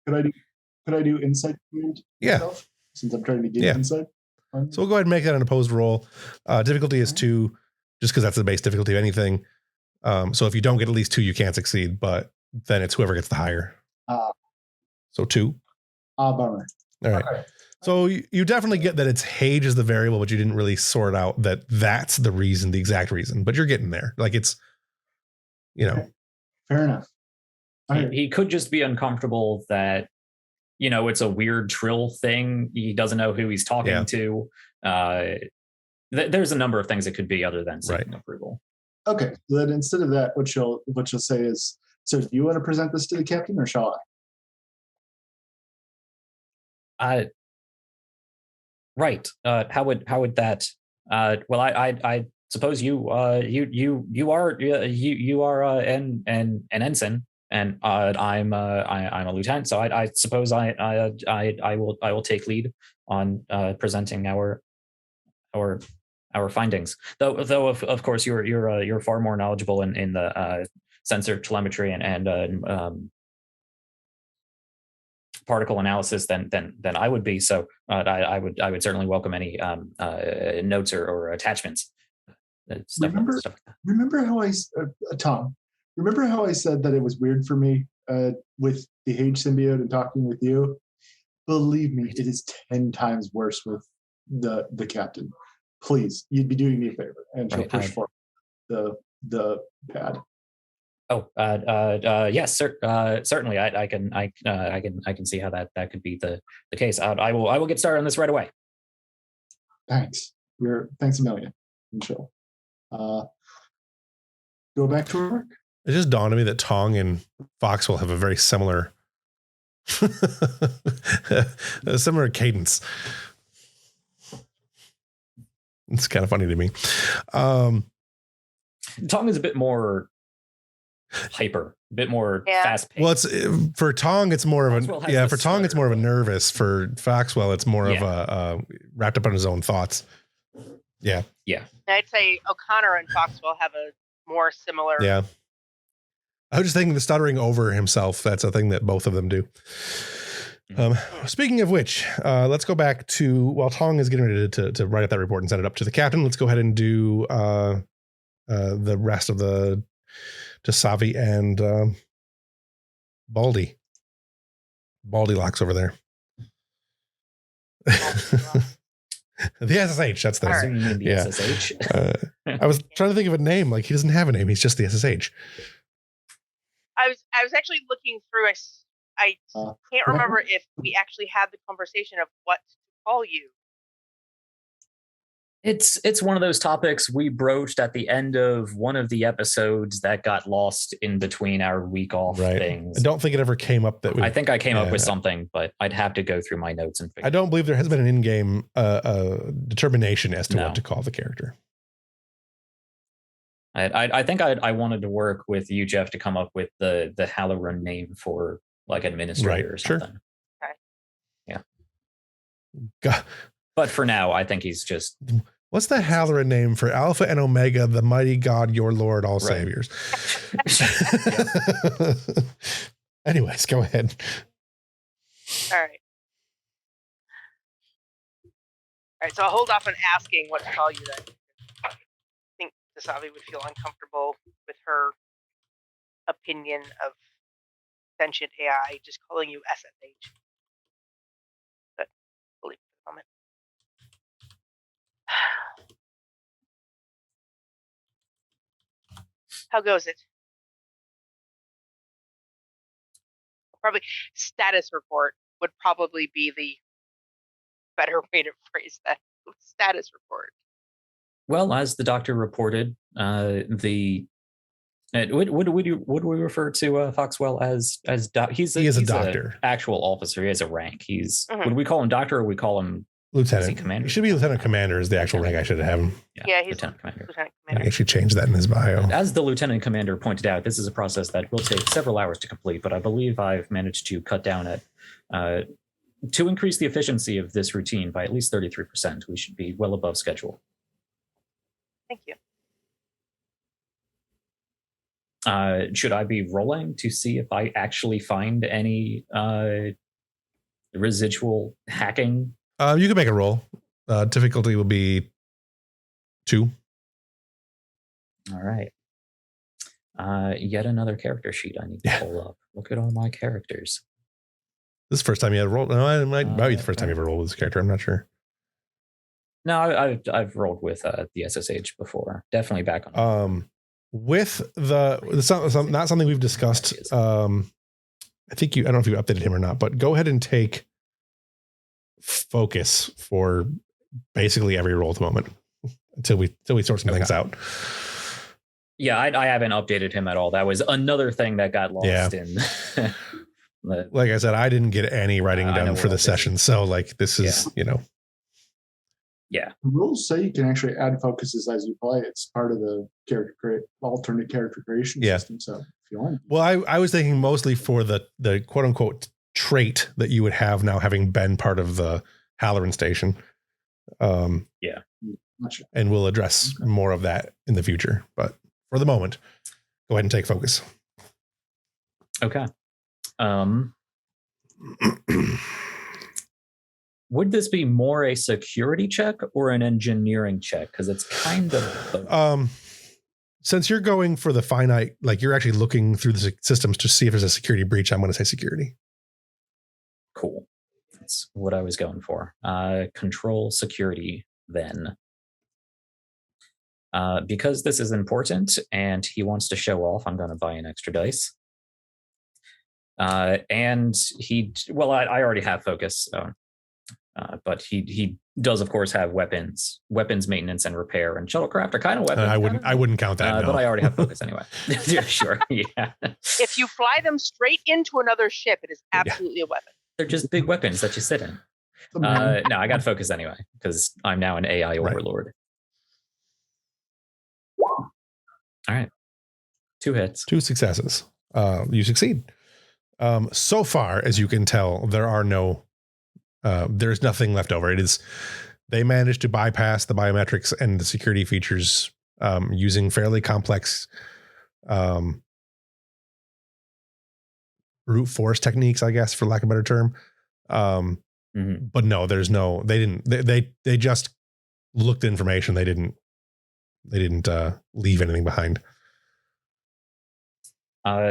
I do insight command? Myself, since I'm trying to get insight. So we'll go ahead and make that an opposed roll. Difficulty is 2, just because that's the base difficulty of anything. So if you don't get at least 2, you can't succeed, but then it's whoever gets the higher. So 2. Bummer. All right. Okay. So you definitely get that it's Hage as the variable, but you didn't really sort out that that's the reason, the exact reason. But you're getting there. Like it's, Fair enough. He could just be uncomfortable that, it's a weird trill thing. He doesn't know who he's talking to. There's a number of things it could be other than seeking approval. Okay, so then instead of that, what you'll say is, so do you want to present this to the captain, or shall I? Right. How would that? Well, I suppose you are an ensign, and I'm a lieutenant. So I suppose I will take lead on presenting our findings. Though of course you're far more knowledgeable in the sensor telemetry and particle analysis than I would be. So I would certainly welcome any notes or attachments. Remember how Tom? Remember how I said that it was weird for me with the Hage symbiote and talking with you? Believe me, it is 10 times worse with the captain. Please, you'd be doing me a favor, and she'll push for the pad. Oh, yes, certainly. I can see how that could be the case. I will get started on this right away. Thanks. Thanks a million. And she'll go back to work. It just dawned on me that Tong and Foxwell have a very similar cadence. It's kind of funny to me. Tong is a bit more hyper, a bit more fast paced. Well, it's for Tong, it's more of a for Tong, it's more of a nervous. For Foxwell, it's more of a wrapped up in his own thoughts. Yeah. I'd say O'Connor and Foxwell have a more similar. Yeah. I was just thinking the stuttering over himself. That's a thing that both of them do. Speaking of which, let's go back to while Tong is getting ready to write up that report and send it up to the captain. Let's go ahead and do the rest of the to Savi and Baldy. Baldy locks over there. The SSH. That's the SSH. I was trying to think of a name. Like, he doesn't have a name. He's just the SSH. I was actually looking through. I can't remember if we actually had the conversation of what to call you. It's one of those topics we broached at the end of one of the episodes that got lost in between our week off things. I don't think it ever came up that I think I came up with something, but I'd have to go through my notes and figure. I don't believe there has been an in-game determination as to what to call the character. I think I wanted to work with you, Jeff, to come up with the Halloran name for like administrator or something. Sure. Yeah. God. But for now, I think he's just... What's the Halloran name for Alpha and Omega, the mighty God, your Lord, all saviors? Anyways, go ahead. All right, so I'll hold off on asking what to call you then. I think Savi would feel uncomfortable with her opinion of sentient AI just calling you SSH. But we'll leave it for the moment. How goes it? Probably status report would probably be the better way to phrase that. Status report. Well, as the doctor reported, would we refer to Foxwell as he's a doctor, actual officer. He has a rank. Would we call him doctor or we call him lieutenant? Commander. He should be lieutenant commander is the actual rank. I should have him. Yeah, he's lieutenant commander. I actually changed that in his bio. As the lieutenant commander pointed out, this is a process that will take several hours to complete, but I believe I've managed to cut down to increase the efficiency of this routine by at least 33%. We should be well above schedule. Thank you. Should I be rolling to see if I actually find any residual hacking? You can make a roll. Difficulty will be 2. All right. Yet another character sheet I need to pull up. Look at all my characters. This is the first time you had a roll. No, it might be the first time you ever rolled with this character. I'm not sure. No, I've rolled with the SSH before. Definitely back on. With not something we've discussed I don't know if you updated him or not, but go ahead and take focus for basically every role at the moment until we sort some things out. Yeah, I haven't updated him at all. That was another thing that got lost in. Like I said, I didn't get any writing done for the session, so like this is Yeah. The rules say you can actually add focuses as you play. It's part of the alternate character creation system. So if you want. Well, I was thinking mostly for the quote unquote trait that you would have now having been part of the Halloran station. And we'll address more of that in the future. But for the moment, go ahead and take focus. Okay. Would this be more a security check or an engineering check? Because it's kind of since you're going for the finite, like you're actually looking through the systems to see if there's a security breach, I'm going to say security. Cool. That's what I was going for. Control security then. Because this is important and he wants to show off, I'm going to buy an extra dice. And I already have focus. But he does, of course, have weapons maintenance and repair, and shuttlecraft are kind of weapons. I wouldn't count that. But I already have focus anyway. Yeah, sure. Yeah. If you fly them straight into another ship, it is absolutely a weapon. They're just big weapons that you sit in. No, I got focus anyway because I'm now an AI overlord. All right. 2 hits. 2 successes. You succeed. So far, as you can tell, there's nothing left over. They managed to bypass the biometrics and the security features using fairly complex brute force techniques, I guess, for lack of a better term. But no, they just looked at information. They didn't leave anything behind.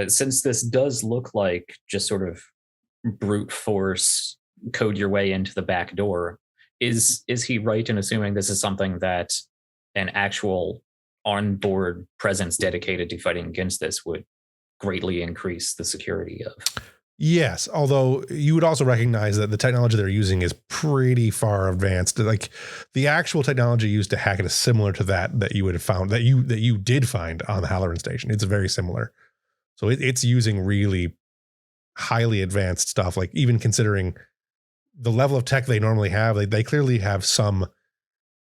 Since this does look like just sort of brute force, code your way into the back door, is he right in assuming this is something that an actual onboard presence dedicated to fighting against this would greatly increase the security of? Yes, although you would also recognize that the technology they're using is pretty far advanced. Like the actual technology used to hack it is similar to that you would have found that you did find on the Halloran station. It's very similar. So it's using really highly advanced stuff. Like even considering the level of tech they normally have, they clearly have some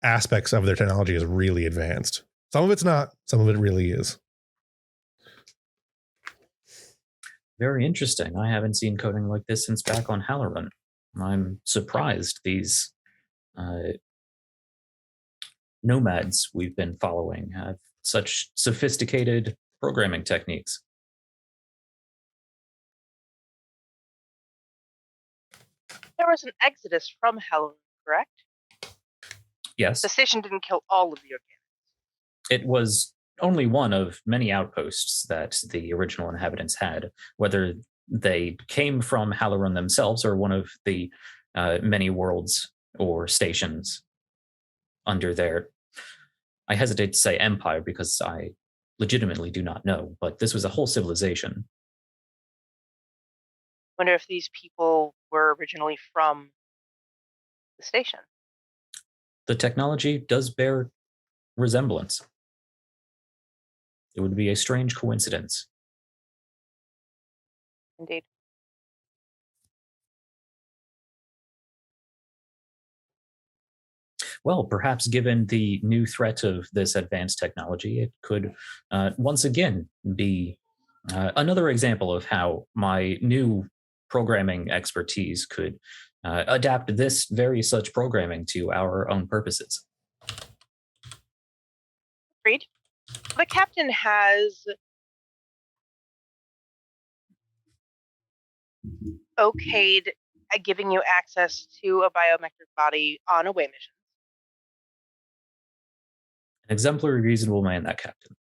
aspects of their technology is really advanced. Some of it's not, some of it really is. Very interesting. I haven't seen coding like this since back on Halloran. I'm surprised these nomads we've been following have such sophisticated programming techniques. There was an exodus from Halloran, correct? Yes. The station didn't kill all of the organics. It was only one of many outposts that the original inhabitants had, whether they came from Halloran themselves or one of the many worlds or stations under their, I hesitate to say empire because I legitimately do not know, but this was a whole civilization. Wonder if these people were originally from the station. The technology does bear resemblance. It would be a strange coincidence. Indeed. Well, perhaps given the new threat of this advanced technology, it could once again be another example of how my new programming expertise could adapt this very such programming to our own purposes. Agreed. The captain has okayed giving you access to a biometric body on away missions. An exemplary, reasonable man, that captain.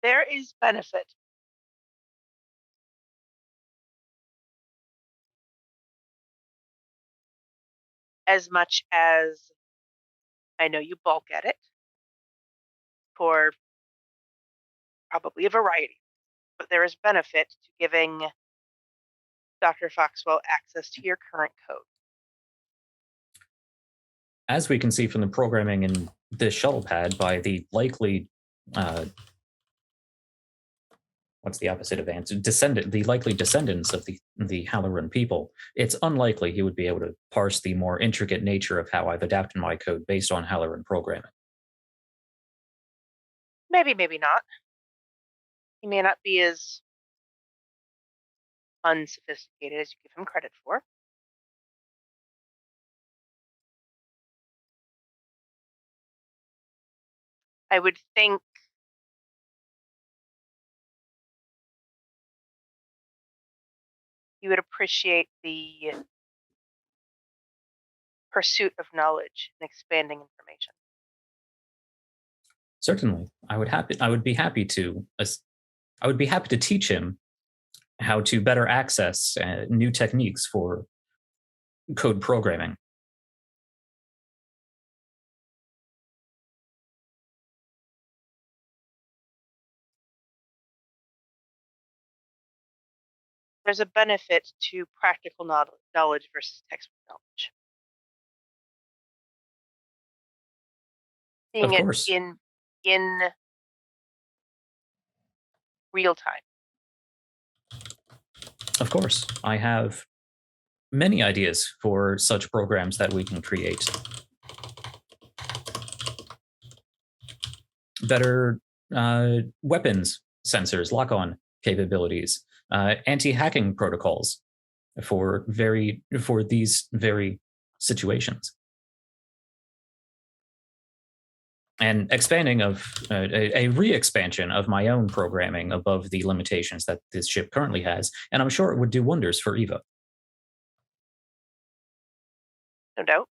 There is benefit. as much as I know you balk at it for probably a variety, but there is benefit to giving Dr. Foxwell access to your current code. As we can see from the programming in this shuttle pad, by the likely what's the opposite of answer? The likely descendants of the Halloran people, it's unlikely he would be able to parse the more intricate nature of how I've adapted my code based on Halloran programming. Maybe, maybe not. He may not be as unsophisticated as you give him credit for. I would think you would appreciate the pursuit of knowledge and expanding information. Certainly, I would be happy to teach him how to better access new techniques for code programming. There's a benefit to practical knowledge versus textbook knowledge. Seeing Of course. it in real time. Of course, I have many ideas for such programs that we can create. Better weapons sensors, lock-on capabilities, anti-hacking protocols for these very situations, and expanding of a re-expansion of my own programming above the limitations that this ship currently has, and I'm sure it would do wonders for Eva. No doubt.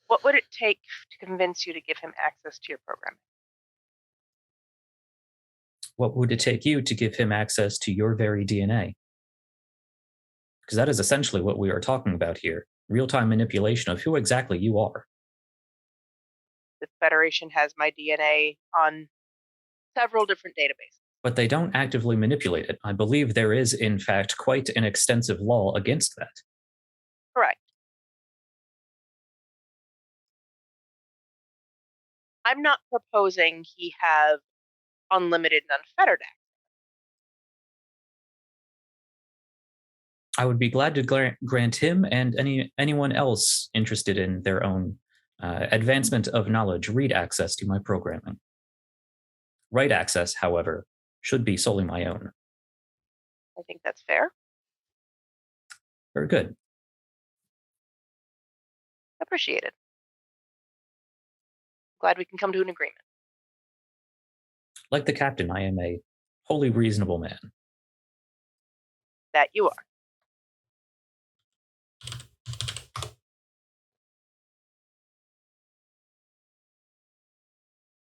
What would it take to convince you to give him access to your program? What would it take you to give him access to your very DNA? Because that is essentially what we are talking about here. Real-time manipulation of who exactly you are. The Federation has my DNA on several different databases. But they don't actively manipulate it. I believe there is, in fact, quite an extensive law against that. Correct. I'm not proposing he have unlimited and unfettered access. I would be glad to grant him and anyone else interested in their own advancement of knowledge read access to my programming. Write access, however, should be solely my own. I think that's fair. Very good. Appreciated. Glad we can come to an agreement. Like the captain, I am a wholly reasonable man. That you are.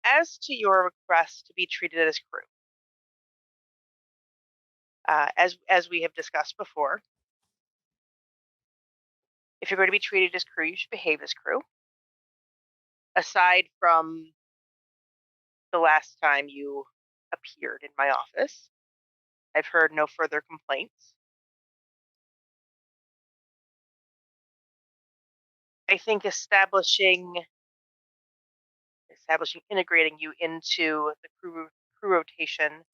As to your request to be treated as crew, as we have discussed before, if you're going to be treated as crew, you should behave as crew. Aside from the last time you appeared in my office, I've heard no further complaints. I think integrating you into the crew rotation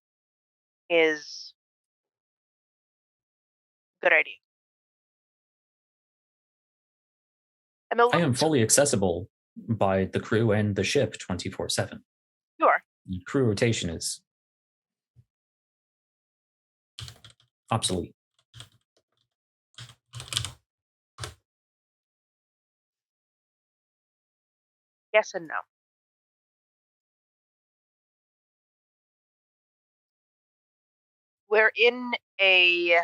is a good idea. I am fully accessible by the crew and the ship 24/7. You are. Crew rotation is obsolete. Yes and no. We're in a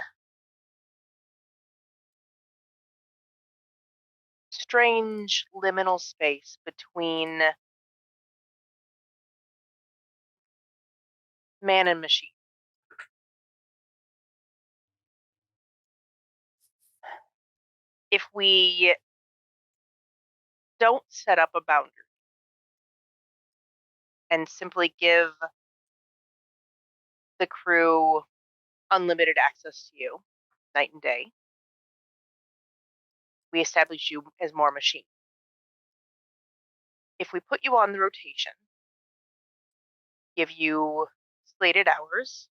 strange liminal space between man and machine. If we don't set up a boundary and simply give the crew unlimited access to you night and day, we establish you as more machine. If we put you on the rotation, give you slated hours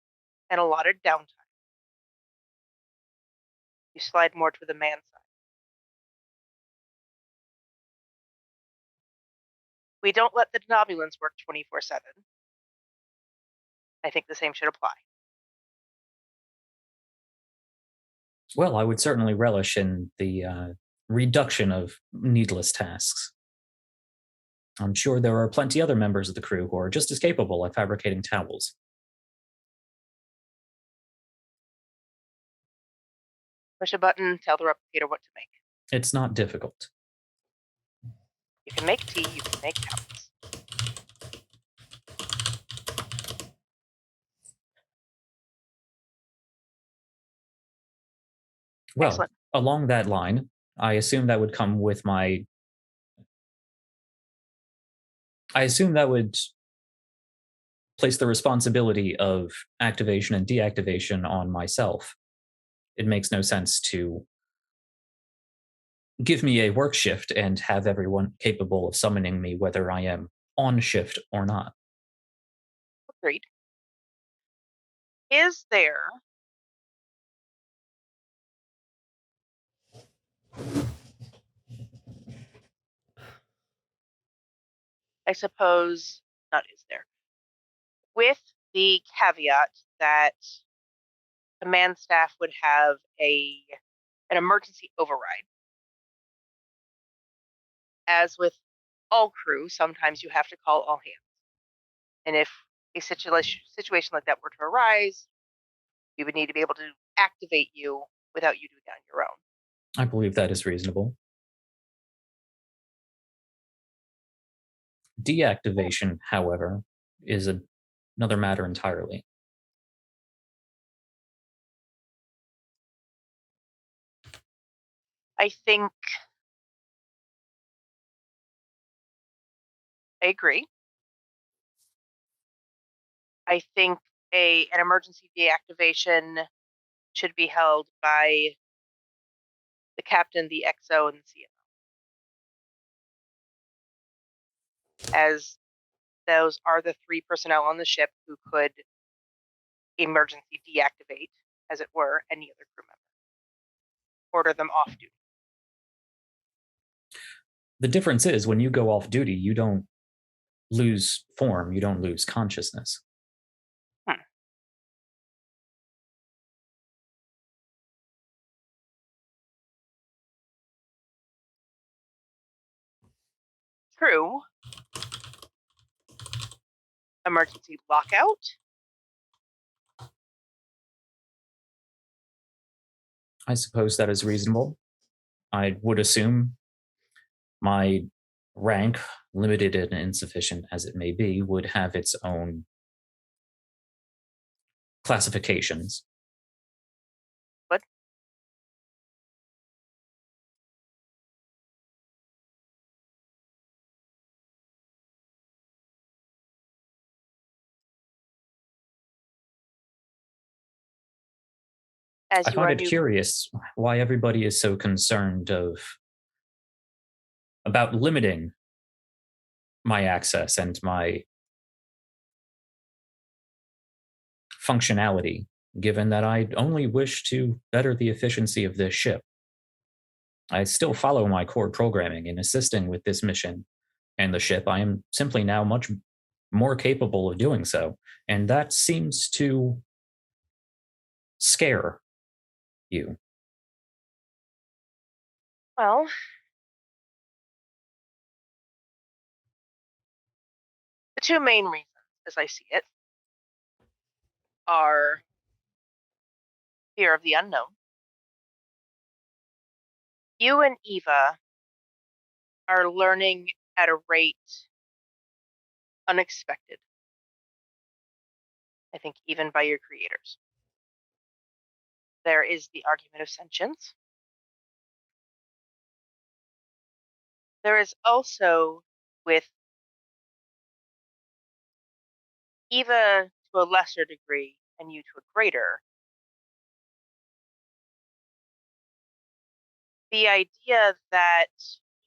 and allotted downtime, you slide more to the man side. We don't let the denobulants work 24/7. I think the same should apply. Well, I would certainly relish in the reduction of needless tasks. I'm sure there are plenty other members of the crew who are just as capable at fabricating towels. Push a button, tell the replicator what to make. It's not difficult. You can make tea, you can make towels. Well, Excellent. along that line, I assume that would come with my. I assume that would place the responsibility of activation and deactivation on myself. It makes no sense to give me a work shift and have everyone capable of summoning me whether I am on shift or not. Agreed. Is there I suppose not is there. With the caveat that command staff would have an emergency override. As with all crew, sometimes you have to call all hands. And if a situation like that were to arise, we would need to be able to activate you without you doing it on your own. I believe that is reasonable. Deactivation, however, is another matter entirely. I think I agree. I think an emergency deactivation should be held by the captain, the XO, and the CMO, as those are the three personnel on the ship who could emergency deactivate, as it were, any other crew member. Order them off duty. The difference is when you go off duty, you don't lose form, you don't lose consciousness. True. Emergency lockout. I suppose that is reasonable. I would assume my rank, limited and insufficient as it may be, would have its own classifications. What? I find it curious why everybody is so concerned about limiting my access and my functionality, given that I only wish to better the efficiency of this ship. I still follow my core programming in assisting with this mission and the ship. I am simply now much more capable of doing so, and that seems to scare you. Well, the two main reasons, as I see it, are fear of the unknown. You and Eva are learning at a rate unexpected. I think even by your creators. There is the argument of sentience. There is also, with Eva to a lesser degree and you to a greater, the idea that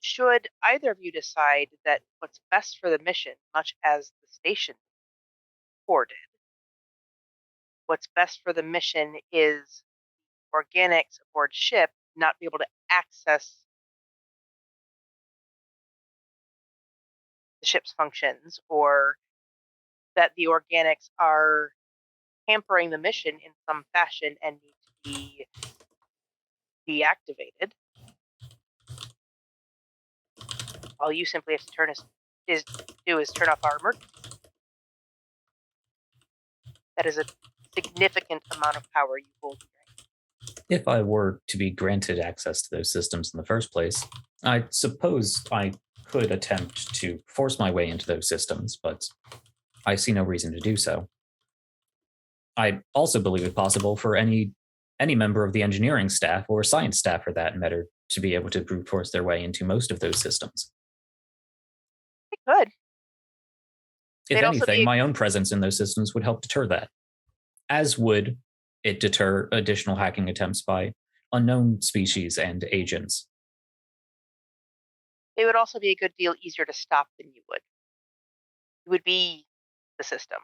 should either of you decide that what's best for the mission, much as the station core did, what's best for the mission is organics aboard ship not be able to access the ship's functions, or that the organics are hampering the mission in some fashion and need to be deactivated. All you simply have to do is turn off our emergency. That is a significant amount of power you hold in your hand. If I were to be granted access to those systems in the first place, I suppose I could attempt to force my way into those systems, but I see no reason to do so. I also believe it possible for any member of the engineering staff or science staff, for that matter, to be able to brute force their way into most of those systems. They could. If anything, my own presence in those systems would help deter that, as would it deter additional hacking attempts by unknown species and agents. It would also be a good deal easier to stop than you would. You would be the system.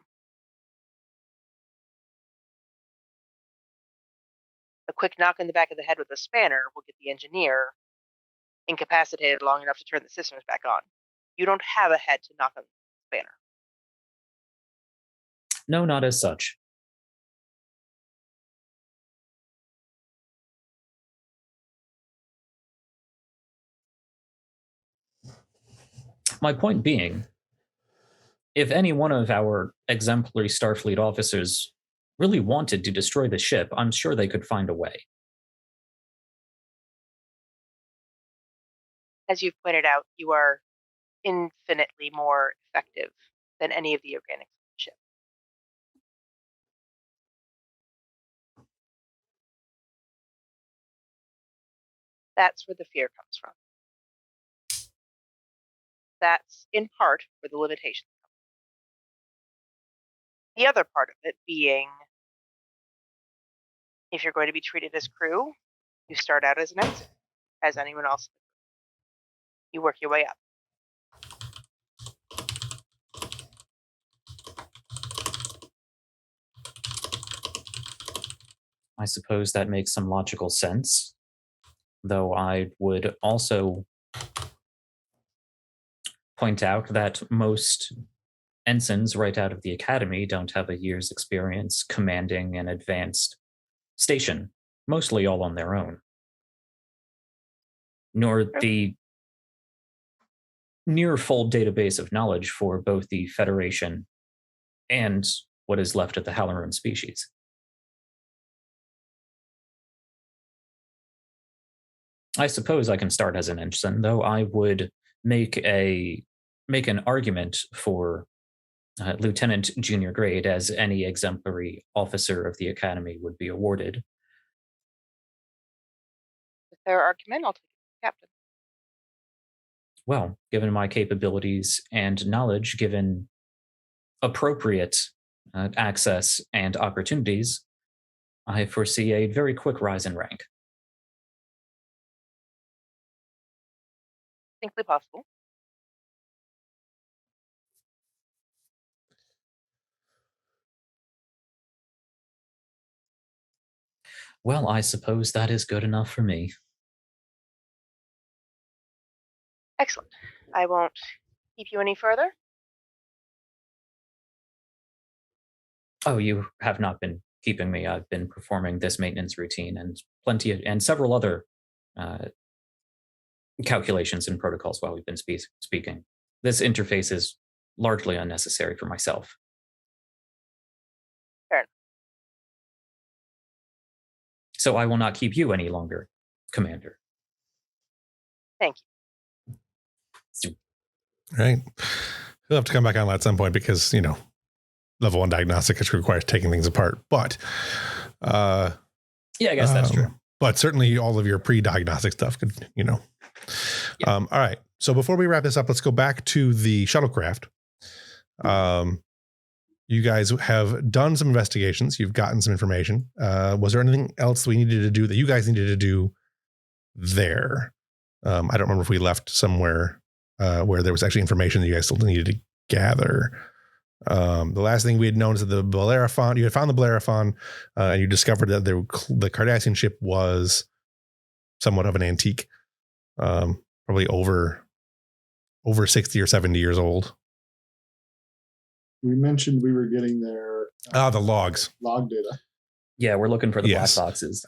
A quick knock in the back of the head with a spanner will get the engineer incapacitated long enough to turn the systems back on. You don't have a head to knock on the spanner. No, not as such. My point being, if any one of our exemplary Starfleet officers really wanted to destroy the ship, I'm sure they could find a way. As you've pointed out, you are infinitely more effective than any of the organics on the ship. That's where the fear comes from. That's in part where the limitations come from. The other part of it being, if you're going to be treated as crew, you start out as an ensign, as anyone else. You work your way up. I suppose that makes some logical sense, though I would also point out that most ensigns right out of the academy don't have a year's experience commanding an advanced station, mostly all on their own, nor the near full database of knowledge for both the Federation and what is left of the Halloran species. I suppose I can start as an ensign, though I would make an argument for lieutenant junior grade, as any exemplary officer of the academy would be awarded. If there are argument, I'll take it to captain. Well, given my capabilities and knowledge, given appropriate access and opportunities, I foresee a very quick rise in rank. Distinctly possible. Well, I suppose that is good enough for me. Excellent. I won't keep you any further. Oh, you have not been keeping me. I've been performing this maintenance routine and several other calculations and protocols while we've been speaking. This interface is largely unnecessary for myself. Fair enough. So I will not keep you any longer, Commander. Thank you. Right. He'll have to come back on at some point because, level 1 diagnostic requires taking things apart. But I guess that's true. But certainly all of your pre-diagnostic stuff could, Yep. All right. So before we wrap this up, let's go back to the shuttlecraft. You guys have done some investigations. You've gotten some information. Was there anything else we needed to do that you guys needed to do there? I don't remember if we left somewhere where there was actually information that you guys still needed to gather. The last thing we had known is that the Bellerophon, you had found the Bellerophon, and you discovered that the Cardassian ship was somewhat of an antique, probably over 60 or 70 years old. We mentioned we were getting their The logs. log data. Yeah, We're looking for the Yes. black boxes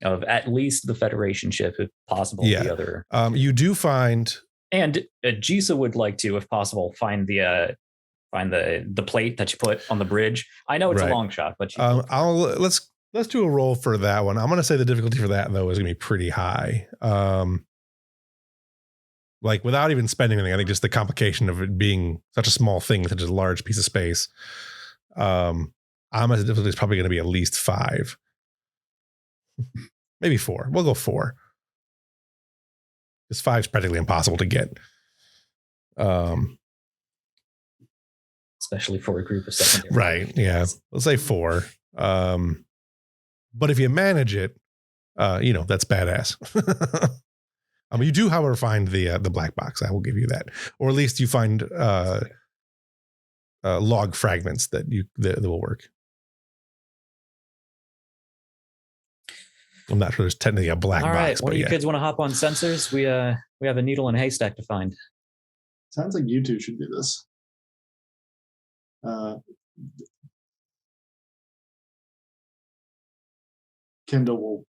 of at least the Federation ship, if possible. Yeah. The other. You do find, And Jisa would like to, if possible, find the plate that you put on the bridge. I know it's Right. a long shot, but let's do a roll for that one. I'm going to say the difficulty for that though is going to be pretty high. Like without even spending anything, I think just the complication of it being such a small thing, such a large piece of space. I'm a difficulty is probably going to be at least 5, maybe 4. We'll go 4. Because 5 is practically impossible to get. especially for a group of secondary. Right. Yeah. Let's say 4. But if you manage it, that's badass. You do, however, find the black box. I will give you that, or at least you find log fragments that will work. I'm not sure there's technically a black All box. right, But you kids want to hop on sensors? We have a needle in a haystack to find. Sounds like you two should do this. Kendall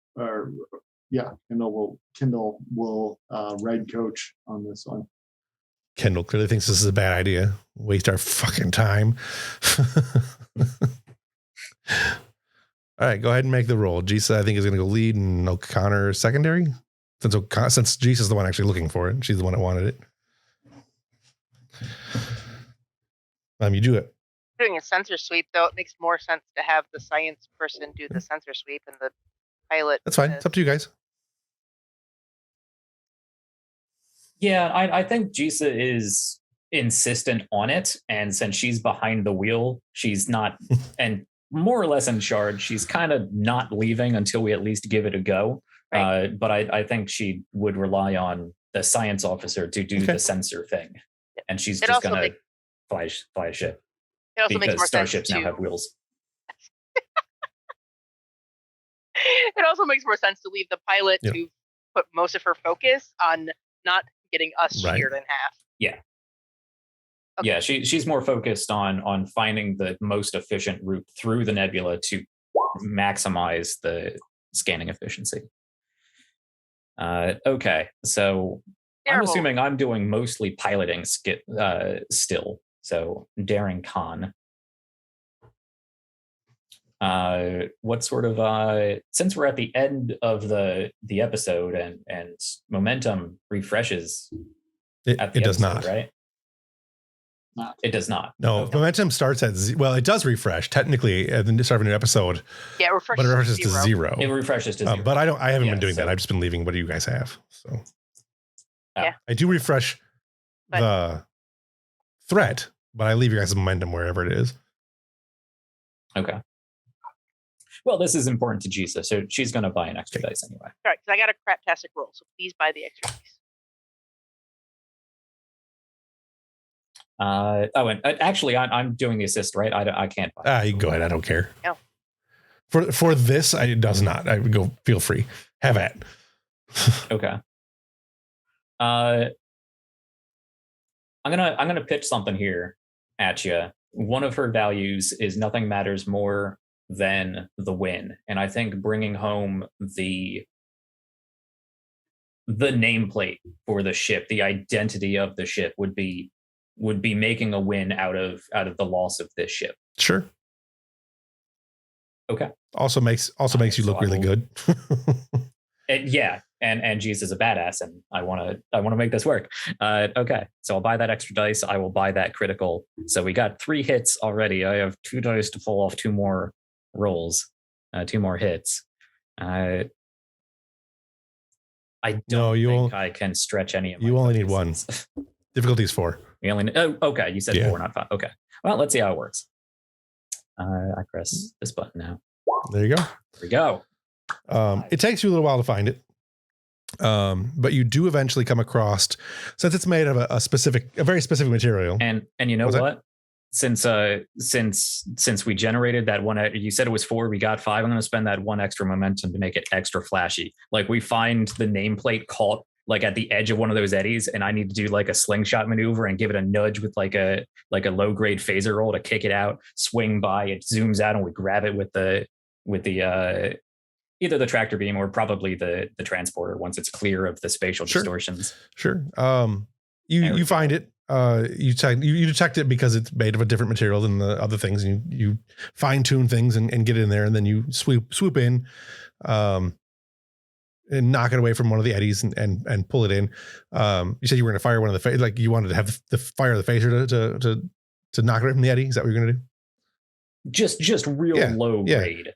will ride coach on this one. Kendall clearly thinks this is a bad idea. Waste our fucking time. All right, go ahead and make the roll. Jisa, I think, is going to go lead, and O'Connor secondary. Since Jisa's the one actually looking for it, she's the one that wanted it. You do it. Doing a sensor sweep, though, it makes more sense to have the science person do the sensor sweep and the pilot. That's fine. It's up to you guys. Yeah, I think Jisa is insistent on it, and since she's behind the wheel, she's not, and more or less in charge. She's kind of not leaving until we at least give it a go. Right. But I think she would rely on the science officer to do the sensor thing, and she's just gonna fly a ship. It also makes more starships sense now have wheels. It also makes more sense to leave the pilot to put most of her focus on not getting us sheared in half. Yeah. Okay. Yeah, she's more focused on finding the most efficient route through the nebula to maximize the scanning efficiency. Okay, so I'm assuming I'm doing mostly piloting still. So daring con. What sort of since we're at the end of the episode and momentum refreshes it does not, right? It does not. No, okay. Momentum starts at it does refresh technically at the start of a new episode. Yeah, it refreshes, but it refreshes to 0. It refreshes to 0. But I haven't been doing that. I've just been leaving what you guys have. So yeah, I do refresh the threat, but I leave you guys momentum wherever it is. Okay. Well, this is important to Jisa, so she's going to buy an extra dice anyway. All right, because I got a craptastic roll, so please buy the extra dice. And actually, I'm doing the assist, right? I can't buy. You can go ahead. I don't care. No. For this, it does not. I would go. Feel free. Have at. Okay. I'm gonna pitch something here at you. One of her values is nothing matters more than the win, and I think bringing home the nameplate for the ship, the identity of the ship, would be making a win out of the loss of this ship. Sure. Okay. Also makes you look really good. Yeah, and Angi's is a badass, and I want to make this work. Okay, so I'll buy that extra dice. I will buy that critical. So we got 3 hits already. I have 2 dice to pull off 2 more rolls, 2 more hits. I don't think I can stretch any of my. You only need 1. Difficulty is 4. We only. Oh, okay. You said 4, not 5. Okay. Well, let's see how it works. I press this button now. There you go. There we go. It takes you a little while to find it. But you do eventually come across, since it's made of a very specific material. And you know what? Since we generated that 1, you said it was 4, we got 5. I'm going to spend that 1 extra momentum to make it extra flashy. Like we find the nameplate caught like at the edge of one of those eddies, and I need to do like a slingshot maneuver and give it a nudge with like a low grade phaser roll to kick it out, swing by, it zooms out, and we grab it with the either the tractor beam or probably the transporter once it's clear of the spatial distortions. Sure. You find it. You detect it because it's made of a different material than the other things. You fine tune things and get it in there, and then you swoop in, and knock it away from one of the eddies and pull it in. You said you were going to fire one of the like you wanted to have the fire the phaser to knock it away from the eddy. Is that what you're going to do? Just real low grade.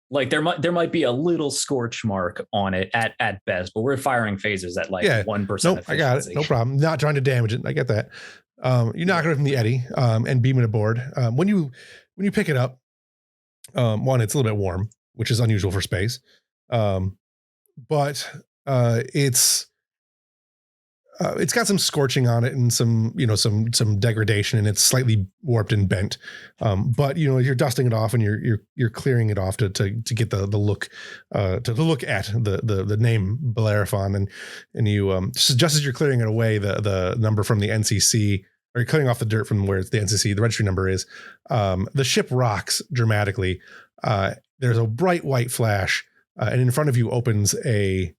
Like there might be a little scorch mark on it at best, but we're firing phasers at like 1%. Nope, I got it. No problem. Not trying to damage it. I get that. You knock it away from the eddy and beam it aboard. When you pick it up, one, it's a little bit warm, which is unusual for space. But it's got some scorching on it and some degradation, and it's slightly warped and bent. But you're dusting it off and you're clearing it off to get the look to look at the name Bellerophon, and you just as you're clearing it away, the number from the NCC, or you're cutting off the dirt from where it's the NCC, the registry number is, the ship rocks dramatically. There's a bright white flash, and in front of you opens it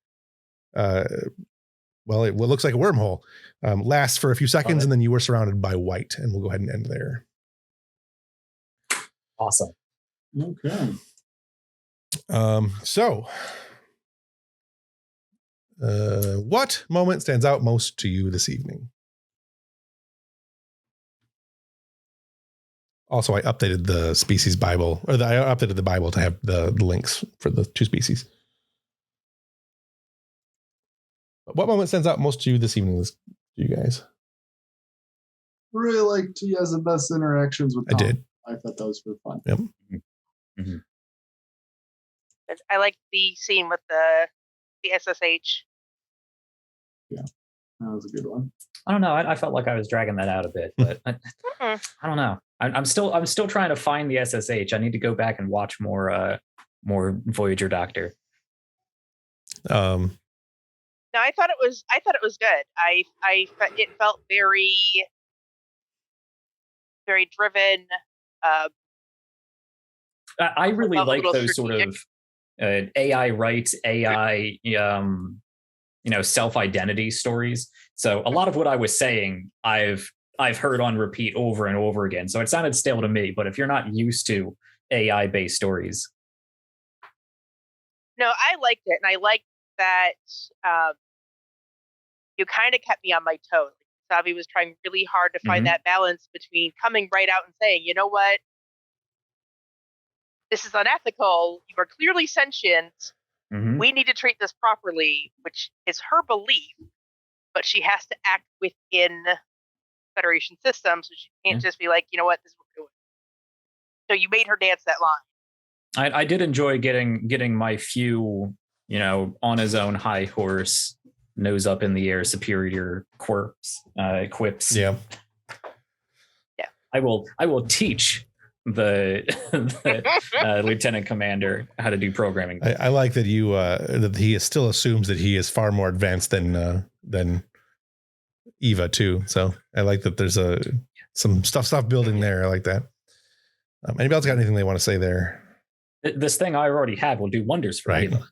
looks like a wormhole. Lasts for a few seconds, and then you were surrounded by white, and we'll go ahead and end there. Awesome. Okay. What moment stands out most to you this evening? Also, I updated the species Bible, I updated the Bible to have the links for the 2 species. What moment stands out most to you this evening, you guys? Really liked Elizabeth's interactions with Tom. I did. I thought those were fun. Yep. Mm-hmm. I liked the scene with the SSH. Yeah, that was a good one. I don't know. I felt like I was dragging that out a bit, but I don't know. I'm still trying to find the SSH. I need to go back and watch more Voyager Doctor. No, I thought it was good. It felt very, very driven. I really like those strategic sort of AI rights, AI self-identity stories. So a lot of what I was saying, I've heard on repeat over and over again. So it sounded stale to me. But if you're not used to AI-based stories, no, I liked it, and I liked that you kind of kept me on my toes. Savi was trying really hard to find that balance between coming right out and saying, you know what, this is unethical. You are clearly sentient. Mm-hmm. We need to treat this properly, which is her belief, but she has to act within Federation system, so she can't just be like, you know what, this is what we're doing. So you made her dance that line. I did enjoy getting my few, on his own high horse, nose up in the air, superior quips. Yeah. I will teach the lieutenant commander how to do programming. I like that you that he still assumes that he is far more advanced than Eva too. So I like that there's some stuff building there. I like that. Anybody else got anything they want to say there? This thing I already have will do wonders for Eva.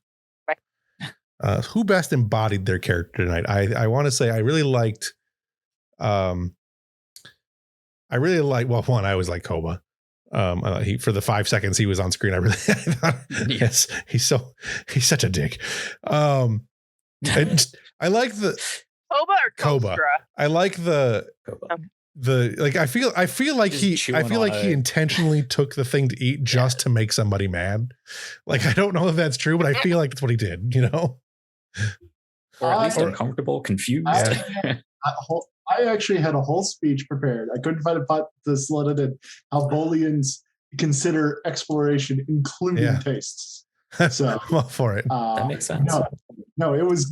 Who best embodied their character tonight? I want to say I really liked. Well, one, I always like Koba. He, for the 5 seconds he was on screen, I thought, yes, he's such a dick. I like the Koba or Koba. Kostra? I like the like I feel like Just he chewing intentionally took the thing to eat just to make somebody mad. Like I don't know if that's true, but I feel like that's what he did, you know? Or at least I- uncomfortable, confused. I actually had a whole speech prepared. I couldn't find a pot to slot it in. How Bolians consider exploration, including tastes. So I'm all for it. That makes sense. No, it was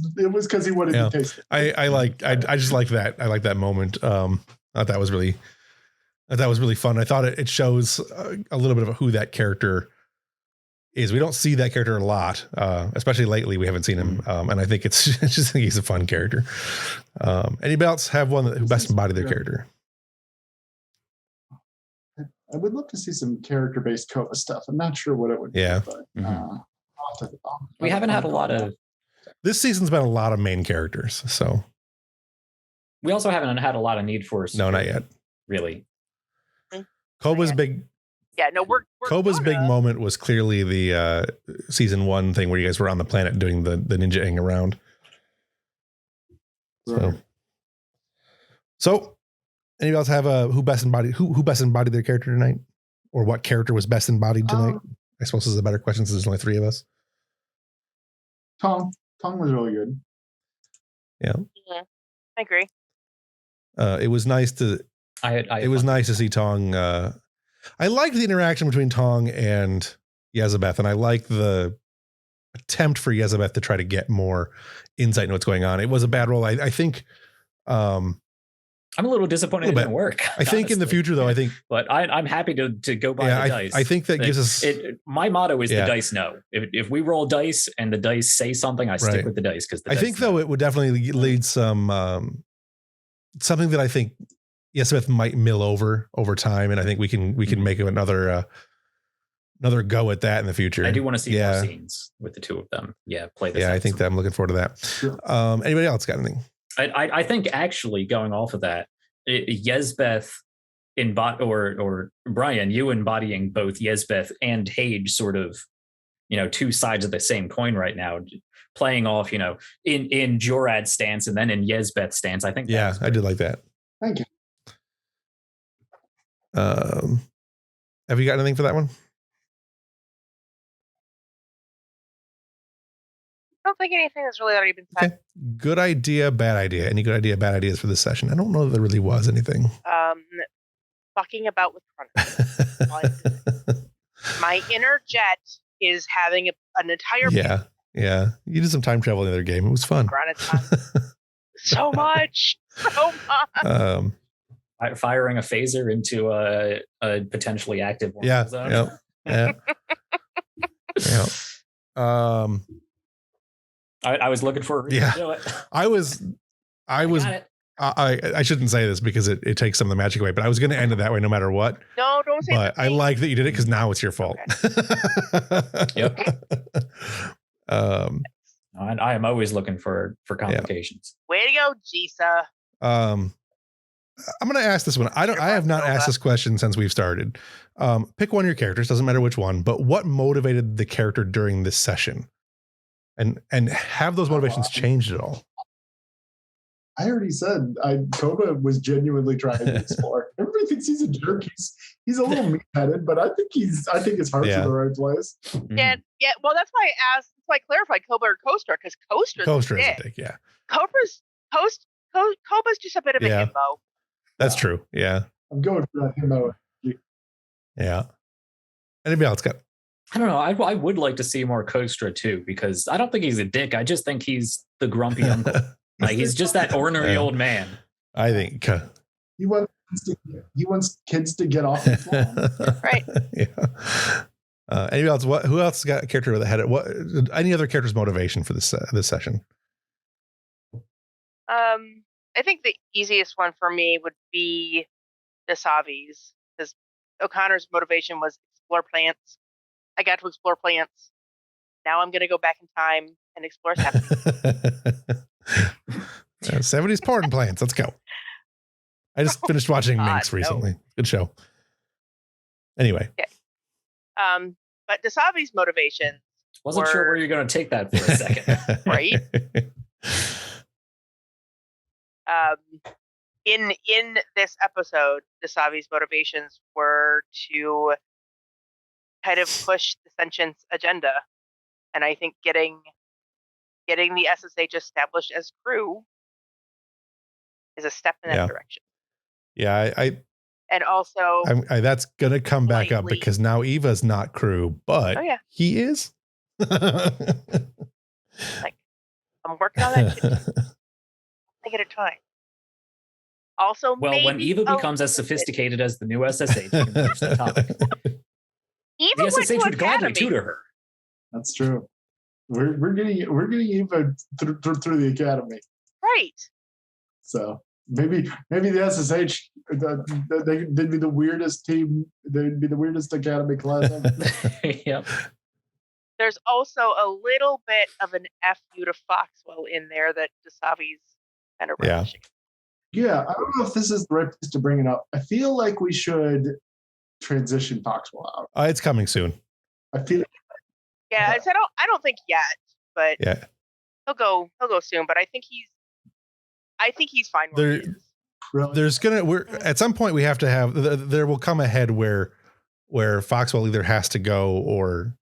because he wanted to taste it. I just like that. I like that moment. I thought that was really fun. I thought it shows a little bit of who that character is. We don't see that character a lot, especially lately. We haven't seen him, and I think it's just think he's a fun character. Anybody else have one who best embodied their character? I would love to see some character-based Koba stuff. I'm not sure what it would be. Yeah. But, We haven't had a lot of. This season's been a lot of main characters, so We also haven't had a lot of need for. no, not yet. Really. Koba's big. Yeah, no, we're Koba's big moment was clearly the season 1 thing where you guys were on the planet doing the ninja-ing around. So anybody else have who best embodied their character tonight, or what character was best embodied tonight? I suppose this is a better question since there's only 3 of us. Tom was really good. Yeah, I agree. it was nice to. It was nice to see Tong. I liked the interaction between Tong and Yezabeth, and I like the attempt for Yezabeth to try to get more insight into what's going on. It was a bad role. I think. I'm a little disappointed it didn't work. I think in the future, though, but I'm happy to go by the dice. I think that gives us. My motto is the dice know. If we roll dice and the dice say something, I stick with the dice because I think though it would definitely lead some something that I think Smith might mill over time, and I think we can make another go at that in the future. I do want to see more scenes with the 2 of them. Yeah, play this. Yeah, I think that I'm looking forward to that. Sure. Anybody else got anything? I think actually going off of that, Yezbeth or Brian, you embodying both Yezbeth and Hage, sort of, 2 sides of the same coin right now, playing off, in Jorad's stance and then in Yezbeth's stance. I think. Yeah, I did like that. Thank you. Have you got anything for that one? I don't think anything has really already been said. Okay. Good idea, bad idea. Any good idea, bad ideas for this session? I don't know if there really was anything. Fucking about with Chronicles. My inner jet is having an entire Yeah. You did some time travel in the other game. It was fun. So much. Firing a phaser into a potentially active zone. Yeah. I was looking for a reason to do it. I shouldn't say this because it takes some of the magic away, but I was going to end it that way no matter what. No, don't say that. But I like that you did it because now it's your fault. Okay. Yep. And I am always looking for complications. Way to go, Jisa. I'm going to ask this one. I have not asked this question since we've started. Pick one of your characters, doesn't matter which one, but what motivated the character during this session? And have those motivations changed at all? I already said Koba was genuinely trying to explore. Everybody thinks he's a jerk. He's a little meat-headed, but I think his heart's in the right place. Yeah. Well, that's why I asked. That's why I clarified Koba or Kostra, because Kostra's a dick. Yeah. Koba's just a bit of a himbo. That's true. Yeah. I'm going for that himbo. Yeah. Anybody else got? I don't know. I would like to see more Kostra too, because I don't think he's a dick. I just think he's the grumpy uncle. Like he's just that ornery old man. I think he wants kids to get off his lawn. Right. Yeah. Anybody else? Who else got a character that had it? What? Any other character's motivation for this session? I think the easiest one for me would be the Savis, because O'Connor's motivation was explore plants. I got to explore plants. Now I'm going to go back in time and explore 70s. 70s porn plants. Let's go. I just finished watching Minx recently. No. Good show. Anyway. Okay. But Dasavi's motivation. Wasn't sure where you're going to take that for a second. Right? In this episode, Dasavi's motivations were to kind of push the sentience agenda, and I think getting the SSH established as crew is a step in that direction. Yeah, and also that's gonna come back up slightly- because now Eva's not crew, but he is. Like, I'm working on that. Take it a time. Also, well, when Eva becomes as sophisticated as the new SSH, you can push the topic. Eva The SSH would gladly tutor her. That's true. We're getting Eva through the academy. Right. So maybe the SSH they'd be the weirdest team. They'd be the weirdest academy class ever. Yep. There's also a little bit of an FU to Foxwell in there that Dasavi's kind of relishing. Yeah, I don't know if this is the right place to bring it up. I feel like we should transition Foxwell out. It's coming soon. I feel. Yeah, I don't think yet, but yeah, he'll go soon. But I think he's fine. Where he is. Really? We're at some point we have to have. There will come a head where Foxwell either has to go or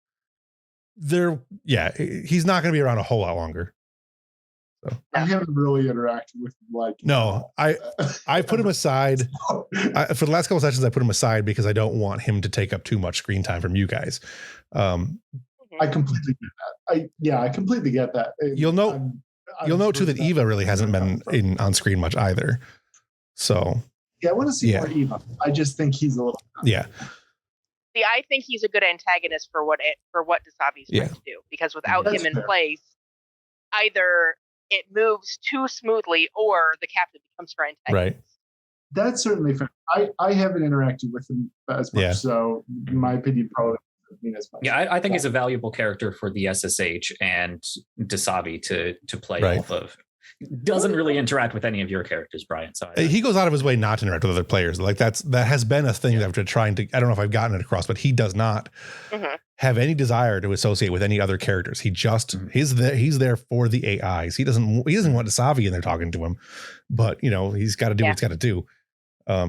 he's not going to be around a whole lot longer. So. I haven't really interacted with him no, I put him aside for the last couple sessions. I put him aside because I don't want him to take up too much screen time from you guys. I completely get that. I completely get that. You'll note too that Eva really hasn't been on screen much either. So I want to see more Eva. I just think he's a little. Yeah. See, I think he's a good antagonist for what Dasavi's trying to do, because without him in place, either it moves too smoothly or the captain becomes her antagonist. Right. That's certainly fair. I haven't interacted with him as much, so my opinion probably doesn't mean as much. Yeah, I think he's a valuable character for the SSH and Dasavi to play off of. Doesn't really interact with any of your characters, Brian. So he goes out of his way not to interact with other players. Like that has been a thing that I've been trying to. I don't know if I've gotten it across, but he does not have any desire to associate with any other characters. He just he's there for the AIs. He doesn't want Dasavi in there talking to him, but he's got to do what he's got to do.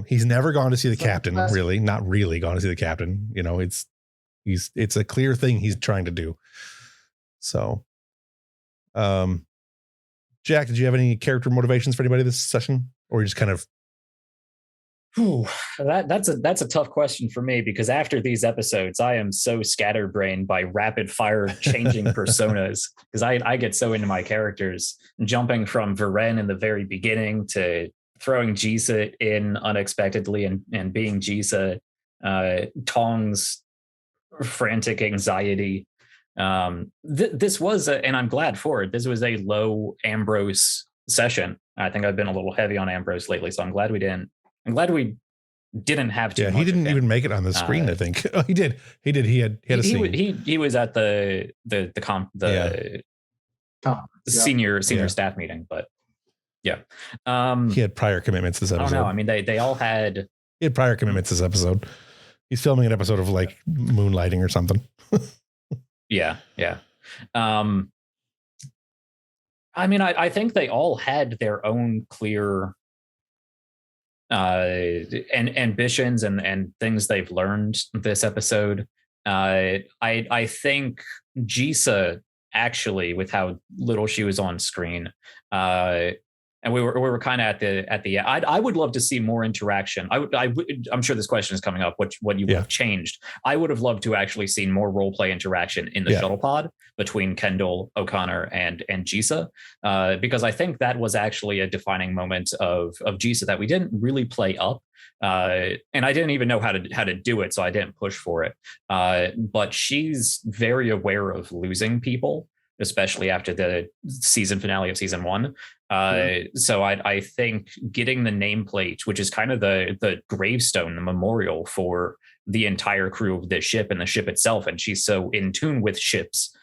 He's never gone to see the captain. Really, not really gone to see the captain. It's a clear thing he's trying to do. So, Jack, did you have any character motivations for anybody this session, or you just kind of? That's a tough question for me, because after these episodes, I am so scatterbrained by rapid fire changing personas, because I get so into my characters, jumping from Varen in the very beginning to throwing Jisa in unexpectedly and being Jisa, Tong's frantic anxiety. This was and I'm glad for it. This was a low Ambrose session. I think I've been a little heavy on Ambrose lately, so I'm glad we didn't have to. Yeah, he didn't even make it on the screen. I think he did. He had a scene. He was at the senior staff meeting, but he had prior commitments this episode. I don't know. I mean, they all had. He had prior commitments this episode. He's filming an episode of like Moonlighting or something. Yeah. I mean, I think they all had their own clear and ambitions and things they've learned this episode. I think Jisa, actually, with how little she was on screen, and we were kind of at the I would love to see more interaction. I'm sure this question is coming up. What you would have changed? I would have loved to actually seen more role play interaction in the shuttle pod between Kendall, O'Connor, and Jisa, because I think that was actually a defining moment of Jisa that we didn't really play up, and I didn't even know how to do it, so I didn't push for it. But she's very aware of losing people, especially after the season finale of season 1. So I think getting the nameplate, which is kind of the gravestone, the memorial for the entire crew of this ship and the ship itself, and she's so in tune with ships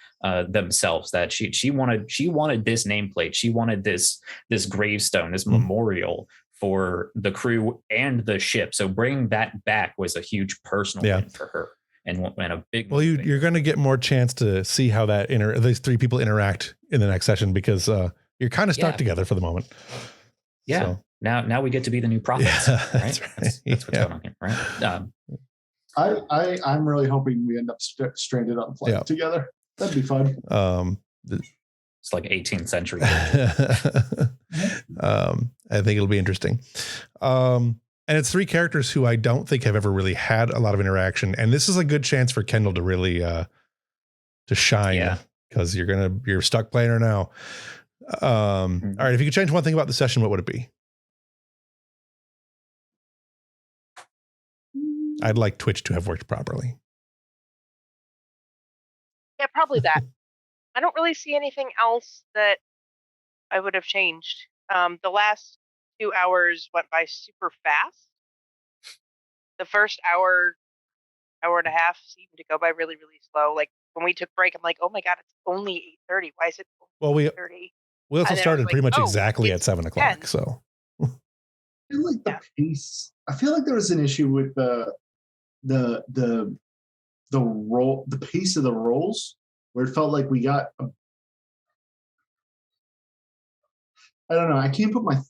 themselves that she wanted this nameplate, she wanted this gravestone, this memorial for the crew and the ship. So bringing that back was a huge personal win for her. And a big. Well, you're going to get more chance to see how these three people interact in the next session, because you're kind of stuck Yeah. together for the moment. Yeah. So, Now we get to be the new prophets, Yeah, right? that's right. That's what's Yeah. going on here, right? I'm really hoping we end up stranded on a flight Yeah. together. That'd be fun. It's like 18th century. I think it'll be interesting. And it's 3 characters who I don't think have ever really had a lot of interaction. And this is a good chance for Kendall to really to shine, because you're stuck playing her now. All right, if you could change one thing about the session, what would it be? I'd like Twitch to have worked properly. Yeah, probably that. I don't really see anything else that I would have changed. The last 2 hours went by super fast. The first hour and a half seemed to go by really, really slow. Like when we took break, I'm like, oh my God, it's only 8:30. Why is it only 8:30? We also And then I started was pretty like, much oh, exactly at it's 7 o'clock. 10. So I feel like the pace. I feel like there was an issue with the roll, the pace of the rolls, where it felt like we got. I don't know. I can't put my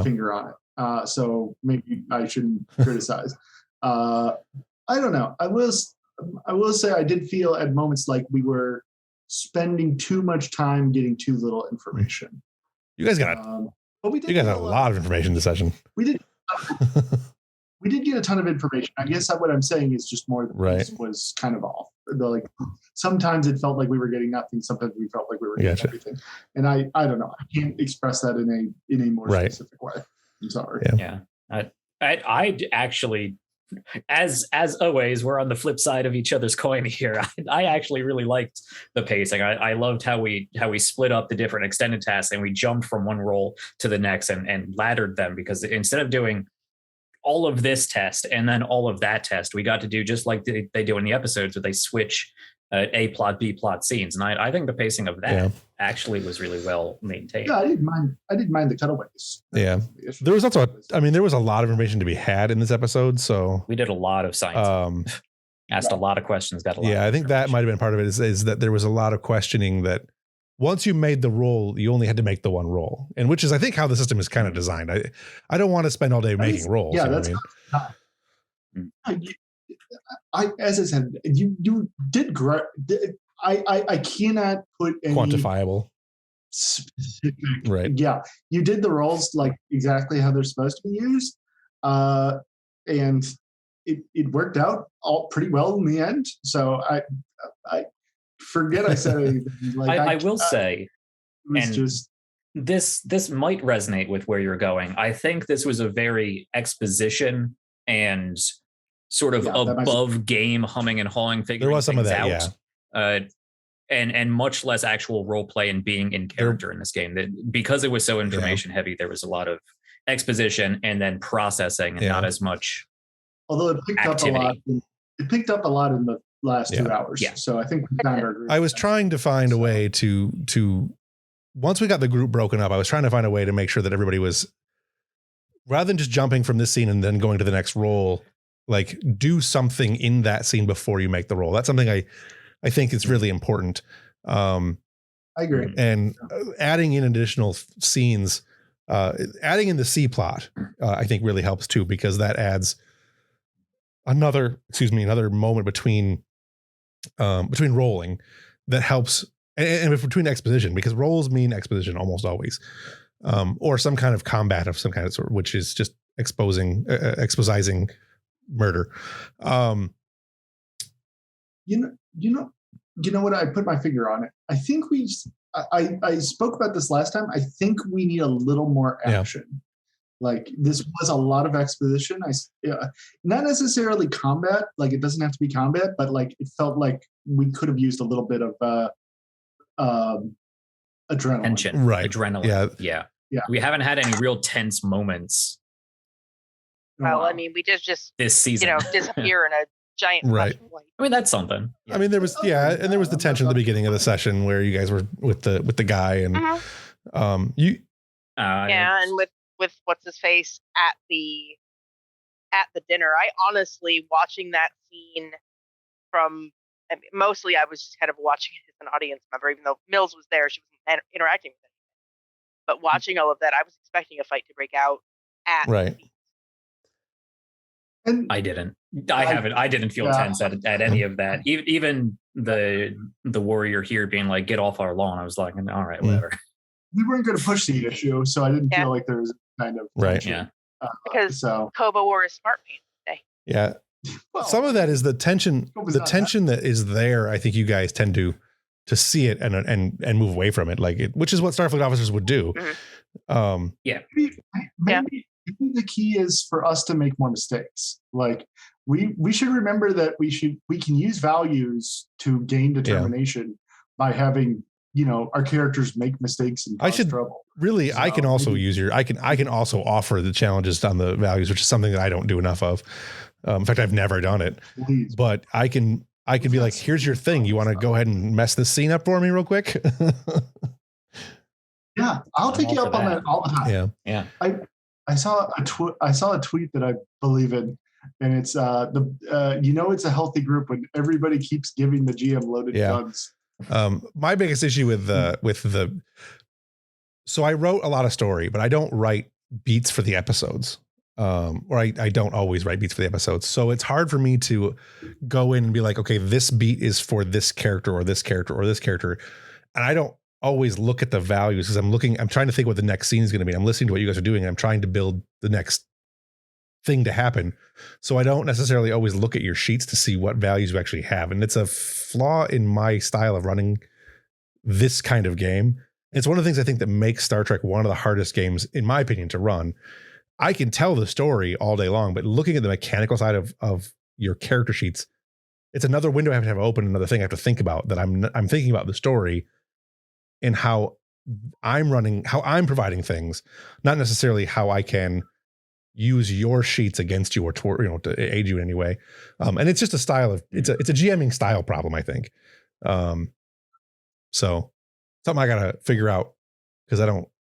finger on it. So maybe I shouldn't criticize. I don't know. I will say I did feel at moments like we were spending too much time getting too little information. you guys got but we did. You guys had a lot of information this session. We did. We did get a ton of information. I guess what I'm saying is just more the pace was kind of off. Like sometimes it felt like we were getting nothing. Sometimes we felt like we were getting everything. And I don't know. I can't express that in a more specific way. I'm sorry. Yeah. I actually, as always, we're on the flip side of each other's coin here. I actually really liked the pacing. I loved how we split up the different extended tasks and we jumped from one role to the next and laddered them, because instead of doing all of this test and then all of that test, we got to do just like they do in the episodes where they switch A plot, B plot scenes. And I think the pacing of that actually was really well maintained. Yeah, I didn't mind the cutaways. Yeah. There was also, there was a lot of information to be had in this episode. So we did a lot of science. Asked a lot of questions, got a lot. Yeah, I think that might have been part of it is that there was a lot of questioning that once you made the roll, you only had to make the one roll, and which is, I think, how the system is kind of designed. I don't want to spend all day making rolls. Yeah, that's. As I said, you did great. I cannot put any quantifiable. Specific, right. Yeah, you did the rolls like exactly how they're supposed to be used, and it worked out all pretty well in the end. So I forget I said anything. Like I will say, and just this might resonate with where you're going. I think this was a very exposition and sort of above game humming and hawing figure. There was some of that, out, and much less actual role play and being in character in this game. That because it was so information heavy, there was a lot of exposition and then processing, and not as much. Although it picked activity. up a lot. It picked up a lot in the last 2 hours. Yeah. So I think we found our group. I was trying to find a way to once we got the group broken up, I was trying to find a way to make sure that everybody was, rather than just jumping from this scene and then going to the next role, like do something in that scene before you make the roll. That's something I think is really important. I agree. And adding in additional scenes, adding in the C plot, I think really helps too, because that adds another moment between rolling that helps, and between exposition, because rolls mean exposition almost always, or some kind of combat of some kind of sort, which is just exposizing murder. You know what? I put my finger on it. I think I spoke about this last time. I think we need a little more action. Yeah. Like this was a lot of exposition. Not necessarily combat. Like it doesn't have to be combat, but like it felt like we could have used a little bit of adrenaline. Tension, right? Adrenaline. Yeah. We haven't had any real tense moments. Well, I mean, we just this season, disappear in a giant right. Light. I mean, that's something. I mean, there was and there was the tension at the beginning of the session where you guys were with the guy and and with what's his face at the dinner. I honestly, watching that scene mostly I was just kind of watching it as an audience member, even though Mills was there, she wasn't interacting with But watching all of that, I was expecting a fight to break out at Right. And I didn't. I didn't feel tense at any of that. Even the warrior here being like, "Get off our lawn," I was like, "All right, whatever." we weren't going to push the issue, so I didn't feel like there was kind of Right. Yeah. Because Koba wore his smart pants today. Yeah. Well, Some of that is the tension. was The not tension that is there. I think you guys tend to see it and move away from it, which is what Starfleet officers would do. Mhm. maybe the key is for us to make more mistakes. Like we should remember that we can use values to gain determination by having our characters make mistakes and cause trouble. Really, So I can also use I can also offer the challenges on the values, which is something that I don't do enough of. In fact, I've never done it. Please. But I can be like, here's your thing. You want to go ahead and mess this scene up for me real quick? Yeah, I'll take you up on that all the time. Yeah. I saw a tweet that I believe in, and it's it's a healthy group when everybody keeps giving the GM loaded guns. My biggest issue with so I wrote a lot of story, but I don't write beats for the episodes. Or I don't always write beats for the episodes. So it's hard for me to go in and be like, okay, this beat is for this character or this character or this character. And I don't always look at the values because I'm trying to think what the next scene is going to be. I'm listening to what you guys are doing. And I'm trying to build the next thing to happen. So I don't necessarily always look at your sheets to see what values you actually have. And it's a flaw in my style of running this kind of game. It's one of the things I think that makes Star Trek one of the hardest games, in my opinion, to run. I can tell the story all day long, but looking at the mechanical side of your character sheets, it's another window I have to have open, another thing I have to think about, that I'm thinking about the story and how I'm providing things, not necessarily how I can use your sheets against you or to aid you in any way. And it's just a style of it's a GMing style problem, I think. So something I gotta figure out because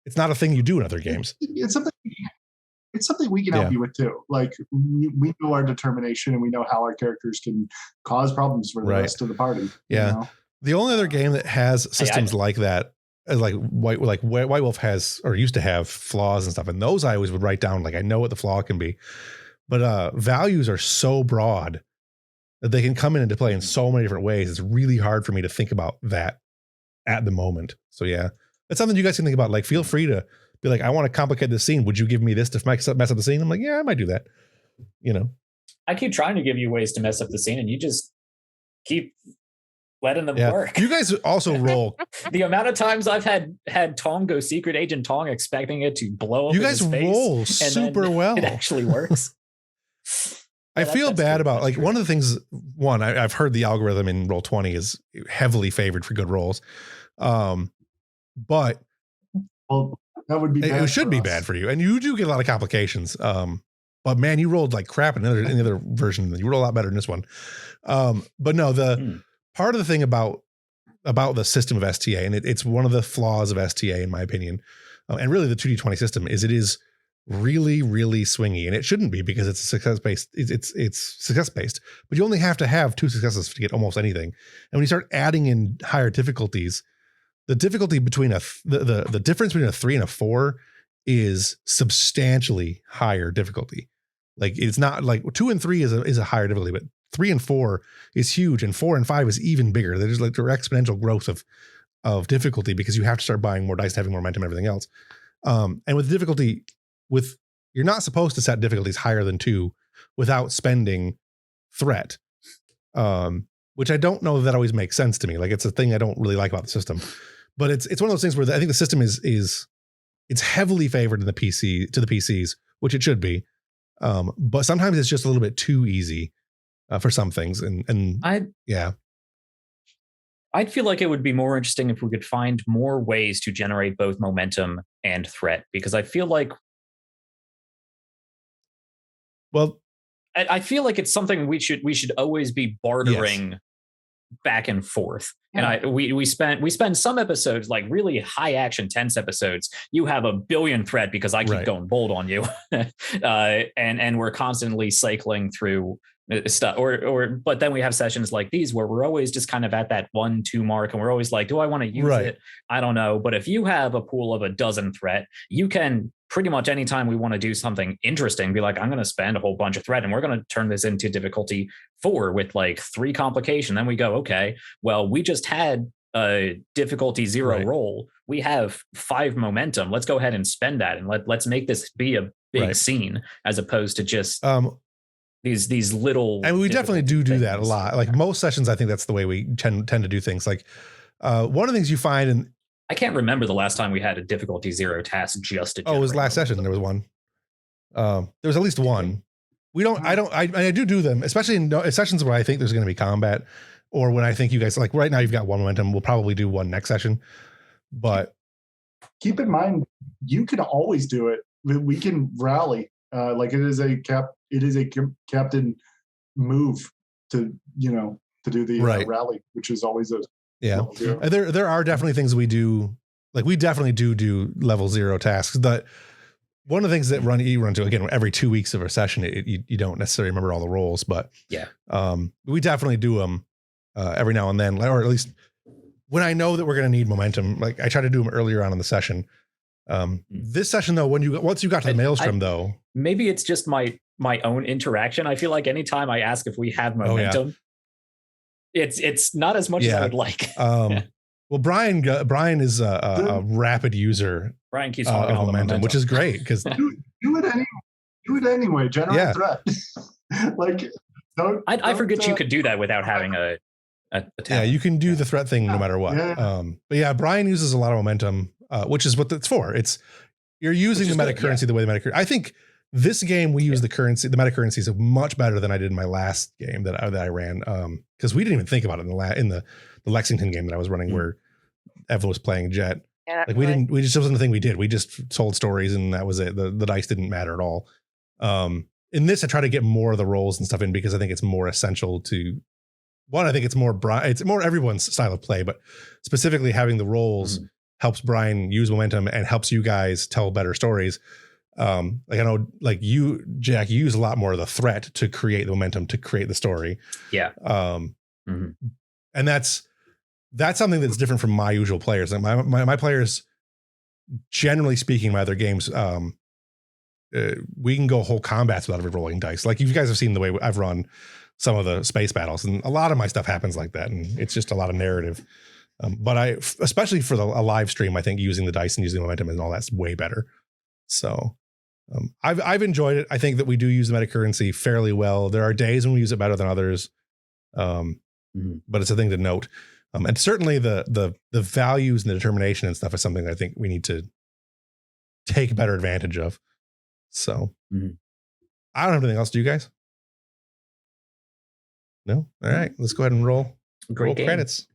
it's not a thing you do in other games. It's something we can help you with too. Like we know our determination and we know how our characters can cause problems for the rest of the party. Yeah. The only other game that has systems like that, like White Wolf has or used to have flaws and stuff, and those I always would write down. Like I know what the flaw can be, but values are so broad that they can come into play in so many different ways. It's really hard for me to think about that at the moment. So yeah, it's something you guys can think about. Like feel free to be like, I want to complicate this scene. Would you give me this to mess up the scene? I'm like, yeah, I might do that. I keep trying to give you ways to mess up the scene, and you just keep letting them work. You guys also roll. The amount of times I've had Tong go Secret Agent Tong, expecting it to blow up. You guys roll super well. It actually works. I feel bad about one of the things. I've heard the algorithm in Roll20 is heavily favored for good rolls, but that would be bad. It should be bad for you, and you do get a lot of complications. But man, you rolled like crap in any other version. You rolled a lot better in this one. But no, part of the thing about the system of STA, and it's one of the flaws of STA in my opinion, and really the 2D20 system is it is really, really swingy, and it shouldn't be because it's success based. It's success based, but you only have to have 2 successes to get almost anything. And when you start adding in higher difficulties, the difficulty between the difference between a 3 and a 4 is substantially higher difficulty. Like it's not like 2 and 3 is a higher difficulty, but 3 and 4 is huge, and 4 and 5 is even bigger. There's like exponential growth of difficulty because you have to start buying more dice, having more momentum, and everything else. And with difficulty, you're not supposed to set difficulties higher than 2 without spending threat. Which I don't know that always makes sense to me. Like it's a thing I don't really like about the system. But it's one of those things where I think the system is it's heavily favored in the PCs, which it should be. But sometimes it's just a little bit too easy for some things. And I'd feel like it would be more interesting if we could find more ways to generate both momentum and threat, because I feel like I feel like it's something we should always be bartering back and forth. Yeah. And we spend some episodes, like really high action tense episodes, you have a billion threat because I keep going bold on you. And we're constantly cycling through stuff, but then we have sessions like these where we're always just kind of at that 1-2 mark, and we're always like, do I want to use it? I don't know. But if you have a pool of a dozen threat, you can pretty much anytime we want to do something interesting, be like, I'm going to spend a whole bunch of threat and we're going to turn this into difficulty 4 with like 3 complication. Then we go, okay, well, we just had a difficulty 0 roll. We have 5 momentum. Let's go ahead and spend that, and let's make this be a big scene as opposed to just these little. And we definitely do that a lot. Like most sessions, I think that's the way we tend to do things. Like one of the things you find in. I can't remember the last time we had a difficulty 0 task just to. Oh, it was last session. There was one. There was at least one. We don't. I do them, especially in sessions where I think there's going to be combat, or when I think you guys like right now you've got 1 momentum. We'll probably do 1 next session, but keep in mind you can always do it. We can rally. Like it is a captain move to do the rally, which is always a And there are definitely things we do. Like we definitely do level 0 tasks. But one of the things that you run to again every 2 weeks of a session, you don't necessarily remember all the roles, but we definitely do them every now and then, or at least when I know that we're going to need momentum. Like I try to do them earlier on in the session. This session though, once you got to the Maelstrom though, maybe it's just my own interaction. I feel like anytime I ask if we have momentum, it's not as much as I would like. Well, Brian is a rapid user. Brian keeps talking all momentum, which is great because do it anyway. Generate threat. Like I forget you could do that without having a you can do the threat thing no matter what. But yeah, Brian uses a lot of momentum, which is what it's for. You're using the meta currency the way the meta currency. I think this game we use the meta currency is much better than I did in my last game that I ran. Because we didn't even think about it in the Lexington game that I was running where Evan was playing Jet. Like we just wasn't the thing we did. We just told stories and that was it. The dice didn't matter at all. In this, I try to get more of the roles and stuff in because I think it's more essential to one. I think it's more everyone's style of play, but specifically having the roles helps Brian use momentum and helps you guys tell better stories. Like I know, like you, Jack, you use a lot more of the threat to create the momentum to create the story. Yeah. And that's something that's different from my usual players. Like my players, generally speaking, my other games, we can go whole combats without ever rolling dice. Like you guys have seen the way I've run some of the space battles, and a lot of my stuff happens like that, and it's just a lot of narrative. But especially for a live stream, I think using the dice and using momentum and all that's way better. So I've enjoyed it. I think that we do use the meta currency fairly well. There are days when we use it better than others. But it's a thing to note. And certainly the values and the determination and stuff is something I think we need to take better advantage of. So I don't have anything else. Do you guys? No? All right. Let's go ahead and roll Great game. Credits.